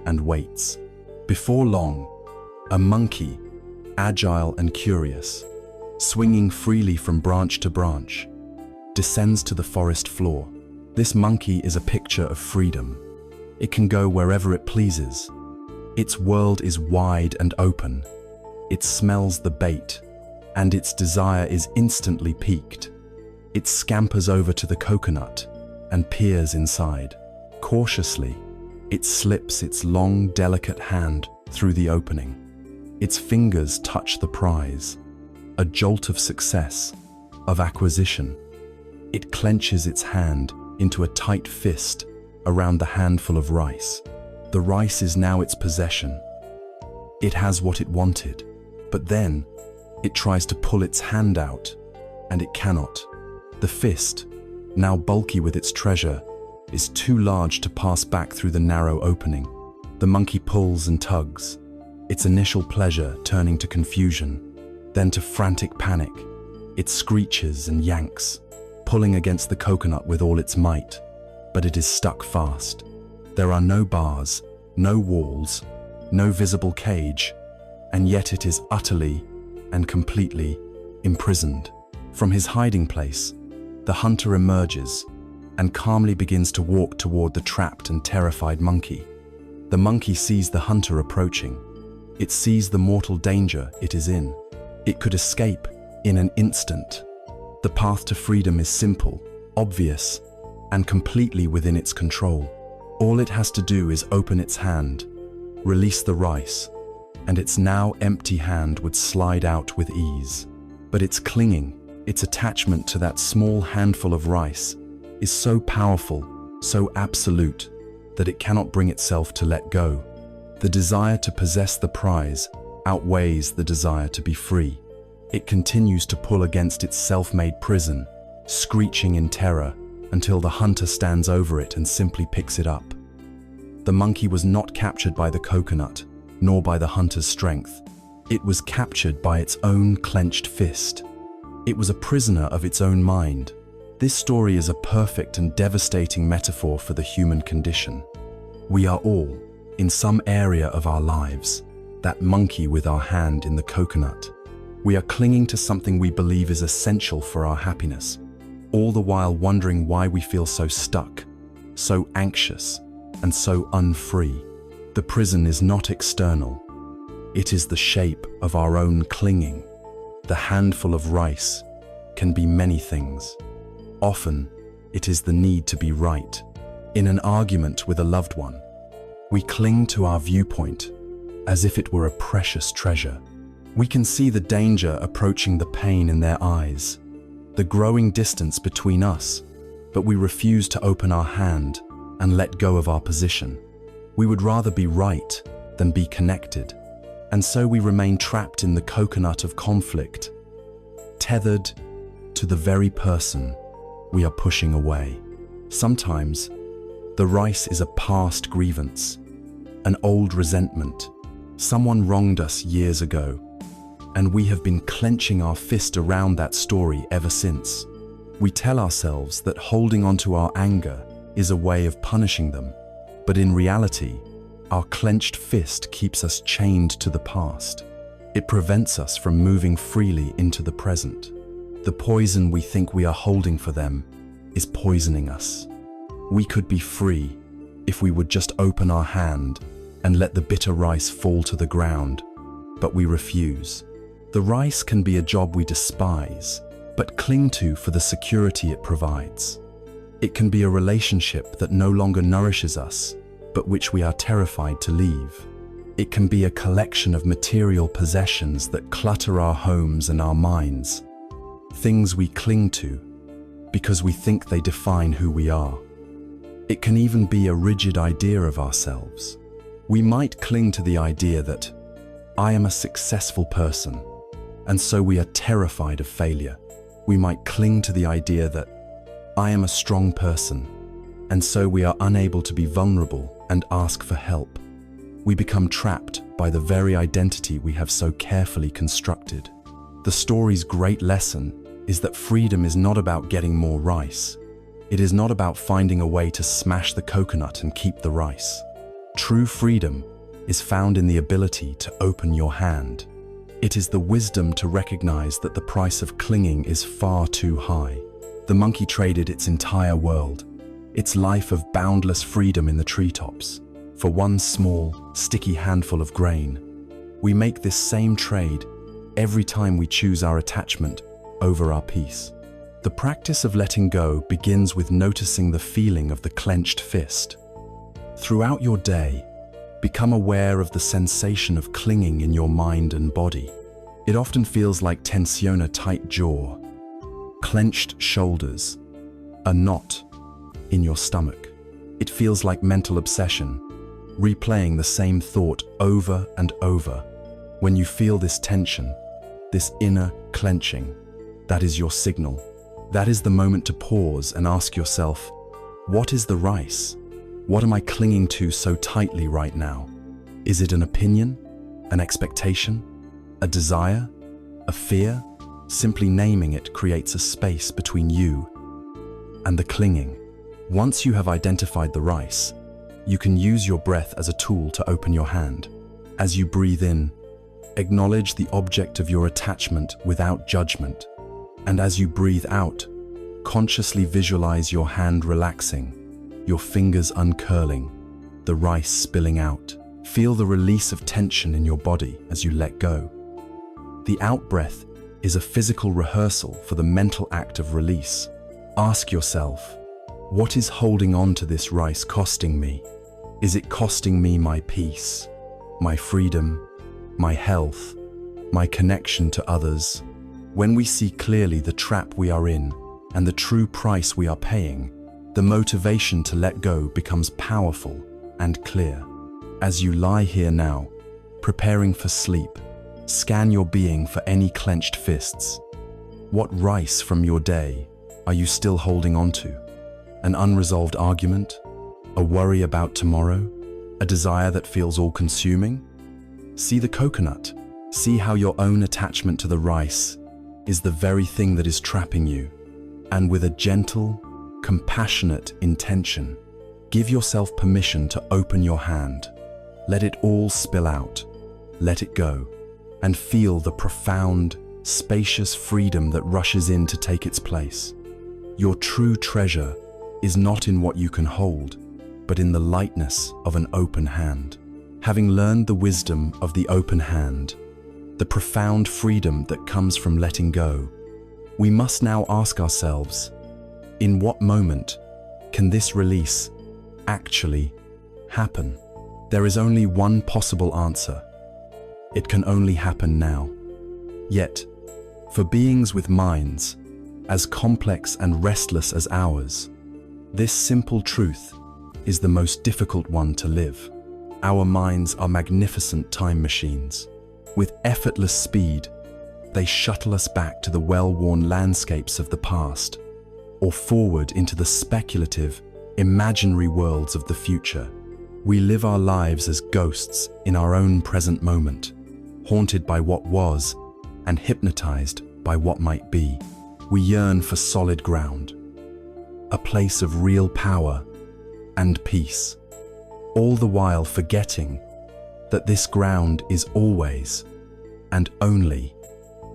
and waits. Before long, a monkey, agile and curious, swinging freely from branch to branch, descends to the forest floor. This monkey is a picture of freedom. It can go wherever it pleases. Its world is wide and open. It smells the bait, and its desire is instantly piqued. It scampers over to the coconut and peers inside. Cautiously, it slips its long, delicate hand through the opening. Its fingers touch the prize, a jolt of success, of acquisition. It clenches its hand into a tight fist around the handful of rice. The rice is now its possession. It has what it wanted, but then it tries to pull its hand out, and it cannot. The fist, now bulky with its treasure, is too large to pass back through the narrow opening. The monkey pulls and tugs, its initial pleasure turning to confusion, then to frantic panic. It screeches and yanks, pulling against the coconut with all its might, but it is stuck fast. There are no bars, no walls, no visible cage, and yet it is utterly and completely imprisoned. From his hiding place, the hunter emerges and calmly begins to walk toward the trapped and terrified monkey. The monkey sees the hunter approaching. It sees the mortal danger it is in. It could escape in an instant. The path to freedom is simple, obvious, and completely within its control. All it has to do is open its hand, release the rice, and its now empty hand would slide out with ease. But its clinging, its attachment to that small handful of rice, is so powerful, so absolute, that it cannot bring itself to let go. The desire to possess the prize outweighs the desire to be free. It continues to pull against its self-made prison, screeching in terror until the hunter stands over it and simply picks it up. The monkey was not captured by the coconut, nor by the hunter's strength. It was captured by its own clenched fist. It was a prisoner of its own mind. This story is a perfect and devastating metaphor for the human condition. We are all, in some area of our lives, that monkey with our hand in the coconut. We are clinging to something we believe is essential for our happiness, all the while wondering why we feel so stuck, so anxious, and so unfree. The prison is not external. It is the shape of our own clinging. The handful of rice can be many things. Often, it is the need to be right. In an argument with a loved one, we cling to our viewpoint as if it were a precious treasure. We can see the danger approaching, the pain in their eyes, the growing distance between us, but we refuse to open our hand and let go of our position. We would rather be right than be connected, and so we remain trapped in the coconut of conflict, tethered to the very person we are pushing away. Sometimes, the rice is a past grievance, an old resentment. Someone wronged us years ago, and we have been clenching our fist around that story ever since. We tell ourselves that holding onto our anger is a way of punishing them, but in reality, our clenched fist keeps us chained to the past. It prevents us from moving freely into the present. The poison we think we are holding for them is poisoning us. We could be free if we would just open our hand and let the bitter rice fall to the ground, but we refuse. The rice can be a job we despise, but cling to for the security it provides. It can be a relationship that no longer nourishes us, but which we are terrified to leave. It can be a collection of material possessions that clutter our homes and our minds. Things we cling to because we think they define who we are. It can even be a rigid idea of ourselves. We might cling to the idea that I am a successful person, and so we are terrified of failure. We might cling to the idea that I am a strong person, and so we are unable to be vulnerable and ask for help. We become trapped by the very identity we have so carefully constructed. The story's great lesson is that freedom is not about getting more rice. It is not about finding a way to smash the coconut and keep the rice. True freedom is found in the ability to open your hand. It is the wisdom to recognize that the price of clinging is far too high. The monkey traded its entire world, its life of boundless freedom in the treetops, for one small, sticky handful of grain. We make this same trade every time we choose our attachment over our peace. The practice of letting go begins with noticing the feeling of the clenched fist. Throughout your day, become aware of the sensation of clinging in your mind and body. It often feels like tension, a tight jaw, clenched shoulders, a knot in your stomach. It feels like mental obsession, replaying the same thought over and over. When you feel this tension, this inner clenching, that is your signal. That is the moment to pause and ask yourself, what is the rice? What am I clinging to so tightly right now? Is it an opinion, an expectation, a desire, a fear? Simply naming it creates a space between you and the clinging. Once you have identified the rice, you can use your breath as a tool to open your hand. As you breathe in, acknowledge the object of your attachment without judgment. And as you breathe out, consciously visualize your hand relaxing, your fingers uncurling, the rice spilling out. Feel the release of tension in your body as you let go. The out-breath is a physical rehearsal for the mental act of release. Ask yourself, what is holding on to this rice costing me? Is it costing me my peace, my freedom, my health, my connection to others? When we see clearly the trap we are in and the true price we are paying, the motivation to let go becomes powerful and clear. As you lie here now, preparing for sleep, scan your being for any clenched fists. What rice from your day are you still holding on to? An unresolved argument? A worry about tomorrow? A desire that feels all-consuming? See the coconut. See how your own attachment to the rice is the very thing that is trapping you. And with a gentle, compassionate intention, give yourself permission to open your hand. Let it all spill out. Let it go. And feel the profound, spacious freedom that rushes in to take its place. Your true treasure is not in what you can hold, but in the lightness of an open hand. Having learned the wisdom of the open hand, the profound freedom that comes from letting go, we must now ask ourselves, in what moment can this release actually happen? There is only one possible answer. It can only happen now. Yet, for beings with minds as complex and restless as ours, this simple truth is the most difficult one to live. Our minds are magnificent time machines. With effortless speed, they shuttle us back to the well-worn landscapes of the past, or forward into the speculative, imaginary worlds of the future. We live our lives as ghosts in our own present moment, haunted by what was and hypnotized by what might be. We yearn for solid ground, a place of real power and peace, all the while forgetting that this ground is always and only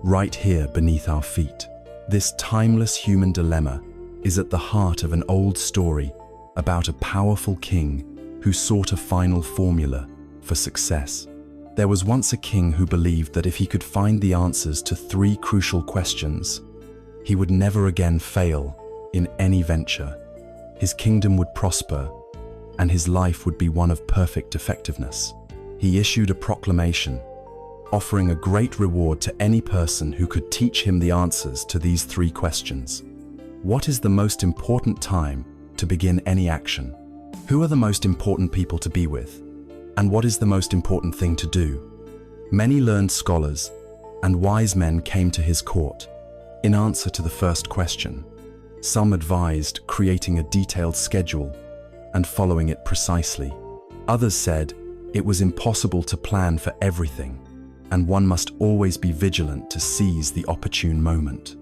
right here beneath our feet. This timeless human dilemma is at the heart of an old story about a powerful king who sought a final formula for success. There was once a king who believed that if he could find the answers to 3 crucial questions, he would never again fail in any venture. His kingdom would prosper, and his life would be one of perfect effectiveness. He issued a proclamation, offering a great reward to any person who could teach him the answers to these 3 questions. What is the most important time to begin any action? Who are the most important people to be with? And what is the most important thing to do? Many learned scholars and wise men came to his court in answer to the first question. Some advised creating a detailed schedule and following it precisely. Others said it was impossible to plan for everything, and one must always be vigilant to seize the opportune moment.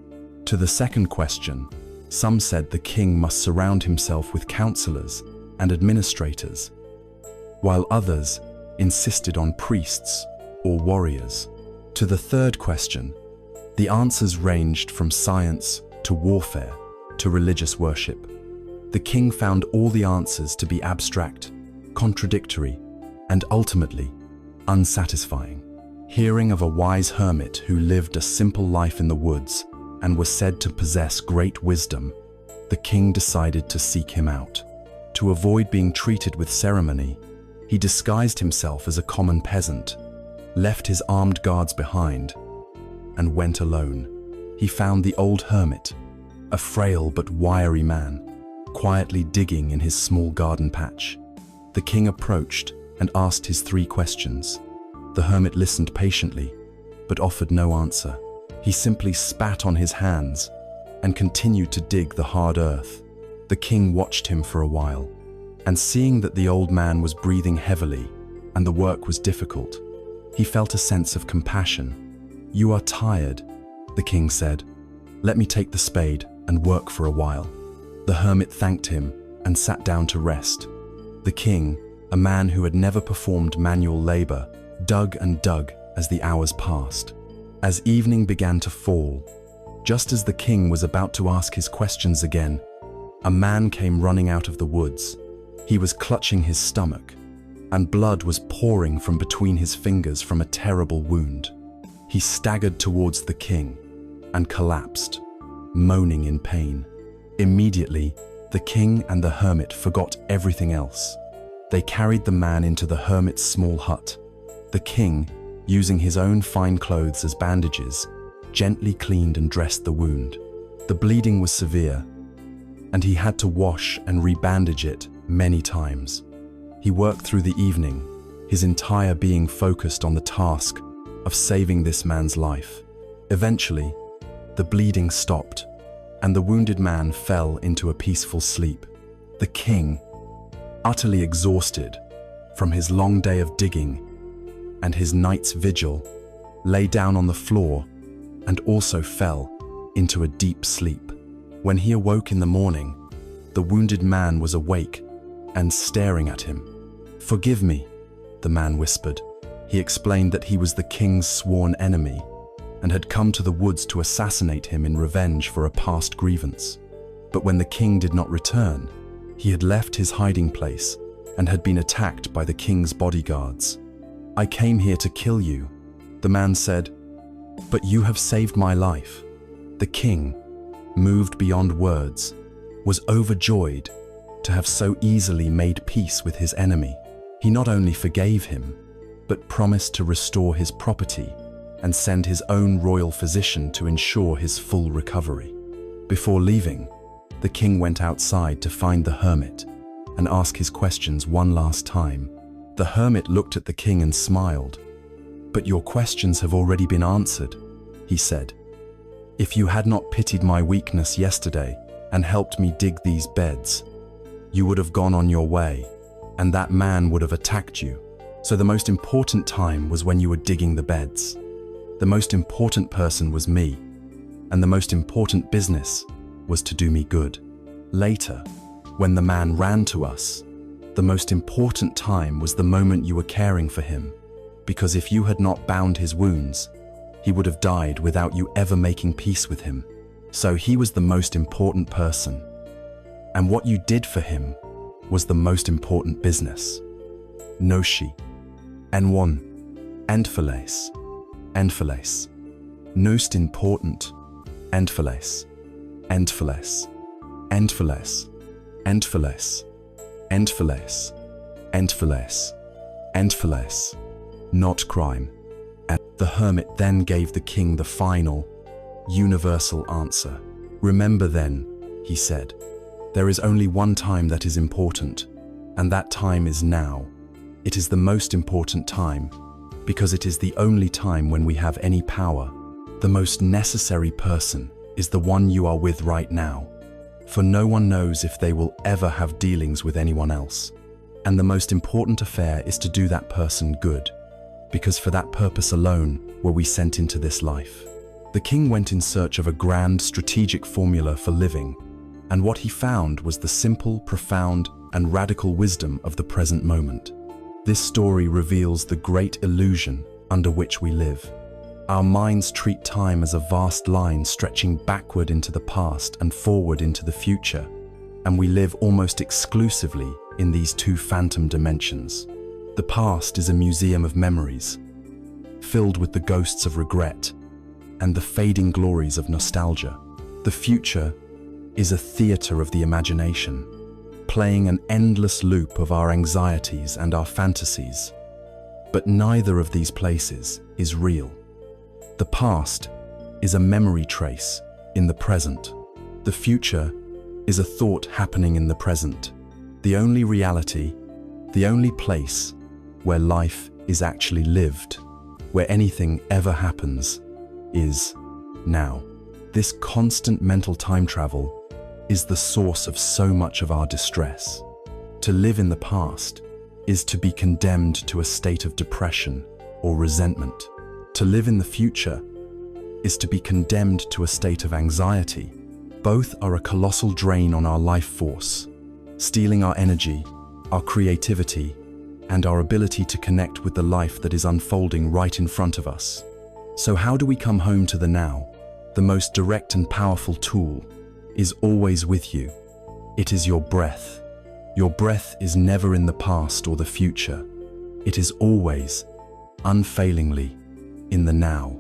To the second question, some said the king must surround himself with counselors and administrators, while others insisted on priests or warriors. To the third question, the answers ranged from science to warfare to religious worship. The king found all the answers to be abstract, contradictory, and ultimately unsatisfying. Hearing of a wise hermit who lived a simple life in the woods and was said to possess great wisdom, the king decided to seek him out. To avoid being treated with ceremony, he disguised himself as a common peasant, left his armed guards behind, and went alone. He found the old hermit, a frail but wiry man, quietly digging in his small garden patch. The king approached and asked his 3 questions. The hermit listened patiently, but offered no answer. He simply spat on his hands and continued to dig the hard earth. The king watched him for a while, and seeing that the old man was breathing heavily and the work was difficult, he felt a sense of compassion. "You are tired," the king said. "Let me take the spade and work for a while." The hermit thanked him and sat down to rest. The king, a man who had never performed manual labor, dug and dug as the hours passed. As evening began to fall, just as the king was about to ask his questions again, a man came running out of the woods. He was clutching his stomach, and blood was pouring from between his fingers from a terrible wound. He staggered towards the king and collapsed, moaning in pain. Immediately, the king and the hermit forgot everything else. They carried the man into the hermit's small hut. The king, using his own fine clothes as bandages, gently cleaned and dressed the wound. The bleeding was severe, and he had to wash and rebandage it many times. He worked through the evening, his entire being focused on the task of saving this man's life. Eventually, the bleeding stopped, and the wounded man fell into a peaceful sleep. The king, utterly exhausted from his long day of digging and his night's vigil, lay down on the floor and also fell into a deep sleep. When he awoke in the morning, the wounded man was awake and staring at him. "Forgive me," the man whispered. He explained that he was the king's sworn enemy and had come to the woods to assassinate him in revenge for a past grievance. But when the king did not return, he had left his hiding place and had been attacked by the king's bodyguards. "I came here to kill you," the man said, "but you have saved my life." The king, moved beyond words, was overjoyed to have so easily made peace with his enemy. He not only forgave him, but promised to restore his property and send his own royal physician to ensure his full recovery. Before leaving, the king went outside to find the hermit and ask his questions one last time. The hermit looked at the king and smiled. "But your questions have already been answered," he said. "If you had not pitied my weakness yesterday and helped me dig these beds, you would have gone on your way, and that man would have attacked you. So the most important time was when you were digging the beds. The most important person was me, and the most important business was to do me good. Later, when the man ran to us, the most important time was the moment you were caring for him, because if you had not bound his wounds, he would have died without you ever making peace with him. So he was the most important person, and what you did for him was the most important business. Noshi, N1, Endfalace, Endfalace, Most important, Endfalace, Endfalace, Endfalace, Endfalace, Endfalace, Endfalace, Endfalace, not crime. And the hermit then gave the king the final, universal answer. "Remember then," he said, "there is only one time that is important, and that time is now. It is the most important time, because it is the only time when we have any power. The most necessary person is the one you are with right now, for no one knows if they will ever have dealings with anyone else. And the most important affair is to do that person good, because for that purpose alone were we sent into this life." The king went in search of a grand strategic formula for living, and what he found was the simple, profound, and radical wisdom of the present moment. This story reveals the great illusion under which we live. Our minds treat time as a vast line stretching backward into the past and forward into the future, and we live almost exclusively in these two phantom dimensions. The past is a museum of memories, filled with the ghosts of regret and the fading glories of nostalgia. The future is a theater of the imagination, playing an endless loop of our anxieties and our fantasies. But neither of these places is real. The past is a memory trace in the present. The future is a thought happening in the present. The only reality, the only place where life is actually lived, where anything ever happens, is now. This constant mental time travel is the source of so much of our distress. To live in the past is to be condemned to a state of depression or resentment. To live in the future is to be condemned to a state of anxiety. Both are a colossal drain on our life force, stealing our energy, our creativity, and our ability to connect with the life that is unfolding right in front of us. So how do we come home to the now? The most direct and powerful tool is always with you. It is your breath. Your breath is never in the past or the future. It is always, unfailingly, in the now.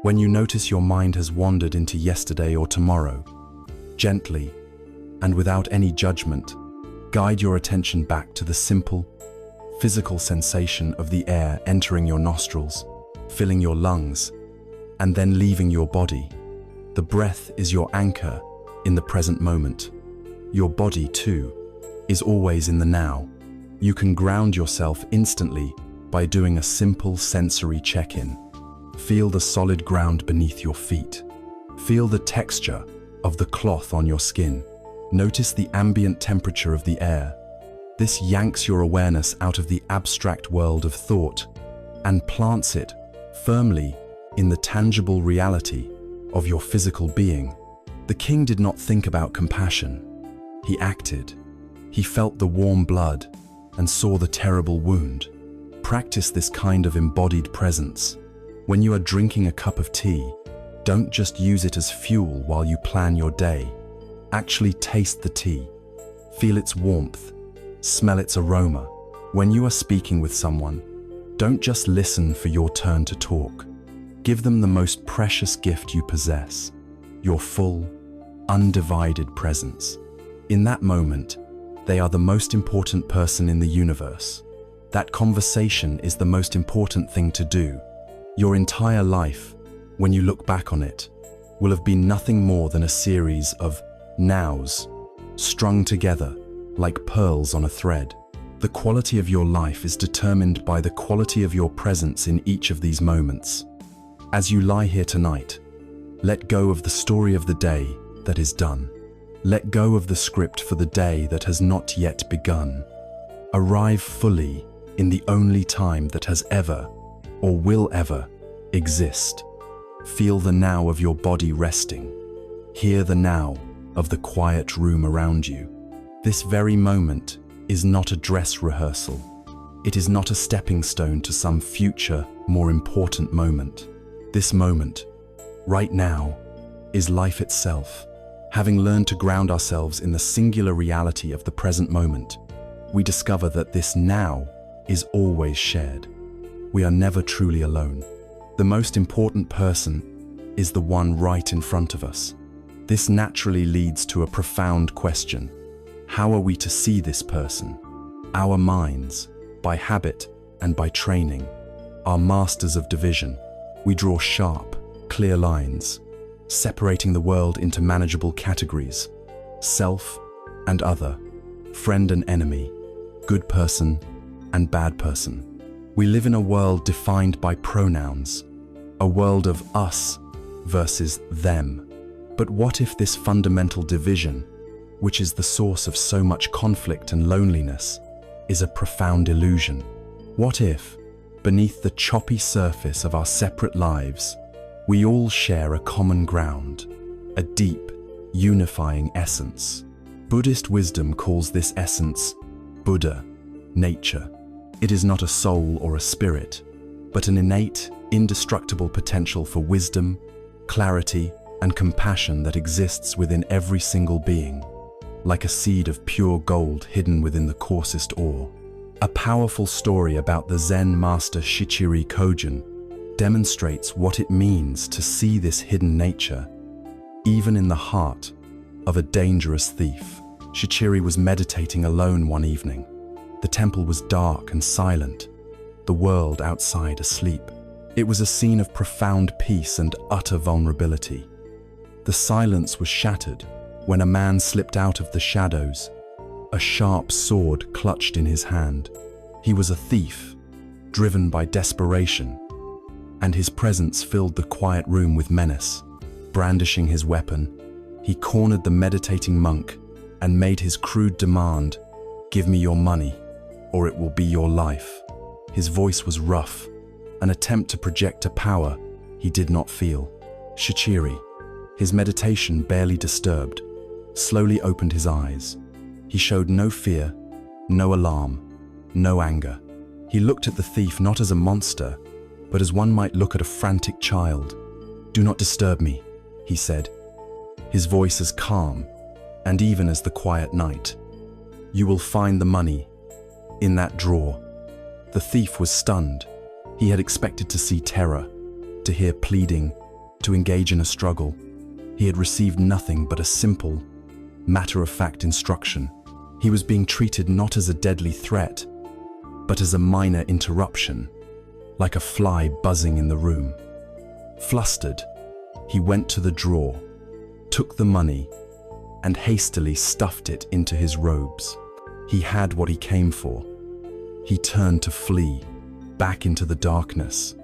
When you notice your mind has wandered into yesterday or tomorrow, gently, and without any judgment, guide your attention back to the simple, physical sensation of the air entering your nostrils, filling your lungs, and then leaving your body. The breath is your anchor in the present moment. Your body, too, is always in the now. You can ground yourself instantly by doing a simple sensory check-in. Feel the solid ground beneath your feet. Feel the texture of the cloth on your skin. Notice the ambient temperature of the air. This yanks your awareness out of the abstract world of thought and plants it firmly in the tangible reality of your physical being. The king did not think about compassion. He acted. He felt the warm blood and saw the terrible wound. Practice this kind of embodied presence. When you are drinking a cup of tea, don't just use it as fuel while you plan your day. Actually taste the tea. Feel its warmth. Smell its aroma. When you are speaking with someone, don't just listen for your turn to talk. Give them the most precious gift you possess, your full, undivided presence. In that moment, they are the most important person in the universe. That conversation is the most important thing to do. Your entire life, when you look back on it, will have been nothing more than a series of nows, strung together like pearls on a thread. The quality of your life is determined by the quality of your presence in each of these moments. As you lie here tonight, let go of the story of the day that is done. Let go of the script for the day that has not yet begun. Arrive fully in the only time that has ever, or will ever, exist. Feel the now of your body resting. Hear the now of the quiet room around you. This very moment is not a dress rehearsal. It is not a stepping stone to some future, more important moment. This moment, right now, is life itself. Having learned to ground ourselves in the singular reality of the present moment, we discover that this now is always shared. We are never truly alone. The most important person is the one right in front of us. This naturally leads to a profound question. How are we to see this person? Our minds, by habit and by training, are masters of division. We draw sharp, clear lines, separating the world into manageable categories: self and other, friend and enemy, good person and bad person. We live in a world defined by pronouns, a world of us versus them. But what if this fundamental division, which is the source of so much conflict and loneliness, is a profound illusion? What if, beneath the choppy surface of our separate lives, we all share a common ground, a deep, unifying essence? Buddhist wisdom calls this essence Buddha, nature. It is not a soul or a spirit, but an innate, indestructible potential for wisdom, clarity, and compassion that exists within every single being, like a seed of pure gold hidden within the coarsest ore. A powerful story about the Zen master Shichiri Kojun demonstrates what it means to see this hidden nature, even in the heart of a dangerous thief. Shichiri was meditating alone one evening. The temple was dark and silent, the world outside asleep. It was a scene of profound peace and utter vulnerability. The silence was shattered when a man slipped out of the shadows, a sharp sword clutched in his hand. He was a thief, driven by desperation, and his presence filled the quiet room with menace. Brandishing his weapon, he cornered the meditating monk and made his crude demand, "Give me your money, or it will be your life." His voice was rough, an attempt to project a power he did not feel. Shichiri, his meditation barely disturbed, slowly opened his eyes. He showed no fear, no alarm, no anger. He looked at the thief not as a monster, but as one might look at a frantic child. "Do not disturb me," he said, his voice as calm and even as the quiet night. "You will find the money in that drawer." The thief was stunned. He had expected to see terror, to hear pleading, to engage in a struggle. He had received nothing but a simple, matter-of-fact instruction. He was being treated not as a deadly threat, but as a minor interruption, like a fly buzzing in the room. Flustered, he went to the drawer, took the money, and hastily stuffed it into his robes. He had what he came for. He turned to flee, back into the darkness.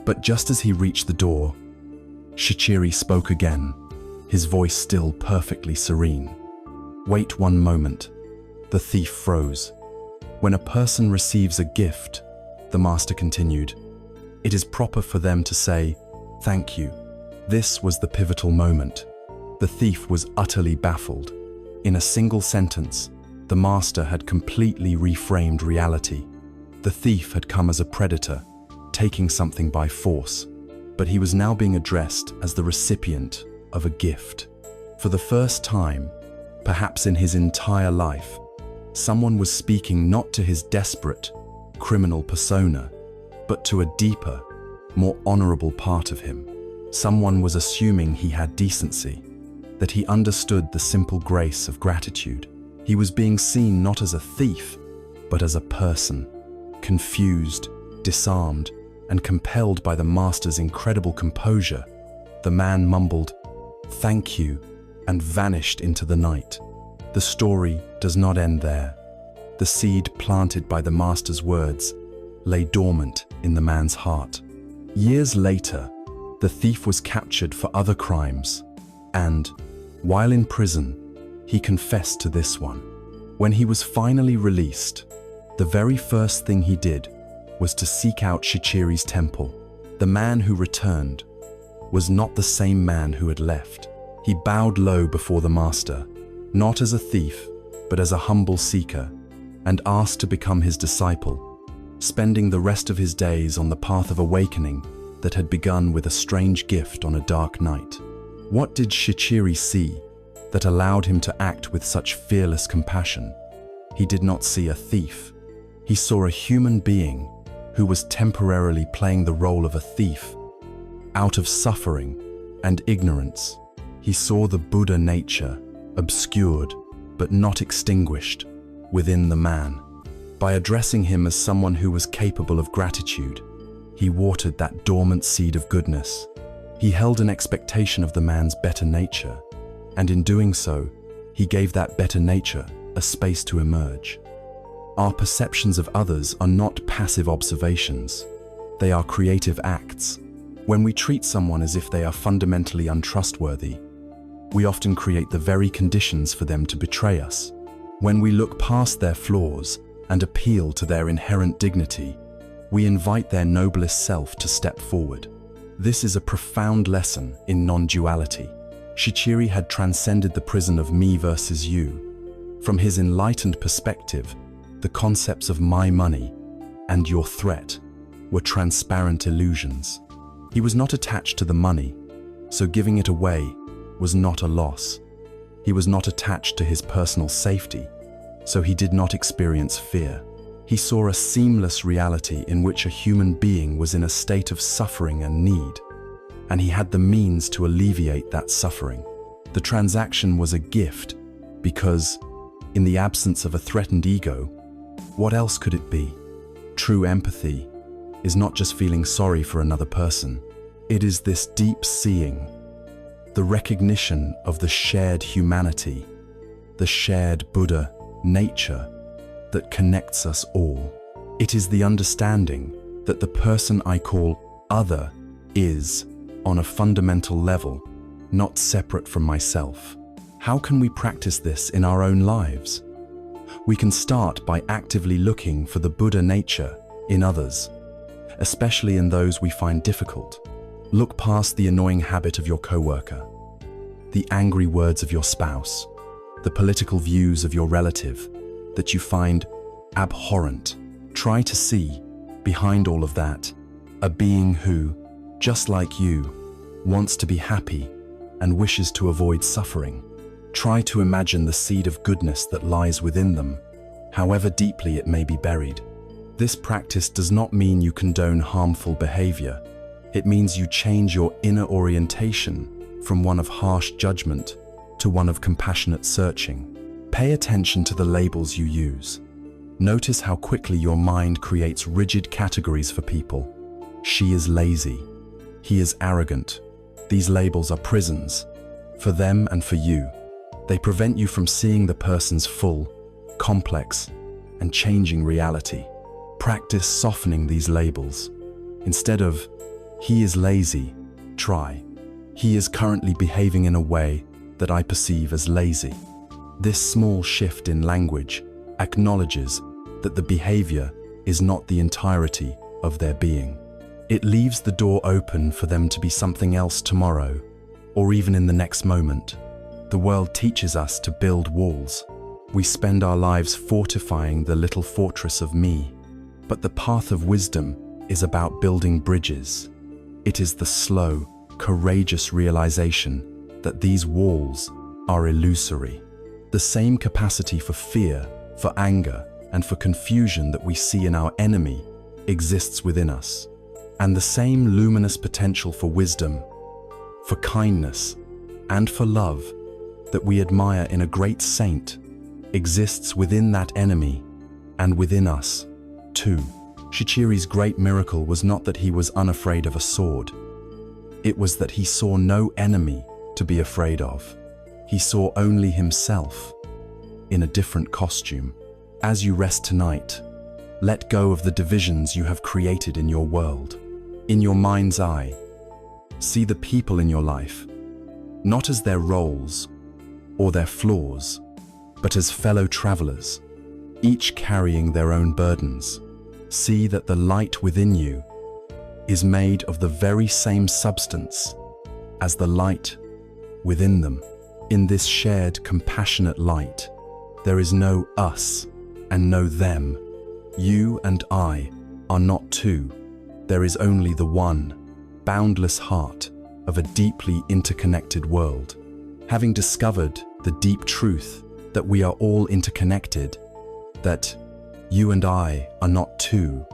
But just as he reached the door, Shichiri spoke again, his voice still perfectly serene. "Wait one moment." The thief froze. "When a person receives a gift," the master continued, "it is proper for them to say, 'Thank you.'" This was the pivotal moment. The thief was utterly baffled. In a single sentence, the master had completely reframed reality. The thief had come as a predator, taking something by force, but he was now being addressed as the recipient of a gift. For the first time, perhaps in his entire life, someone was speaking not to his desperate, criminal persona, but to a deeper, more honorable part of him. Someone was assuming he had decency, that he understood the simple grace of gratitude. He was being seen not as a thief, but as a person, confused, disarmed, and compelled by the master's incredible composure. The man mumbled, "Thank you," and vanished into the night. The story does not end there. The seed planted by the master's words lay dormant in the man's heart. Years later, the thief was captured for other crimes, and, while in prison, he confessed to this one. When he was finally released, the very first thing he did was to seek out Shichiri's temple. The man who returned was not the same man who had left. He bowed low before the master, not as a thief, but as a humble seeker, and asked to become his disciple, spending the rest of his days on the path of awakening that had begun with a strange gift on a dark night. What did Shichiri see that allowed him to act with such fearless compassion? He did not see a thief. He saw a human being who was temporarily playing the role of a thief. Out of suffering and ignorance, he saw the Buddha nature, obscured but not extinguished, within the man. By addressing him as someone who was capable of gratitude, he watered that dormant seed of goodness. He held an expectation of the man's better nature, and in doing so, he gave that better nature a space to emerge. Our perceptions of others are not passive observations. They are creative acts. When we treat someone as if they are fundamentally untrustworthy, we often create the very conditions for them to betray us. When we look past their flaws and appeal to their inherent dignity, we invite their noblest self to step forward. This is a profound lesson in non-duality. Shichiri had transcended the prison of me versus you. From his enlightened perspective, the concepts of my money and your threat were transparent illusions. He was not attached to the money, so giving it away was not a loss. He was not attached to his personal safety, so he did not experience fear. He saw a seamless reality in which a human being was in a state of suffering and need, and he had the means to alleviate that suffering. The transaction was a gift because, in the absence of a threatened ego, what else could it be? True empathy is not just feeling sorry for another person. It is this deep seeing, the recognition of the shared humanity, the shared Buddha nature that connects us all. It is the understanding that the person I call other is, on a fundamental level, not separate from myself. How can we practice this in our own lives? We can start by actively looking for the Buddha nature in others, especially in those we find difficult. Look past the annoying habit of your coworker, the angry words of your spouse, the political views of your relative that you find abhorrent. Try to see, behind all of that, a being who, just like you, wants to be happy and wishes to avoid suffering. Try to imagine the seed of goodness that lies within them, however deeply it may be buried. This practice does not mean you condone harmful behavior. It means you change your inner orientation from one of harsh judgment to one of compassionate searching. Pay attention to the labels you use. Notice how quickly your mind creates rigid categories for people. She is lazy. He is arrogant. These labels are prisons, for them and for you. They prevent you from seeing the person's full, complex, and changing reality. Practice softening these labels. Instead of, he is lazy, try, he is currently behaving in a way that I perceive as lazy. This small shift in language acknowledges that the behavior is not the entirety of their being. It leaves the door open for them to be something else tomorrow, or even in the next moment. The world teaches us to build walls. We spend our lives fortifying the little fortress of me. But the path of wisdom is about building bridges. It is the slow, courageous realization that these walls are illusory. The same capacity for fear, for anger, and for confusion that we see in our enemy exists within us. And the same luminous potential for wisdom, for kindness, and for love that we admire in a great saint exists within that enemy and within us, too. Shichiri's great miracle was not that he was unafraid of a sword. It was that he saw no enemy to be afraid of. He saw only himself in a different costume. As you rest tonight, let go of the divisions you have created in your world. In your mind's eye, see the people in your life, not as their roles or their flaws, but as fellow travelers, each carrying their own burdens. See that the light within you is made of the very same substance as the light within them. In this shared, compassionate light, there is no us and no them. You and I are not two. There is only the one, boundless heart of a deeply interconnected world. Having discovered the deep truth that we are all interconnected, that you and I are not two,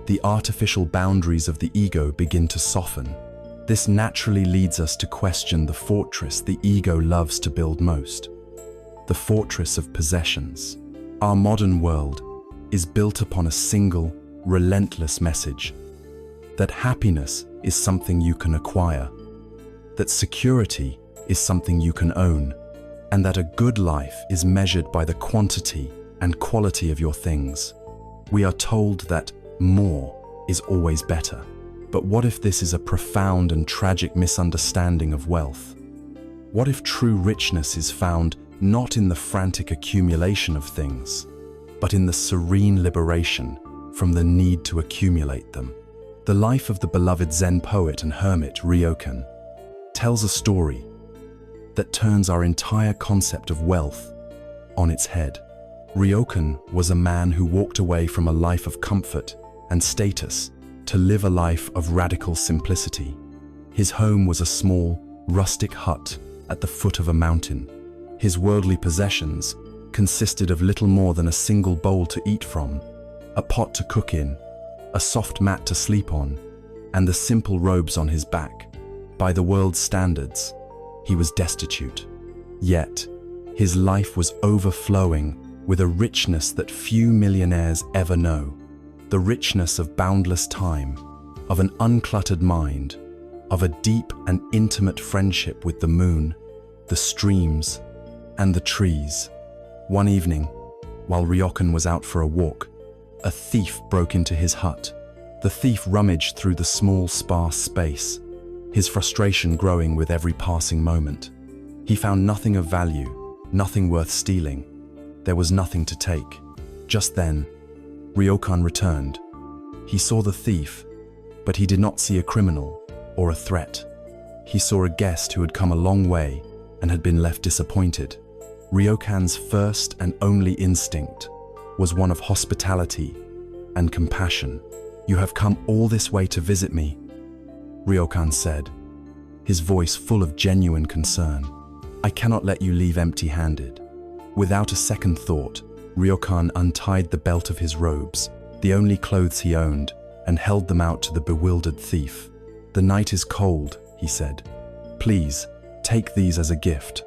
the artificial boundaries of the ego begin to soften. This naturally leads us to question the fortress the ego loves to build most, the fortress of possessions. Our modern world is built upon a single, relentless message: that happiness is something you can acquire, that security is something you can own, and that a good life is measured by the quantity and quality of your things. We are told that more is always better. But what if this is a profound and tragic misunderstanding of wealth? What if true richness is found not in the frantic accumulation of things, but in the serene liberation from the need to accumulate them? The life of the beloved Zen poet and hermit Ryokan tells a story that turns our entire concept of wealth on its head. Ryokan was a man who walked away from a life of comfort and status to live a life of radical simplicity. His home was a small, rustic hut at the foot of a mountain. His worldly possessions consisted of little more than a single bowl to eat from, a pot to cook in, a soft mat to sleep on, and the simple robes on his back. By the world's standards, he was destitute. Yet, his life was overflowing with a richness that few millionaires ever know. The richness of boundless time, of an uncluttered mind, of a deep and intimate friendship with the moon, the streams, and the trees. One evening, while Ryokan was out for a walk, a thief broke into his hut. The thief rummaged through the small, sparse space, his frustration growing with every passing moment. He found nothing of value, nothing worth stealing. There was nothing to take. Just then, Ryokan returned. He saw the thief, but he did not see a criminal or a threat. He saw a guest who had come a long way and had been left disappointed. Ryokan's first and only instinct was one of hospitality and compassion. "You have come all this way to visit me," Ryokan said, his voice full of genuine concern. "I cannot let you leave empty-handed." Without a second thought, Ryokan untied the belt of his robes, the only clothes he owned, and held them out to the bewildered thief. "The night is cold," he said. "Please, take these as a gift."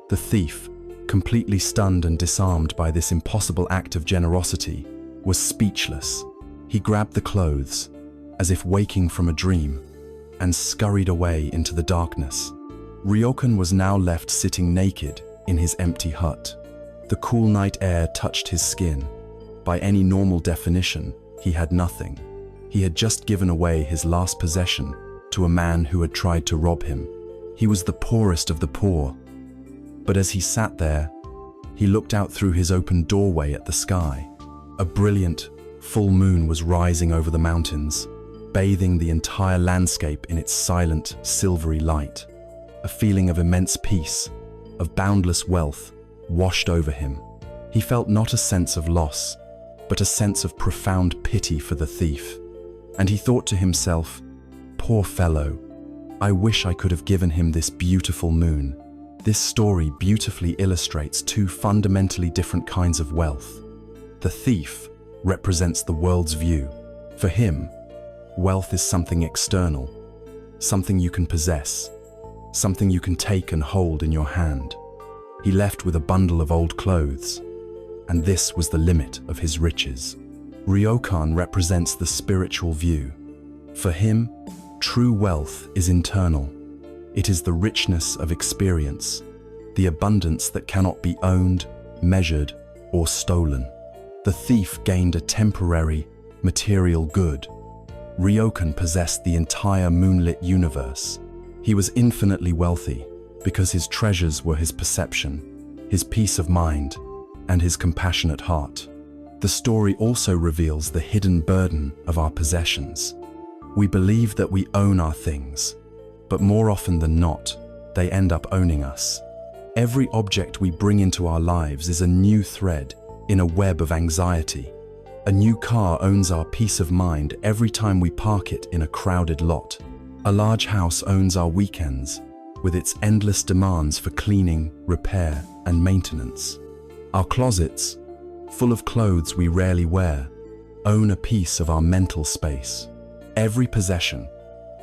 The thief, completely stunned and disarmed by this impossible act of generosity, was speechless. He grabbed the clothes, as if waking from a dream, and scurried away into the darkness. Ryokan was now left sitting naked in his empty hut. The cool night air touched his skin. By any normal definition, he had nothing. He had just given away his last possession to a man who had tried to rob him. He was the poorest of the poor. But as he sat there, he looked out through his open doorway at the sky. A brilliant, full moon was rising over the mountains, bathing the entire landscape in its silent, silvery light. A feeling of immense peace, of boundless wealth, washed over him. He felt not a sense of loss, but a sense of profound pity for the thief. And he thought to himself, "Poor fellow, I wish I could have given him this beautiful moon." This story beautifully illustrates two fundamentally different kinds of wealth. The thief represents the world's view. For him, wealth is something external, something you can possess, something you can take and hold in your hand. He left with a bundle of old clothes, and this was the limit of his riches. Ryokan represents the spiritual view. For him, true wealth is internal. It is the richness of experience, the abundance that cannot be owned, measured, or stolen. The thief gained a temporary, material good. Ryokan possessed the entire moonlit universe. He was infinitely wealthy because his treasures were his perception, his peace of mind, and his compassionate heart. The story also reveals the hidden burden of our possessions. We believe that we own our things, but more often than not, they end up owning us. Every object we bring into our lives is a new thread in a web of anxiety. A new car owns our peace of mind every time we park it in a crowded lot. A large house owns our weekends, with its endless demands for cleaning, repair, and maintenance. Our closets, full of clothes we rarely wear, own a piece of our mental space. Every possession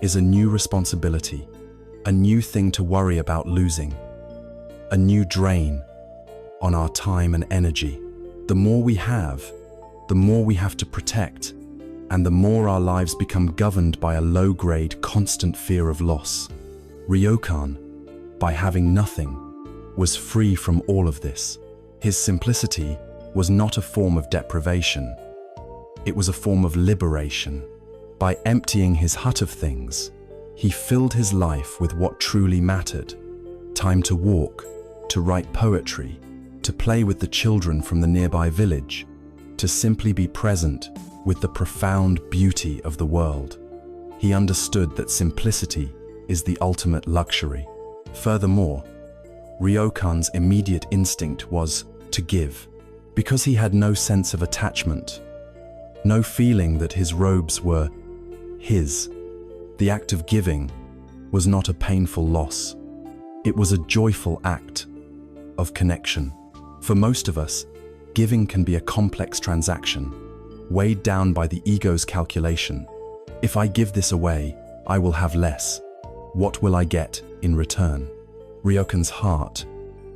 is a new responsibility, a new thing to worry about losing, a new drain on our time and energy. The more we have to protect, and the more our lives become governed by a low-grade, constant fear of loss. Ryokan, by having nothing, was free from all of this. His simplicity was not a form of deprivation. It was a form of liberation. By emptying his hut of things, he filled his life with what truly mattered. Time to walk, to write poetry, to play with the children from the nearby village, to simply be present with the profound beauty of the world. He understood that simplicity is the ultimate luxury. Furthermore, Ryokan's immediate instinct was to give, because he had no sense of attachment, no feeling that his robes were his. The act of giving was not a painful loss. It was a joyful act of connection. For most of us, giving can be a complex transaction, weighed down by the ego's calculation. If I give this away, I will have less. What will I get in return? Ryokan's heart,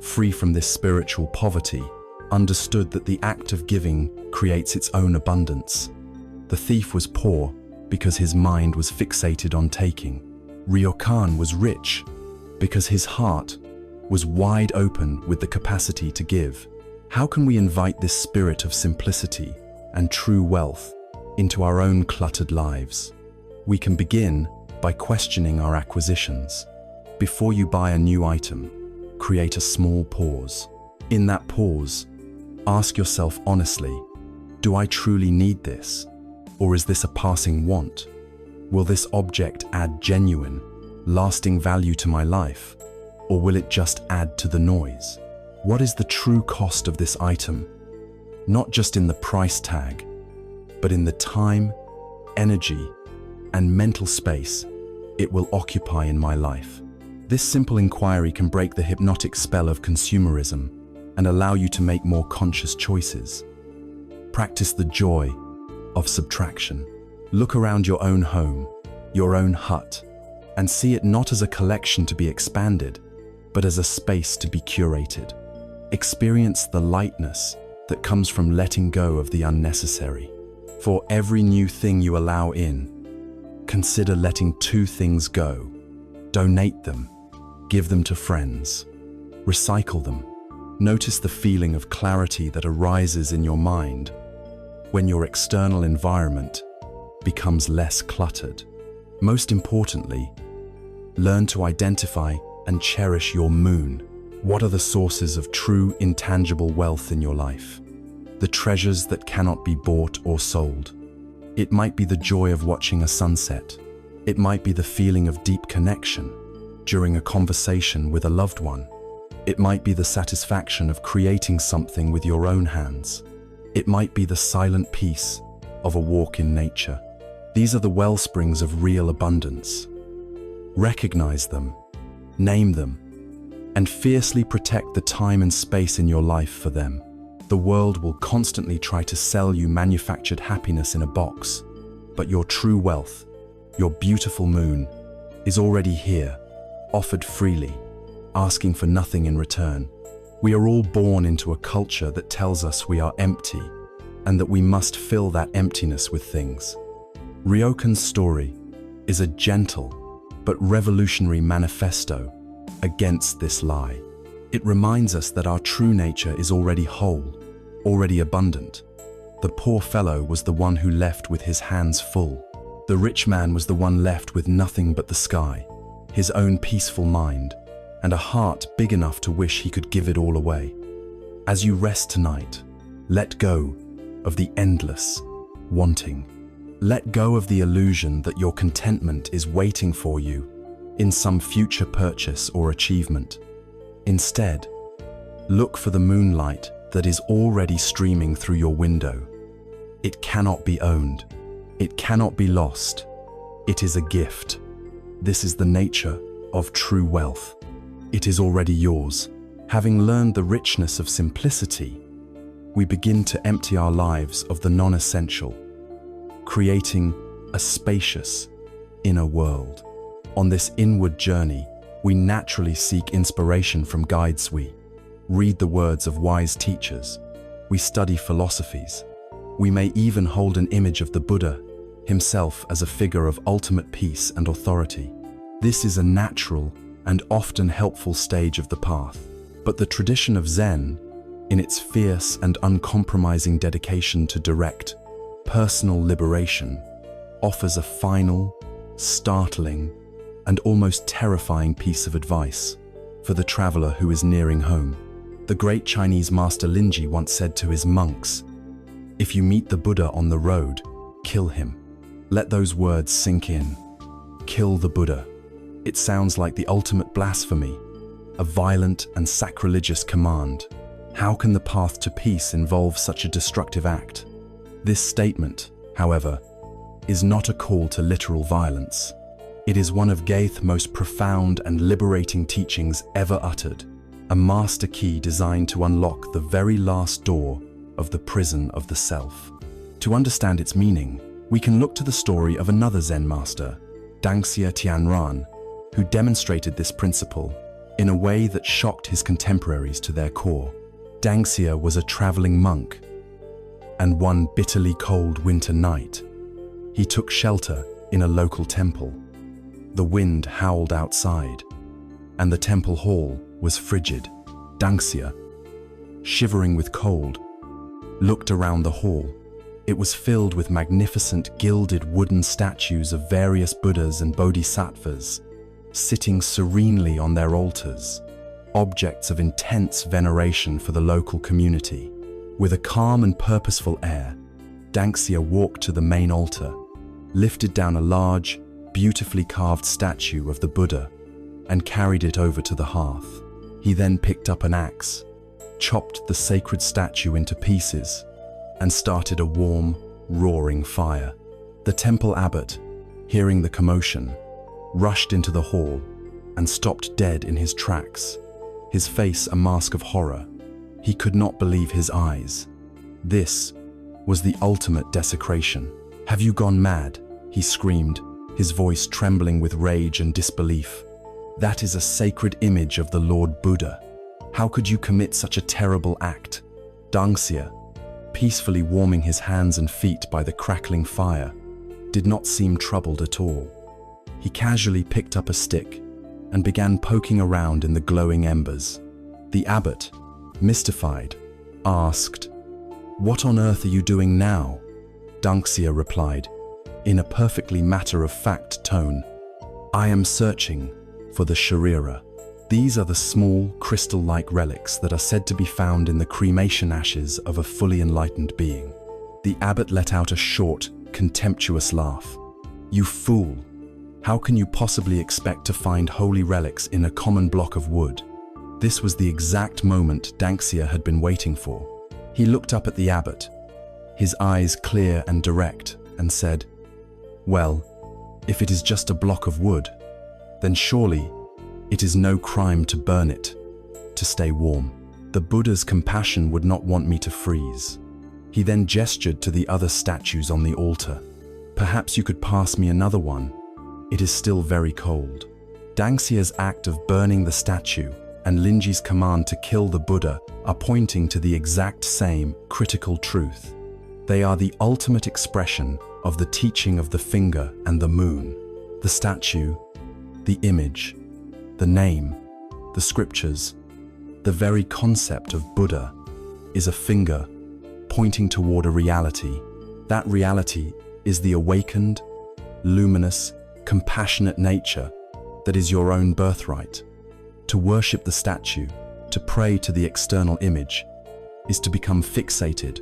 free from this spiritual poverty, understood that the act of giving creates its own abundance. The thief was poor because his mind was fixated on taking. Ryokan was rich because his heart was wide open with the capacity to give. How can we invite this spirit of simplicity and true wealth into our own cluttered lives? We can begin by questioning our acquisitions. Before you buy a new item, create a small pause. In that pause, ask yourself honestly, do I truly need this? Or is this a passing want? Will this object add genuine, lasting value to my life? Or will it just add to the noise? What is the true cost of this item? Not just in the price tag, but in the time, energy, and mental space it will occupy in my life. This simple inquiry can break the hypnotic spell of consumerism and allow you to make more conscious choices. Practice the joy of subtraction. Look around your own home, your own hut, and see it not as a collection to be expanded, but as a space to be curated. Experience the lightness that comes from letting go of the unnecessary. For every new thing you allow in, consider letting two things go. Donate them, give them to friends, recycle them. Notice the feeling of clarity that arises in your mind when your external environment becomes less cluttered. Most importantly, learn to identify and cherish your moon. What are the sources of true, intangible wealth in your life? The treasures that cannot be bought or sold. It might be the joy of watching a sunset. It might be the feeling of deep connection during a conversation with a loved one. It might be the satisfaction of creating something with your own hands. It might be the silent peace of a walk in nature. These are the wellsprings of real abundance. Recognize them, name them, and fiercely protect the time and space in your life for them. The world will constantly try to sell you manufactured happiness in a box, but your true wealth, your beautiful moon, is already here, offered freely, asking for nothing in return. We are all born into a culture that tells us we are empty and that we must fill that emptiness with things. Ryokan's story is a gentle but revolutionary manifesto against this lie. It reminds us that our true nature is already whole, already abundant. The poor fellow was the one who left with his hands full. The rich man was the one left with nothing but the sky, his own peaceful mind, and a heart big enough to wish he could give it all away. As you rest tonight, let go of the endless wanting. Let go of the illusion that your contentment is waiting for you in some future purchase or achievement. Instead, look for the moonlight that is already streaming through your window. It cannot be owned. It cannot be lost. It is a gift. This is the nature of true wealth. It is already yours. Having learned the richness of simplicity, we begin to empty our lives of the non-essential, creating a spacious inner world. On this inward journey, we naturally seek inspiration from guides. We read the words of wise teachers. We study philosophies. We may even hold an image of the Buddha himself as a figure of ultimate peace and authority. This is a natural and often helpful stage of the path. But the tradition of Zen, in its fierce and uncompromising dedication to direct, personal liberation, offers a final, startling, and almost terrifying piece of advice for the traveler who is nearing home. The great Chinese master Linji once said to his monks, "If you meet the Buddha on the road, kill him." Let those words sink in. Kill the Buddha. It sounds like the ultimate blasphemy, a violent and sacrilegious command. How can the path to peace involve such a destructive act? This statement, however, is not a call to literal violence. It is one of Gaeth's most profound and liberating teachings ever uttered, a master key designed to unlock the very last door of the prison of the self. To understand its meaning, we can look to the story of another Zen master, Dangxia Tianran, who demonstrated this principle in a way that shocked his contemporaries to their core. Dangxia was a traveling monk, and one bitterly cold winter night, he took shelter in a local temple. The wind howled outside, and the temple hall was frigid. Dangxia, shivering with cold, looked around the hall. It was filled with magnificent gilded wooden statues of various Buddhas and Bodhisattvas, sitting serenely on their altars, objects of intense veneration for the local community. With a calm and purposeful air, Dangxia walked to the main altar, lifted down a large, beautifully carved statue of the Buddha, and carried it over to the hearth. He then picked up an axe, chopped the sacred statue into pieces, and started a warm, roaring fire. The temple abbot, hearing the commotion, rushed into the hall and stopped dead in his tracks, his face a mask of horror. He could not believe his eyes. This was the ultimate desecration. "Have you gone mad?" he screamed, his voice trembling with rage and disbelief. That is a sacred image of the Lord Buddha. How could you commit such a terrible act? Dangxia, peacefully warming his hands and feet by the crackling fire, did not seem troubled at all. He casually picked up a stick and began poking around in the glowing embers. The abbot, mystified, asked, "What on earth are you doing now?" Dangxia replied, in a perfectly matter-of-fact tone, "I am searching for the sharira." These are the small, crystal-like relics that are said to be found in the cremation ashes of a fully enlightened being. The abbot let out a short, contemptuous laugh. "You fool! How can you possibly expect to find holy relics in a common block of wood?" This was the exact moment Dangxia had been waiting for. He looked up at the abbot, his eyes clear and direct, and said, "Well, if it is just a block of wood, then surely it is no crime to burn it, to stay warm. The Buddha's compassion would not want me to freeze." He then gestured to the other statues on the altar. "Perhaps you could pass me another one. It is still very cold." Dangxia's act of burning the statue and Linji's command to kill the Buddha are pointing to the exact same critical truth. They are the ultimate expression of the teaching of the finger and the moon. The statue, the image, the name, the scriptures, the very concept of Buddha is a finger pointing toward a reality. That reality is the awakened, luminous, compassionate nature that is your own birthright. To worship the statue, to pray to the external image, is to become fixated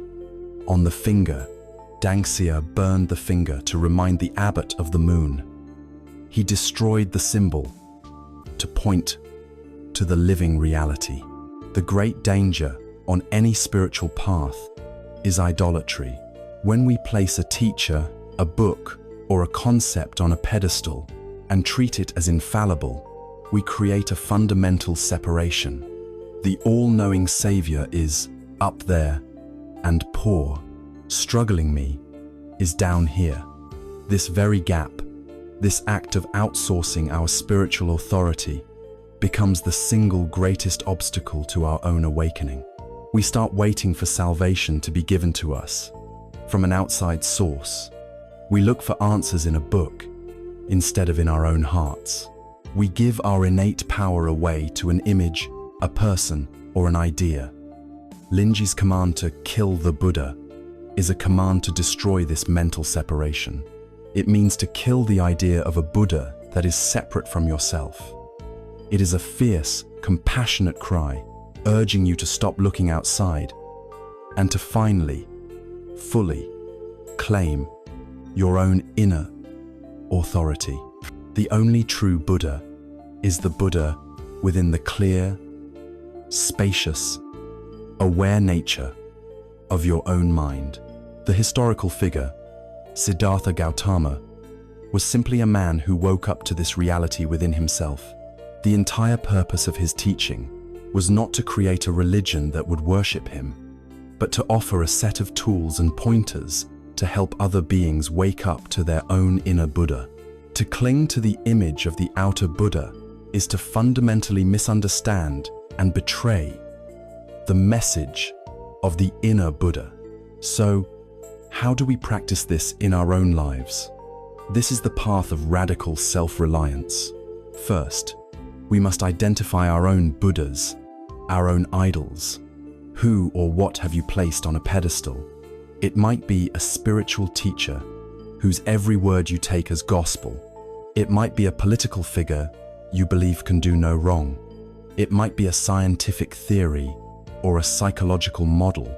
on the finger. Dangxia burned the finger to remind the abbot of the moon. He destroyed the symbol to point to the living reality. The great danger on any spiritual path is idolatry. When we place a teacher, a book, or a concept on a pedestal and treat it as infallible, we create a fundamental separation. The all-knowing Savior is up there, and poor, struggling me, is down here. This very gap, this act of outsourcing our spiritual authority, becomes the single greatest obstacle to our own awakening. We start waiting for salvation to be given to us from an outside source. We look for answers in a book instead of in our own hearts. We give our innate power away to an image, a person, or an idea. Linji's command to kill the Buddha is a command to destroy this mental separation. It means to kill the idea of a Buddha that is separate from yourself. It is a fierce, compassionate cry, urging you to stop looking outside and to finally, fully claim your own inner authority. The only true Buddha is the Buddha within the clear, spacious, aware nature of your own mind. The historical figure, Siddhartha Gautama, was simply a man who woke up to this reality within himself. The entire purpose of his teaching was not to create a religion that would worship him, but to offer a set of tools and pointers to help other beings wake up to their own inner Buddha. To cling to the image of the outer Buddha is to fundamentally misunderstand and betray the message of the inner Buddha. So, how do we practice this in our own lives? This is the path of radical self-reliance. First, we must identify our own Buddhas, our own idols. Who or what have you placed on a pedestal? It might be a spiritual teacher whose every word you take as gospel. It might be a political figure you believe can do no wrong. It might be a scientific theory or a psychological model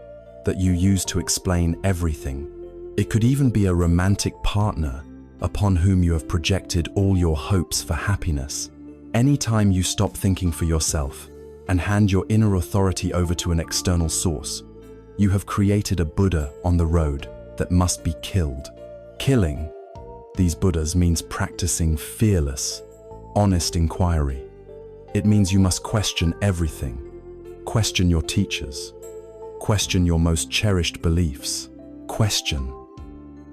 that you use to explain everything. It could even be a romantic partner upon whom you have projected all your hopes for happiness. Anytime you stop thinking for yourself and hand your inner authority over to an external source, you have created a Buddha on the road that must be killed. Killing these Buddhas means practicing fearless, honest inquiry. It means you must question everything. Question your teachers. Question your most cherished beliefs. Question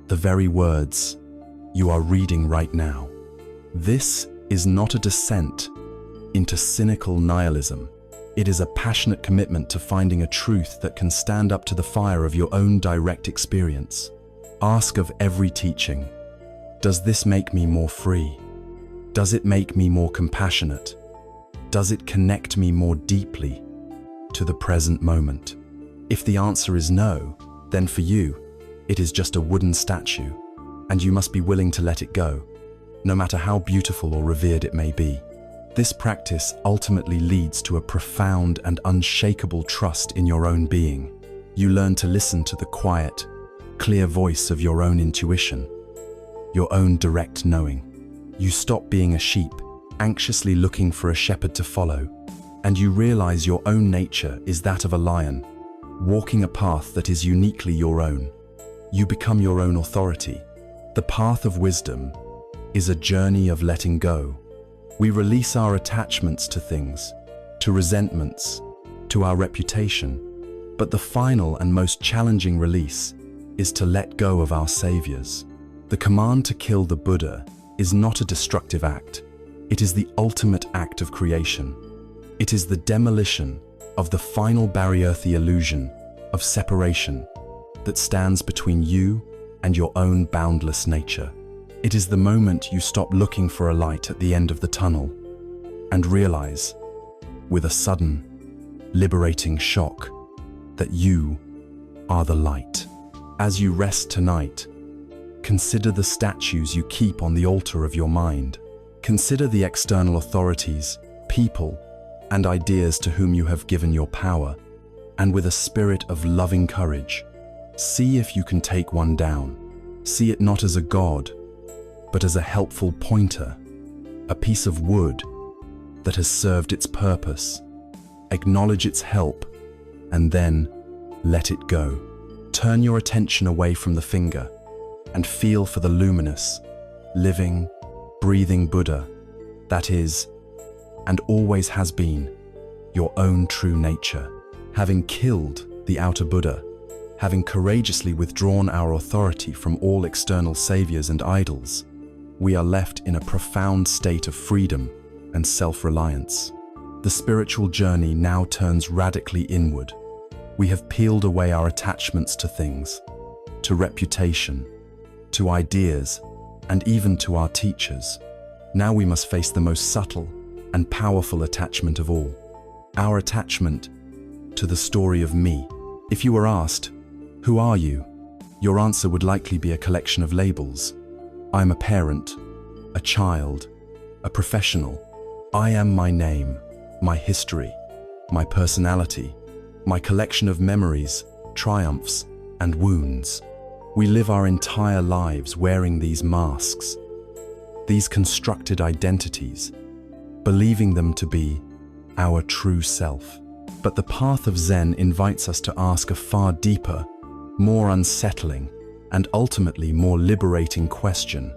the very words you are reading right now. This is not a descent into cynical nihilism. It is a passionate commitment to finding a truth that can stand up to the fire of your own direct experience. Ask of every teaching, does this make me more free? Does it make me more compassionate? Does it connect me more deeply to the present moment? If the answer is no, then for you, it is just a wooden statue, and you must be willing to let it go, no matter how beautiful or revered it may be. This practice ultimately leads to a profound and unshakable trust in your own being. You learn to listen to the quiet, clear voice of your own intuition, your own direct knowing. You stop being a sheep, anxiously looking for a shepherd to follow, and you realize your own nature is that of a lion, walking a path that is uniquely your own. You become your own authority. The path of wisdom is a journey of letting go. We release our attachments to things, to resentments, to our reputation. But the final and most challenging release is to let go of our saviors. The command to kill the Buddha is not a destructive act. It is the ultimate act of creation. It is the demolition of the final barrier, the illusion of separation that stands between you and your own boundless nature. It is the moment you stop looking for a light at the end of the tunnel and realize, with a sudden, liberating shock, that you are the light. As you rest tonight, consider the statues you keep on the altar of your mind. Consider the external authorities, people, and ideas to whom you have given your power, and with a spirit of loving courage, see if you can take one down. See it not as a god, but as a helpful pointer, a piece of wood that has served its purpose. Acknowledge its help, and then let it go. Turn your attention away from the finger and feel for the luminous, living, breathing Buddha that is, and always has been, your own true nature. Having killed the outer Buddha, having courageously withdrawn our authority from all external saviors and idols, we are left in a profound state of freedom and self-reliance. The spiritual journey now turns radically inward. We have peeled away our attachments to things, to reputation, to ideas, and even to our teachers. Now we must face the most subtle and powerful attachment of all, our attachment to the story of me. If you were asked, "Who are you?" your answer would likely be a collection of labels. I'm a parent, a child, a professional. I am my name, my history, my personality, my collection of memories, triumphs, and wounds. We live our entire lives wearing these masks, these constructed identities, believing them to be our true self. But the path of Zen invites us to ask a far deeper, more unsettling, and ultimately more liberating question.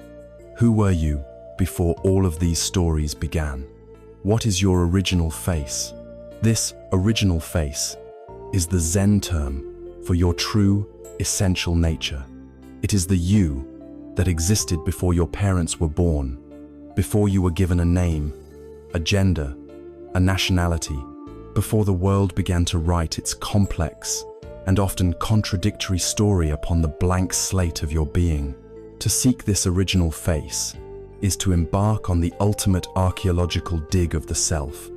Who were you before all of these stories began? What is your original face? This original face is the Zen term for your true, essential nature. It is the you that existed before your parents were born, before you were given a name, a gender, a nationality, before the world began to write its complex and often contradictory story upon the blank slate of your being. To seek this original face is to embark on the ultimate archaeological dig of the self,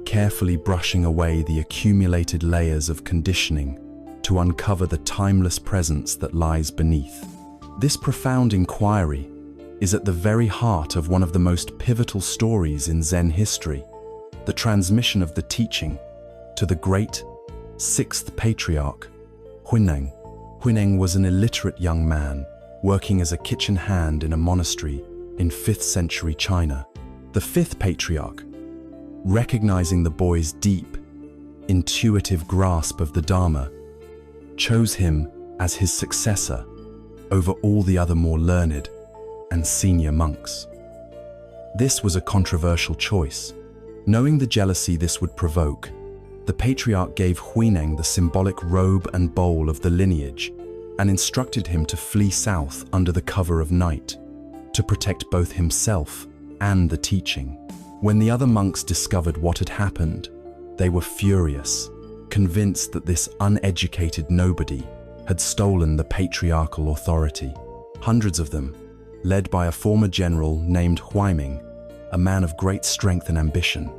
carefully brushing away the accumulated layers of conditioning to uncover the timeless presence that lies beneath. This profound inquiry is at the very heart of one of the most pivotal stories in Zen history, the transmission of the teaching to the great sixth patriarch, Huineng. Huineng was an illiterate young man working as a kitchen hand in a monastery in 5th century China. The fifth patriarch, recognizing the boy's deep, intuitive grasp of the Dharma, chose him as his successor over all the other more learned and senior monks. This was a controversial choice. Knowing the jealousy this would provoke, the patriarch gave Huineng the symbolic robe and bowl of the lineage and instructed him to flee south under the cover of night to protect both himself and the teaching. When the other monks discovered what had happened, they were furious, convinced that this uneducated nobody had stolen the patriarchal authority. Hundreds of them, led by a former general named Huiming, a man of great strength and ambition,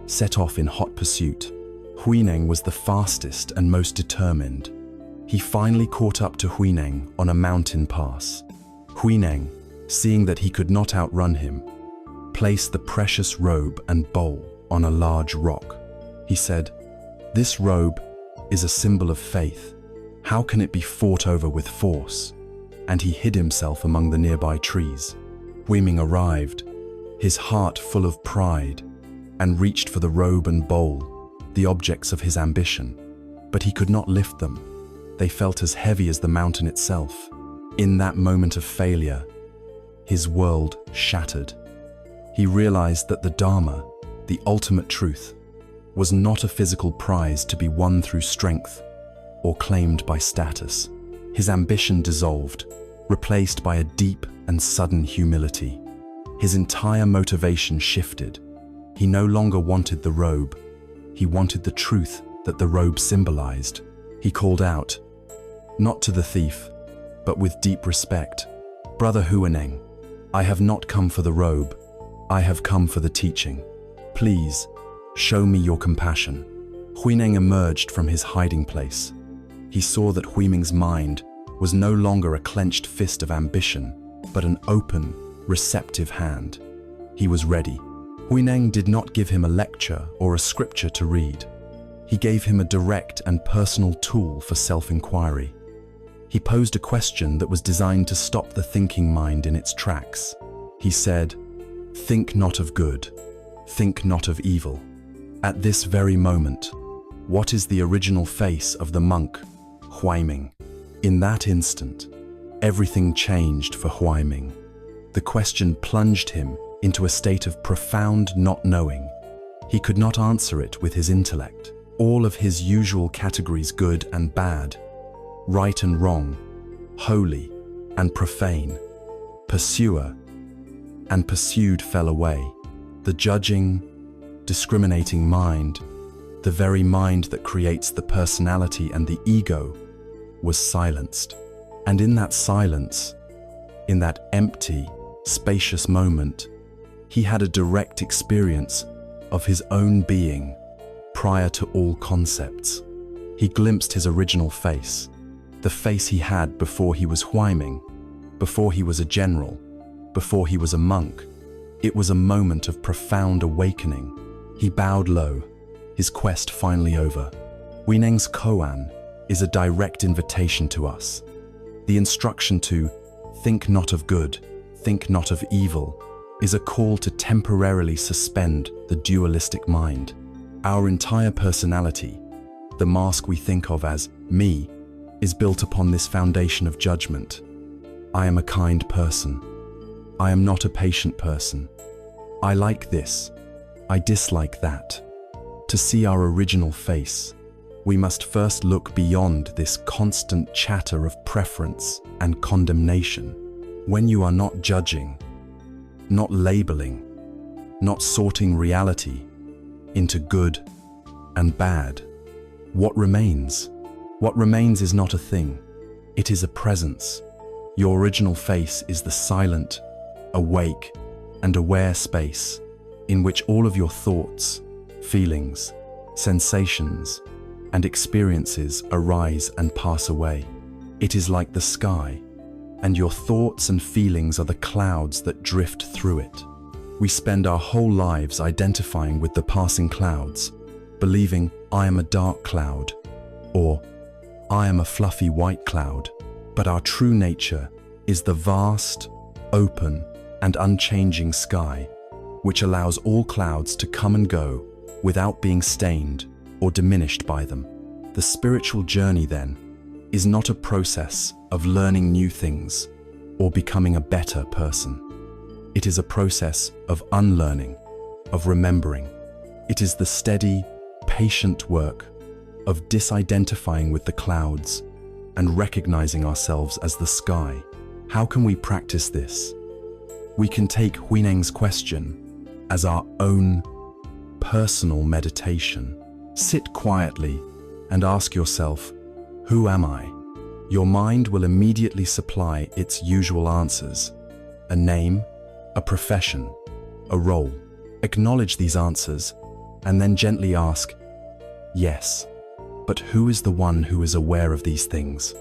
set off in hot pursuit. Huineng was the fastest and most determined. He finally caught up to Huineng on a mountain pass. Huineng, seeing that he could not outrun him, placed the precious robe and bowl on a large rock. He said, "This robe is a symbol of faith. How can it be fought over with force?" And he hid himself among the nearby trees. Huiming arrived, his heart full of pride, and reached for the robe and bowl, the objects of his ambition. But he could not lift them. They felt as heavy as the mountain itself. In that moment of failure, his world shattered. He realized that the Dharma, the ultimate truth, was not a physical prize to be won through strength or claimed by status. His ambition dissolved, replaced by a deep and sudden humility. His entire motivation shifted. He no longer wanted the robe. He wanted the truth that the robe symbolized. He called out, not to the thief, but with deep respect, "Brother Huineng, I have not come for the robe. I have come for the teaching. Please, show me your compassion." Huineng emerged from his hiding place. He saw that Huiming's mind was no longer a clenched fist of ambition, but an open, receptive hand. He was ready. Huineng did not give him a lecture or a scripture to read. He gave him a direct and personal tool for self-inquiry. He posed a question that was designed to stop the thinking mind in its tracks. He said, "Think not of good, think not of evil." At this very moment, what is the original face of the monk, Huiming? In that instant, everything changed for Huiming. The question plunged him into a state of profound not knowing. He could not answer it with his intellect. All of his usual categories, good and bad, right and wrong, holy and profane, pursuer and pursued, fell away. The judging, discriminating mind, the very mind that creates the personality and the ego, was silenced. And in that silence, in that empty, spacious moment, he had a direct experience of his own being prior to all concepts. He glimpsed his original face, the face he had before he was Huiming, before he was a general, before he was a monk. It was a moment of profound awakening. He bowed low, his quest finally over. Huineng's koan is a direct invitation to us. The instruction to think not of good, think not of evil, is a call to temporarily suspend the dualistic mind. Our entire personality, the mask we think of as me, is built upon this foundation of judgment. I am a kind person. I am not a patient person. I like this. I dislike that. To see our original face, we must first look beyond this constant chatter of preference and condemnation. When you are not judging, not labeling, not sorting reality into good and bad, what remains? What remains is not a thing. It is a presence. Your original face is the silent, awake, and aware space in which all of your thoughts, feelings, sensations, and experiences arise and pass away. It is like the sky, and your thoughts and feelings are the clouds that drift through it. We spend our whole lives identifying with the passing clouds, believing I am a dark cloud, or I am a fluffy white cloud. But our true nature is the vast, open, and unchanging sky, which allows all clouds to come and go without being stained or diminished by them. The spiritual journey, then, is not a process of learning new things or becoming a better person. It is a process of unlearning, of remembering. It is the steady, patient work of disidentifying with the clouds and recognizing ourselves as the sky. How can we practice this? We can take Huineng's question, as our own personal meditation. Sit quietly and ask yourself, who am I? Your mind will immediately supply its usual answers. A name, a profession, a role. Acknowledge these answers and then gently ask, yes, but who is the one who is aware of these things?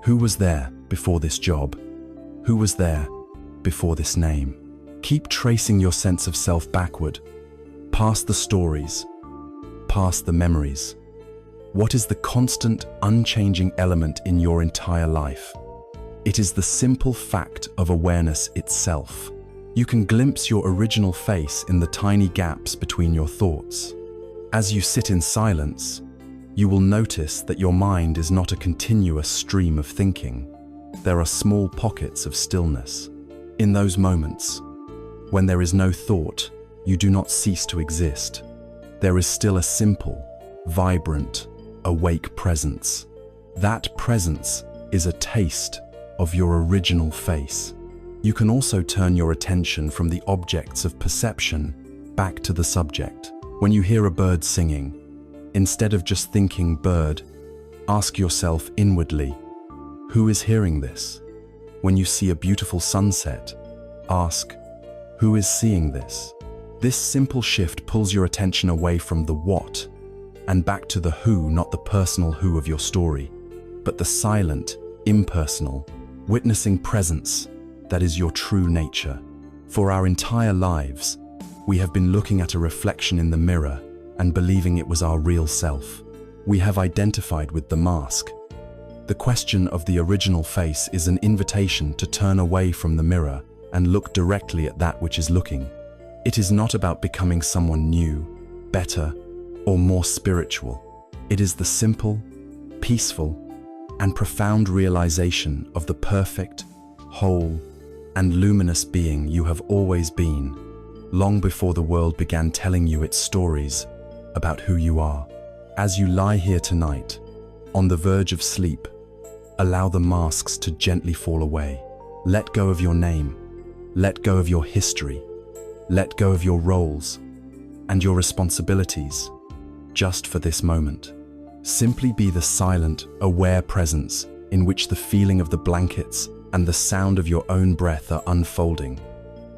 Who was there before this job? Who was there before this name? Keep tracing your sense of self backward, past the stories, past the memories. What is the constant, unchanging element in your entire life? It is the simple fact of awareness itself. You can glimpse your original face in the tiny gaps between your thoughts. As you sit in silence, you will notice that your mind is not a continuous stream of thinking. There are small pockets of stillness. In those moments, when there is no thought, you do not cease to exist. There is still a simple, vibrant, awake presence. That presence is a taste of your original face. You can also turn your attention from the objects of perception back to the subject. When you hear a bird singing, instead of just thinking bird, ask yourself inwardly, who is hearing this? When you see a beautiful sunset, ask, who is seeing this? This simple shift pulls your attention away from the what and back to the who, not the personal who of your story, but the silent, impersonal, witnessing presence that is your true nature. For our entire lives, we have been looking at a reflection in the mirror and believing it was our real self. We have identified with the mask. The question of the original face is an invitation to turn away from the mirror and look directly at that which is looking. It is not about becoming someone new, better, or more spiritual. It is the simple, peaceful, and profound realization of the perfect, whole, and luminous being you have always been, long before the world began telling you its stories about who you are. As you lie here tonight, on the verge of sleep, allow the masks to gently fall away. Let go of your name, let go of your history, let go of your roles and your responsibilities, just for this moment. Simply be the silent, aware presence in which the feeling of the blankets and the sound of your own breath are unfolding.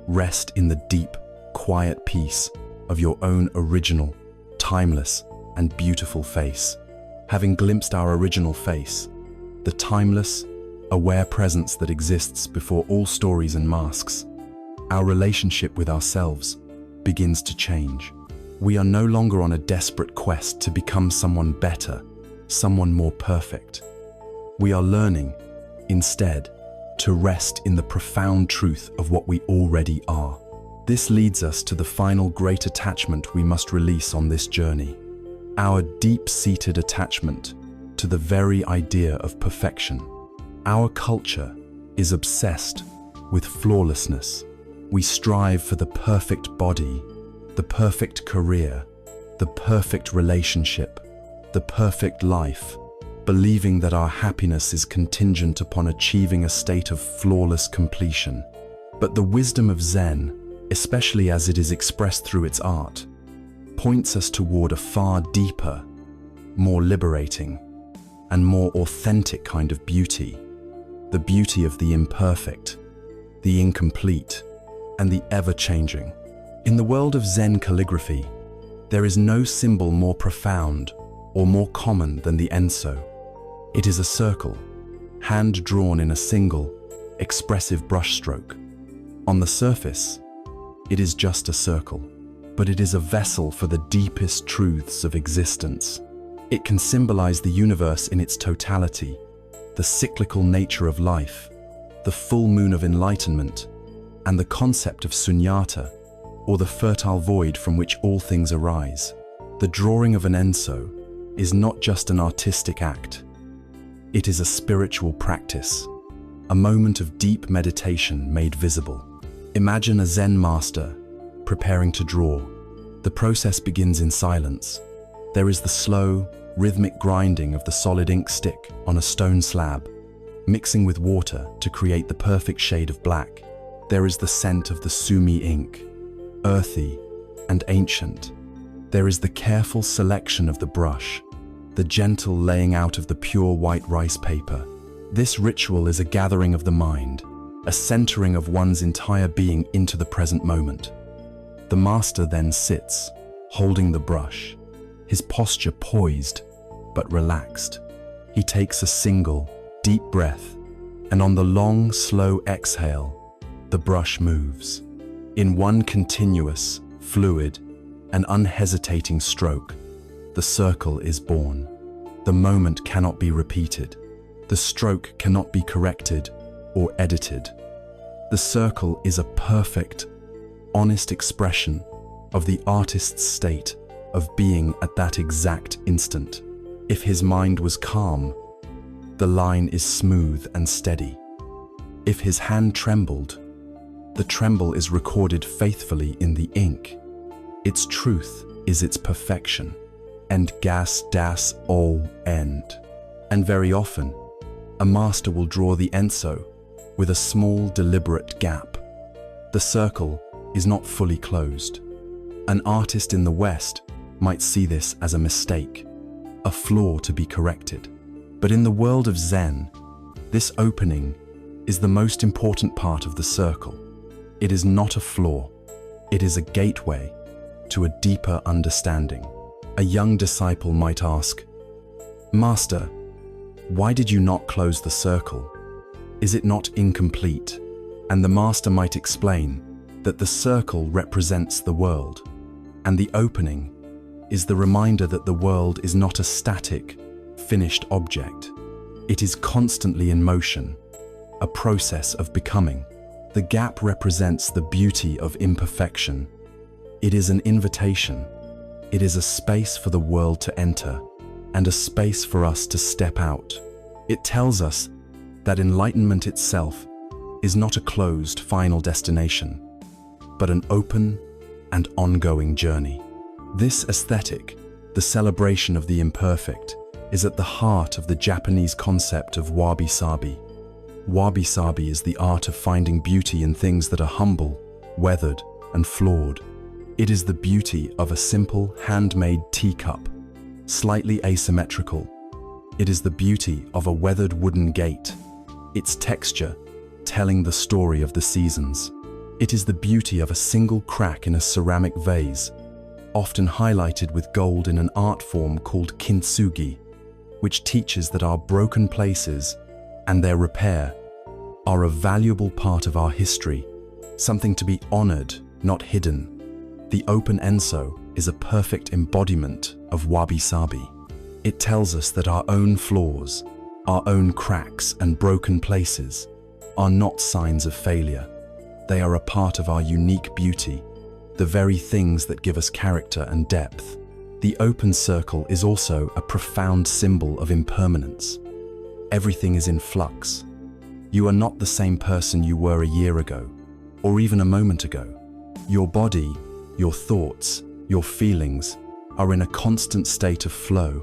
Rest in the deep, quiet peace of your own original, timeless, and beautiful face. Having glimpsed our original face, the timeless, aware presence that exists before all stories and masks, our relationship with ourselves begins to change. We are no longer on a desperate quest to become someone better, someone more perfect. We are learning, instead, to rest in the profound truth of what we already are. This leads us to the final great attachment we must release on this journey. Our deep-seated attachment to the very idea of perfection. Our culture is obsessed with flawlessness. We strive for the perfect body, the perfect career, the perfect relationship, the perfect life, believing that our happiness is contingent upon achieving a state of flawless completion. But the wisdom of Zen, especially as it is expressed through its art, points us toward a far deeper, more liberating, and more authentic kind of beauty. The beauty of the imperfect, the incomplete, and the ever-changing. In the world of Zen calligraphy, there is no symbol more profound or more common than the enso. It is a circle, hand-drawn in a single, expressive brushstroke. On the surface, it is just a circle, but it is a vessel for the deepest truths of existence. It can symbolize the universe in its totality, the cyclical nature of life, the full moon of enlightenment, and the concept of sunyata, or the fertile void from which all things arise. The drawing of an enso is not just an artistic act. It is a spiritual practice, a moment of deep meditation made visible. Imagine a Zen master preparing to draw. The process begins in silence. There is the slow, rhythmic grinding of the solid ink stick on a stone slab, mixing with water to create the perfect shade of black. There is the scent of the sumi ink, earthy and ancient. There is the careful selection of the brush, the gentle laying out of the pure white rice paper. This ritual is a gathering of the mind, a centering of one's entire being into the present moment. The master then sits, holding the brush, his posture poised but relaxed. He takes a single, deep breath, and on the long, slow exhale, the brush moves. In one continuous, fluid, and unhesitating stroke, the circle is born. The moment cannot be repeated. The stroke cannot be corrected or edited. The circle is a perfect, honest expression of the artist's state of being at that exact instant. If his mind was calm, the line is smooth and steady. If his hand trembled, the tremble is recorded faithfully in the ink. Its truth is its perfection. And gas das all end. And very often, a master will draw the enso with a small, deliberate gap. The circle is not fully closed. An artist in the West might see this as a mistake, a flaw to be corrected. But in the world of Zen, this opening is the most important part of the circle. It is not a flaw. It is a gateway to a deeper understanding. A young disciple might ask, "Master, why did you not close the circle? Is it not incomplete?" And the master might explain that the circle represents the world, and the opening is the reminder that the world is not a static, finished object. It is constantly in motion, a process of becoming. The gap represents the beauty of imperfection. It is an invitation. It is a space for the world to enter, and a space for us to step out. It tells us that enlightenment itself is not a closed final destination, but an open and ongoing journey. This aesthetic, the celebration of the imperfect, is at the heart of the Japanese concept of wabi-sabi. Wabi-sabi is the art of finding beauty in things that are humble, weathered, and flawed. It is the beauty of a simple, handmade teacup, slightly asymmetrical. It is the beauty of a weathered wooden gate, its texture telling the story of the seasons. It is the beauty of a single crack in a ceramic vase, often highlighted with gold in an art form called kintsugi, which teaches that our broken places and their repair are a valuable part of our history, something to be honored, not hidden. The open enso is a perfect embodiment of wabi-sabi. It tells us that our own flaws, our own cracks and broken places are not signs of failure. They are a part of our unique beauty, the very things that give us character and depth. The open circle is also a profound symbol of impermanence. Everything is in flux. You are not the same person you were a year ago, or even a moment ago. Your body, your thoughts, your feelings are in a constant state of flow.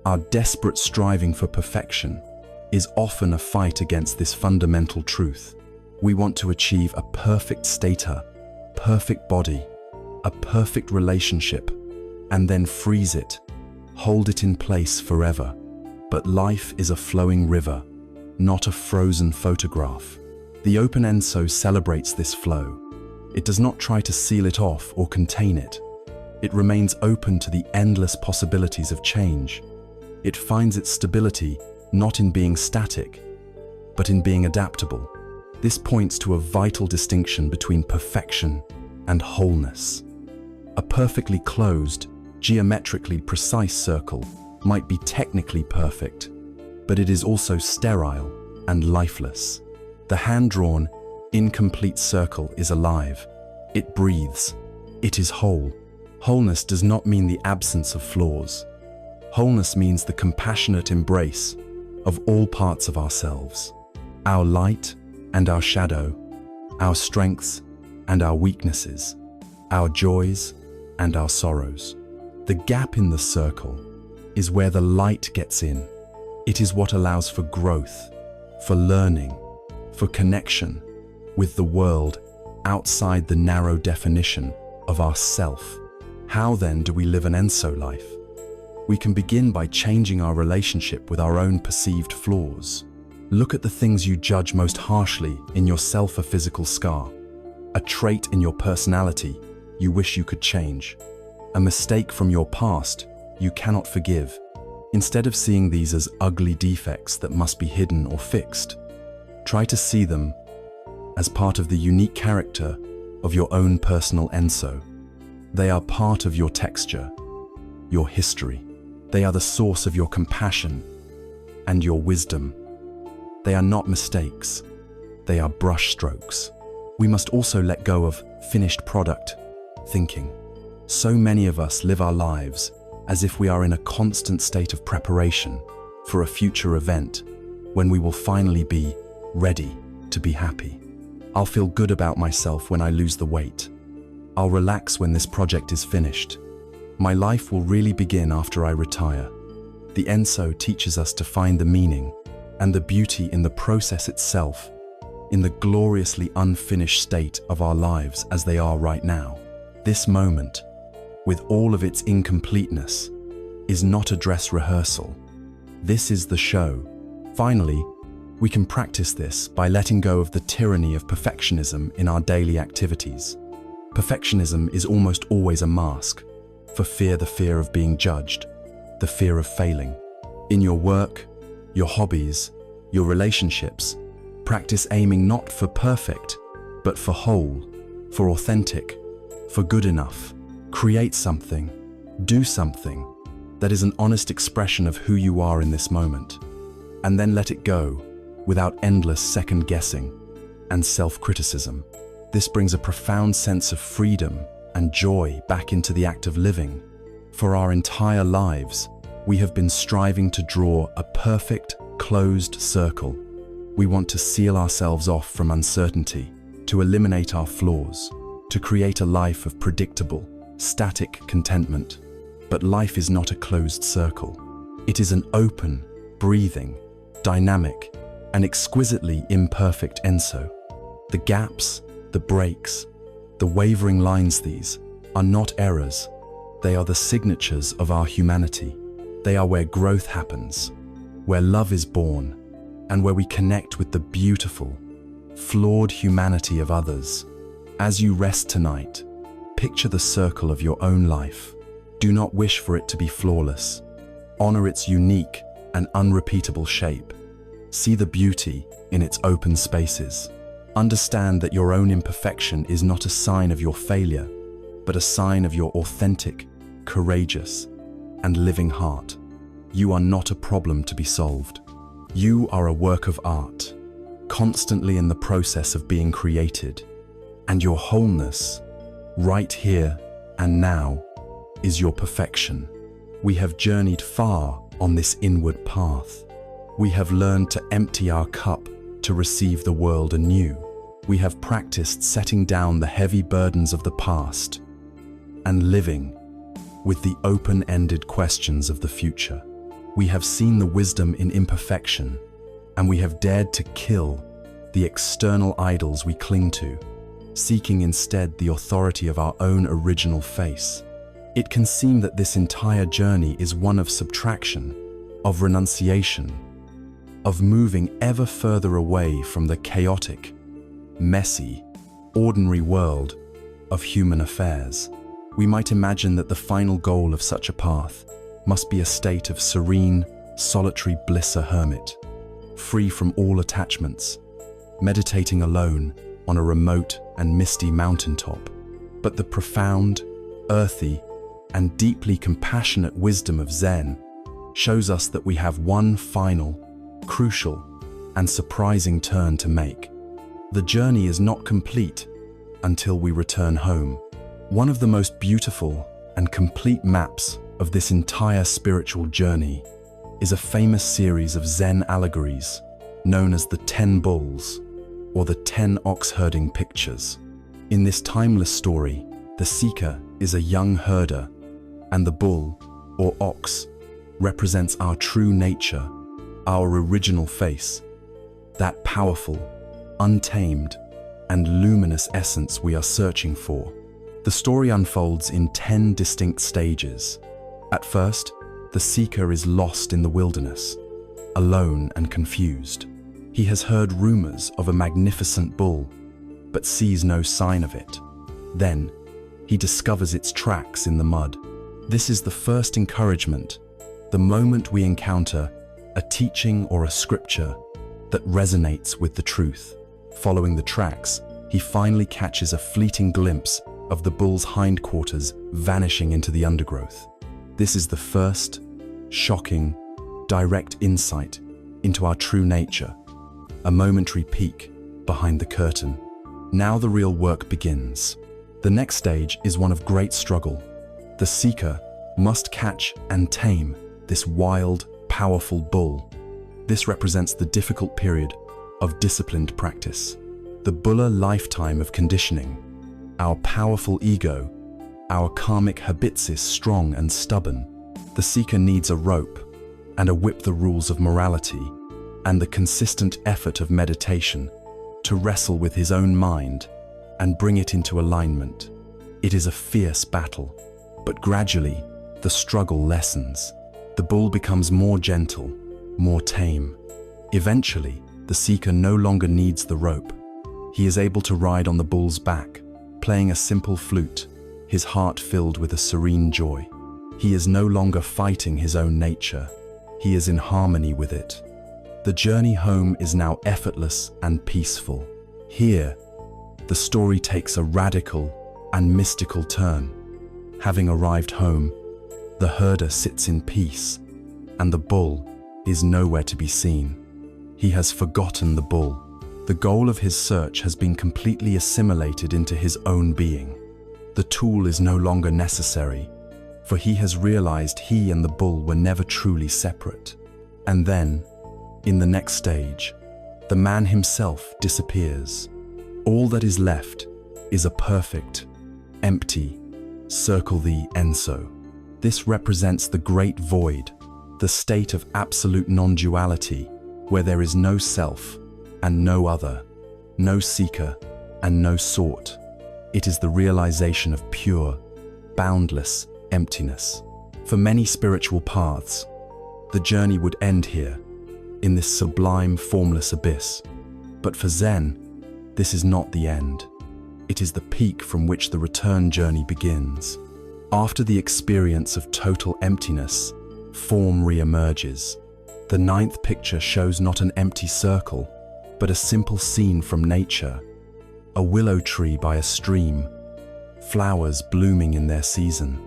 Our desperate striving for perfection is often a fight against this fundamental truth. We want to achieve a perfect status, perfect body, a perfect relationship, and then freeze it, hold it in place forever. But life is a flowing river, not a frozen photograph. The open enso celebrates this flow. It does not try to seal it off or contain it. It remains open to the endless possibilities of change. It finds its stability not in being static, but in being adaptable. This points to a vital distinction between perfection and wholeness. A perfectly closed, geometrically precise circle might be technically perfect, but it is also sterile and lifeless. The hand-drawn, incomplete circle is alive. It breathes. It is whole. Wholeness does not mean the absence of flaws. Wholeness means the compassionate embrace of all parts of ourselves, our light and our shadow, our strengths and our weaknesses, our joys and our sorrows. The gap in the circle is where the light gets in. It is what allows for growth, for learning, for connection with the world outside the narrow definition of ourself. How then do we live an Enso life? We can begin by changing our relationship with our own perceived flaws. Look at the things you judge most harshly in yourself: a physical scar, a trait in your personality you wish you could change, a mistake from your past you cannot forgive. Instead of seeing these as ugly defects that must be hidden or fixed, try to see them as part of the unique character of your own personal Enso. They are part of your texture, your history. They are the source of your compassion and your wisdom. They are not mistakes. They are brushstrokes. We must also let go of finished product thinking. So many of us live our lives as if we are in a constant state of preparation for a future event when we will finally be ready to be happy. I'll feel good about myself when I lose the weight. I'll relax when this project is finished. My life will really begin after I retire. The Enso teaches us to find the meaning and the beauty in the process itself, in the gloriously unfinished state of our lives as they are right now. This moment, with all of its incompleteness, is not a dress rehearsal. This is the show. Finally, we can practice this by letting go of the tyranny of perfectionism in our daily activities. Perfectionism is almost always a mask for the fear of being judged, the fear of failing. In your work, your hobbies, your relationships, practice aiming not for perfect, but for whole, for authentic, for good enough. Create something, do something that is an honest expression of who you are in this moment, and then let it go without endless second-guessing and self-criticism. This brings a profound sense of freedom and joy back into the act of living. For our entire lives, we have been striving to draw a perfect, closed circle. We want to seal ourselves off from uncertainty, to eliminate our flaws, to create a life of predictable, static contentment. But life is not a closed circle. It is an open, breathing, dynamic, and exquisitely imperfect Enso. The gaps, the breaks, the wavering lines, these are not errors. They are the signatures of our humanity. They are where growth happens, where love is born, and where we connect with the beautiful, flawed humanity of others. As you rest tonight, picture the circle of your own life. Do not wish for it to be flawless. Honor its unique and unrepeatable shape. See the beauty in its open spaces. Understand that your own imperfection is not a sign of your failure, but a sign of your authentic, courageous, and living heart. You are not a problem to be solved. You are a work of art, constantly in the process of being created. And your wholeness, right here and now, is your perfection. We have journeyed far on this inward path. We have learned to empty our cup to receive the world anew. We have practiced setting down the heavy burdens of the past and living with the open-ended questions of the future. We have seen the wisdom in imperfection, and we have dared to kill the external idols we cling to, seeking instead the authority of our own original face. It can seem that this entire journey is one of subtraction, of renunciation, of moving ever further away from the chaotic, messy, ordinary world of human affairs. We might imagine that the final goal of such a path must be a state of serene, solitary bliss, a hermit, free from all attachments, meditating alone on a remote and misty mountaintop. But the profound, earthy, and deeply compassionate wisdom of Zen shows us that we have one final, crucial, and surprising turn to make. The journey is not complete until we return home. One of the most beautiful and complete maps of this entire spiritual journey is a famous series of Zen allegories known as the 10 Bulls, or the 10 ox-herding pictures. In this timeless story, the seeker is a young herder, and the bull, or ox, represents our true nature, our original face, that powerful, untamed, and luminous essence we are searching for. The story unfolds in 10 distinct stages. At first, the seeker is lost in the wilderness, alone and confused. He has heard rumors of a magnificent bull, but sees no sign of it. Then, he discovers its tracks in the mud. This is the first encouragement, the moment we encounter a teaching or a scripture that resonates with the truth. Following the tracks, he finally catches a fleeting glimpse of the bull's hindquarters vanishing into the undergrowth. This is the first, shocking, direct insight into our true nature, a momentary peek behind the curtain. Now the real work begins. The next stage is one of great struggle. The seeker must catch and tame this wild, powerful bull. This represents the difficult period of disciplined practice, the Buddha lifetime of conditioning. Our powerful ego, our karmic habits is strong and stubborn. The seeker needs a rope and a whip, the rules of morality, and the consistent effort of meditation to wrestle with his own mind and bring it into alignment. It is a fierce battle, but gradually the struggle lessens. The bull becomes more gentle, more tame. Eventually, the seeker no longer needs the rope. He is able to ride on the bull's back, playing a simple flute, his heart filled with a serene joy. He is no longer fighting his own nature. He is in harmony with it. The journey home is now effortless and peaceful. Here, the story takes a radical and mystical turn. Having arrived home, the herder sits in peace, and the bull is nowhere to be seen. He has forgotten the bull. The goal of his search has been completely assimilated into his own being. The tool is no longer necessary, for he has realized he and the bull were never truly separate. And then, in the next stage, the man himself disappears. All that is left is a perfect, empty, circle the enso. This represents the great void, the state of absolute non-duality, where there is no self and no other, no seeker and no sought. It is the realization of pure, boundless emptiness. For many spiritual paths, the journey would end here, in this sublime, formless abyss. But for Zen, this is not the end. It is the peak from which the return journey begins. After the experience of total emptiness, form re-emerges. The ninth picture shows not an empty circle, but a simple scene from nature. A willow tree by a stream, flowers blooming in their season.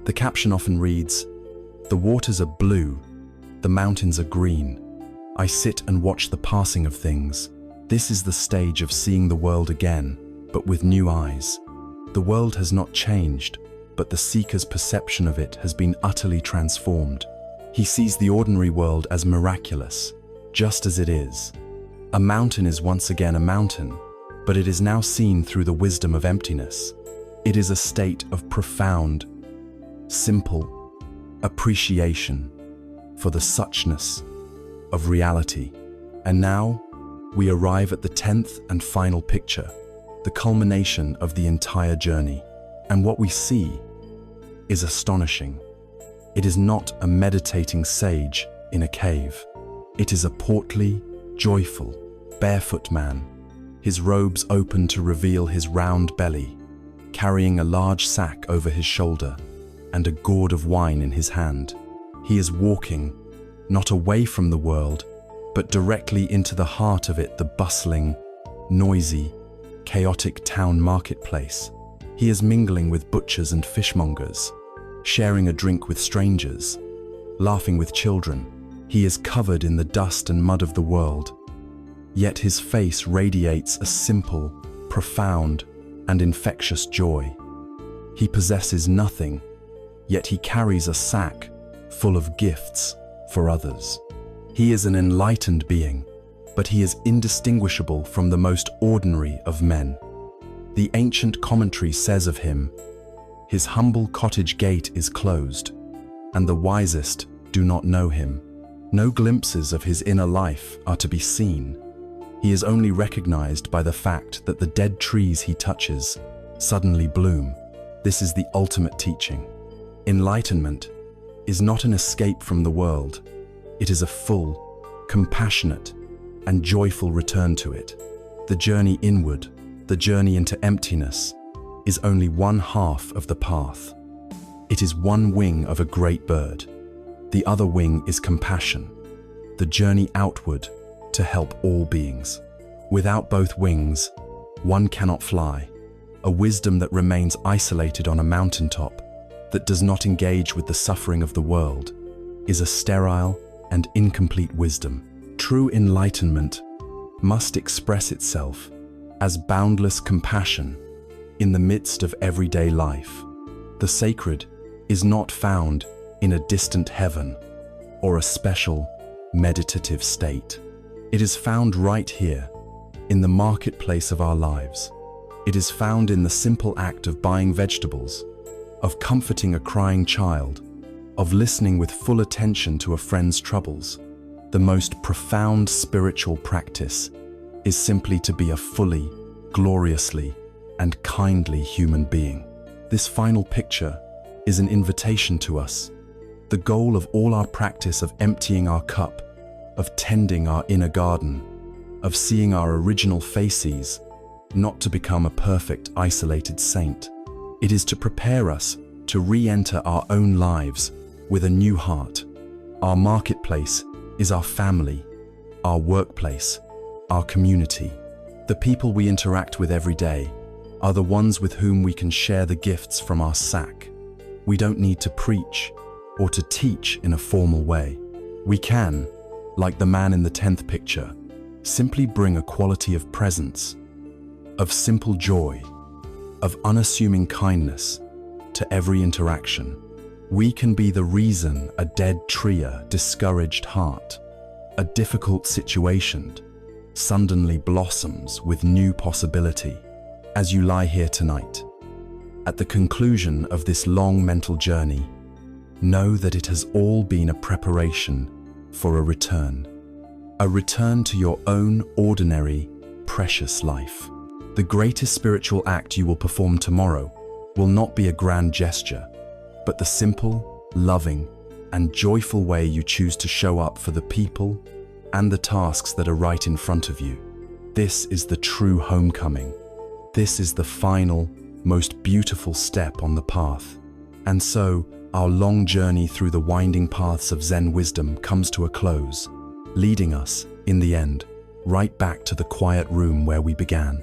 The caption often reads, "The waters are blue, the mountains are green. I sit and watch the passing of things." This is the stage of seeing the world again, but with new eyes. The world has not changed, but the seeker's perception of it has been utterly transformed. He sees the ordinary world as miraculous, just as it is. A mountain is once again a mountain, but it is now seen through the wisdom of emptiness. It is a state of profound, simple appreciation for the suchness of reality. And now, we arrive at the 10th and final picture, the culmination of the entire journey. And what we see is astonishing. It is not a meditating sage in a cave. It is a portly, joyful, barefoot man, his robes open to reveal his round belly, carrying a large sack over his shoulder and a gourd of wine in his hand. He is walking, not away from the world, but directly into the heart of it, the bustling, noisy, chaotic town marketplace. He is mingling with butchers and fishmongers, sharing a drink with strangers, laughing with children. He is covered in the dust and mud of the world, yet his face radiates a simple, profound, and infectious joy. He possesses nothing, yet he carries a sack full of gifts for others. He is an enlightened being, but he is indistinguishable from the most ordinary of men. The ancient commentary says of him, "His humble cottage gate is closed, and the wisest do not know him. No glimpses of his inner life are to be seen. He is only recognized by the fact that the dead trees he touches suddenly bloom. This is the ultimate teaching. Enlightenment is not an escape from the world. It is a full, compassionate, and joyful return to it. The journey inward, the journey into emptiness, is only one half of the path. It is one wing of a great bird. The other wing is compassion, the journey outward to help all beings. Without both wings, one cannot fly. A wisdom that remains isolated on a mountaintop, that does not engage with the suffering of the world, is a sterile and incomplete wisdom. True enlightenment must express itself as boundless compassion in the midst of everyday life. The sacred is not found in a distant heaven or a special meditative state. It is found right here, in the marketplace of our lives. It is found in the simple act of buying vegetables, of comforting a crying child, of listening with full attention to a friend's troubles. The most profound spiritual practice is simply to be a fully, gloriously, and kindly human being. This final picture is an invitation to us. The goal of all our practice of emptying our cup, of tending our inner garden, of seeing our original faces, not to become a perfect, isolated saint. It is to prepare us to re-enter our own lives with a new heart. Our marketplace is our family, our workplace, our community. The people we interact with every day are the ones with whom we can share the gifts from our sack. We don't need to preach or to teach in a formal way. We can, like the man in the 10th picture, simply bring a quality of presence, of simple joy, of unassuming kindness to every interaction. We can be the reason a dead tree, a discouraged heart, a difficult situation suddenly blossoms with new possibility. As you lie here tonight, at the conclusion of this long mental journey, know that it has all been a preparation for a return to your own ordinary, precious life. The greatest spiritual act you will perform tomorrow will not be a grand gesture, but the simple, loving, and joyful way you choose to show up for the people and the tasks that are right in front of you. This is the true homecoming. This is the final, most beautiful step on the path. And so, our long journey through the winding paths of Zen wisdom comes to a close, leading us, in the end, right back to the quiet room where we began.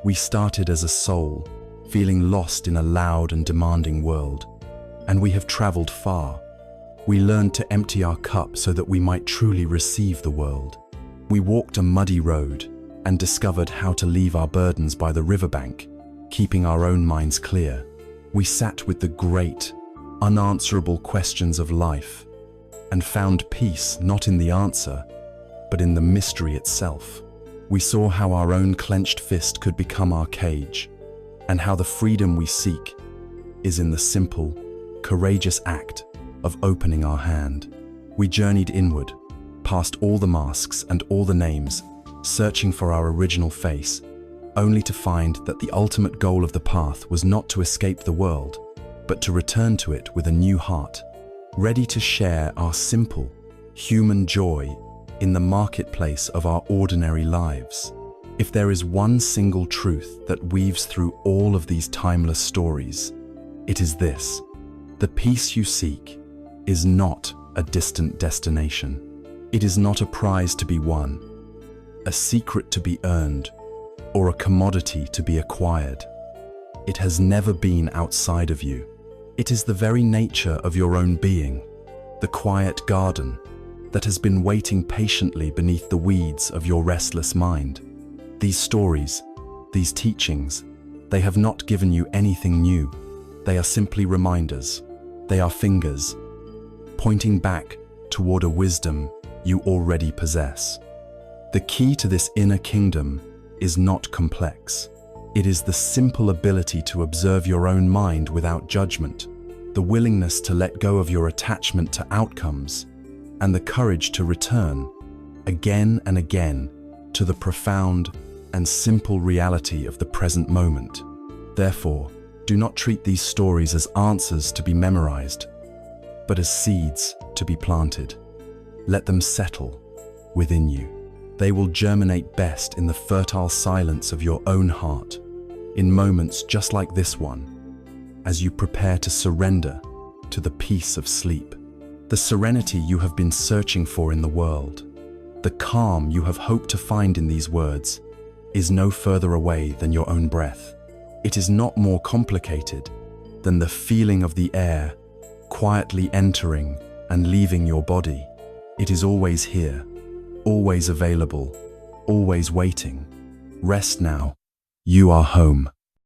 We started as a soul, feeling lost in a loud and demanding world. And we have traveled far. We learned to empty our cup so that we might truly receive the world. We walked a muddy road and discovered how to leave our burdens by the riverbank, keeping our own minds clear. We sat with the great, unanswerable questions of life and found peace not in the answer, but in the mystery itself. We saw how our own clenched fist could become our cage, and how the freedom we seek is in the simple, courageous act of opening our hand. We journeyed inward, past all the masks and all the names, searching for our original face, only to find that the ultimate goal of the path was not to escape the world, but to return to it with a new heart, ready to share our simple, human joy in the marketplace of our ordinary lives. If there is one single truth that weaves through all of these timeless stories, it is this: the peace you seek is not a distant destination. It is not a prize to be won, a secret to be earned, or a commodity to be acquired. It has never been outside of you. It is the very nature of your own being, the quiet garden that has been waiting patiently beneath the weeds of your restless mind. These stories, these teachings, they have not given you anything new. They are simply reminders. They are fingers, pointing back toward a wisdom you already possess. The key to this inner kingdom is not complex. It is the simple ability to observe your own mind without judgment, the willingness to let go of your attachment to outcomes, and the courage to return, again and again, to the profound and simple reality of the present moment. Therefore, Do not treat these stories as answers to be memorized, but as seeds to be planted. Let them settle within you. They will germinate best in the fertile silence of your own heart, in moments just like this one, as you prepare to surrender to the peace of sleep. The serenity you have been searching for in the world, the calm you have hoped to find in these words, is no further away than your own breath. It is not more complicated than the feeling of the air quietly entering and leaving your body. It is always here, always available, always waiting. Rest now. You are home.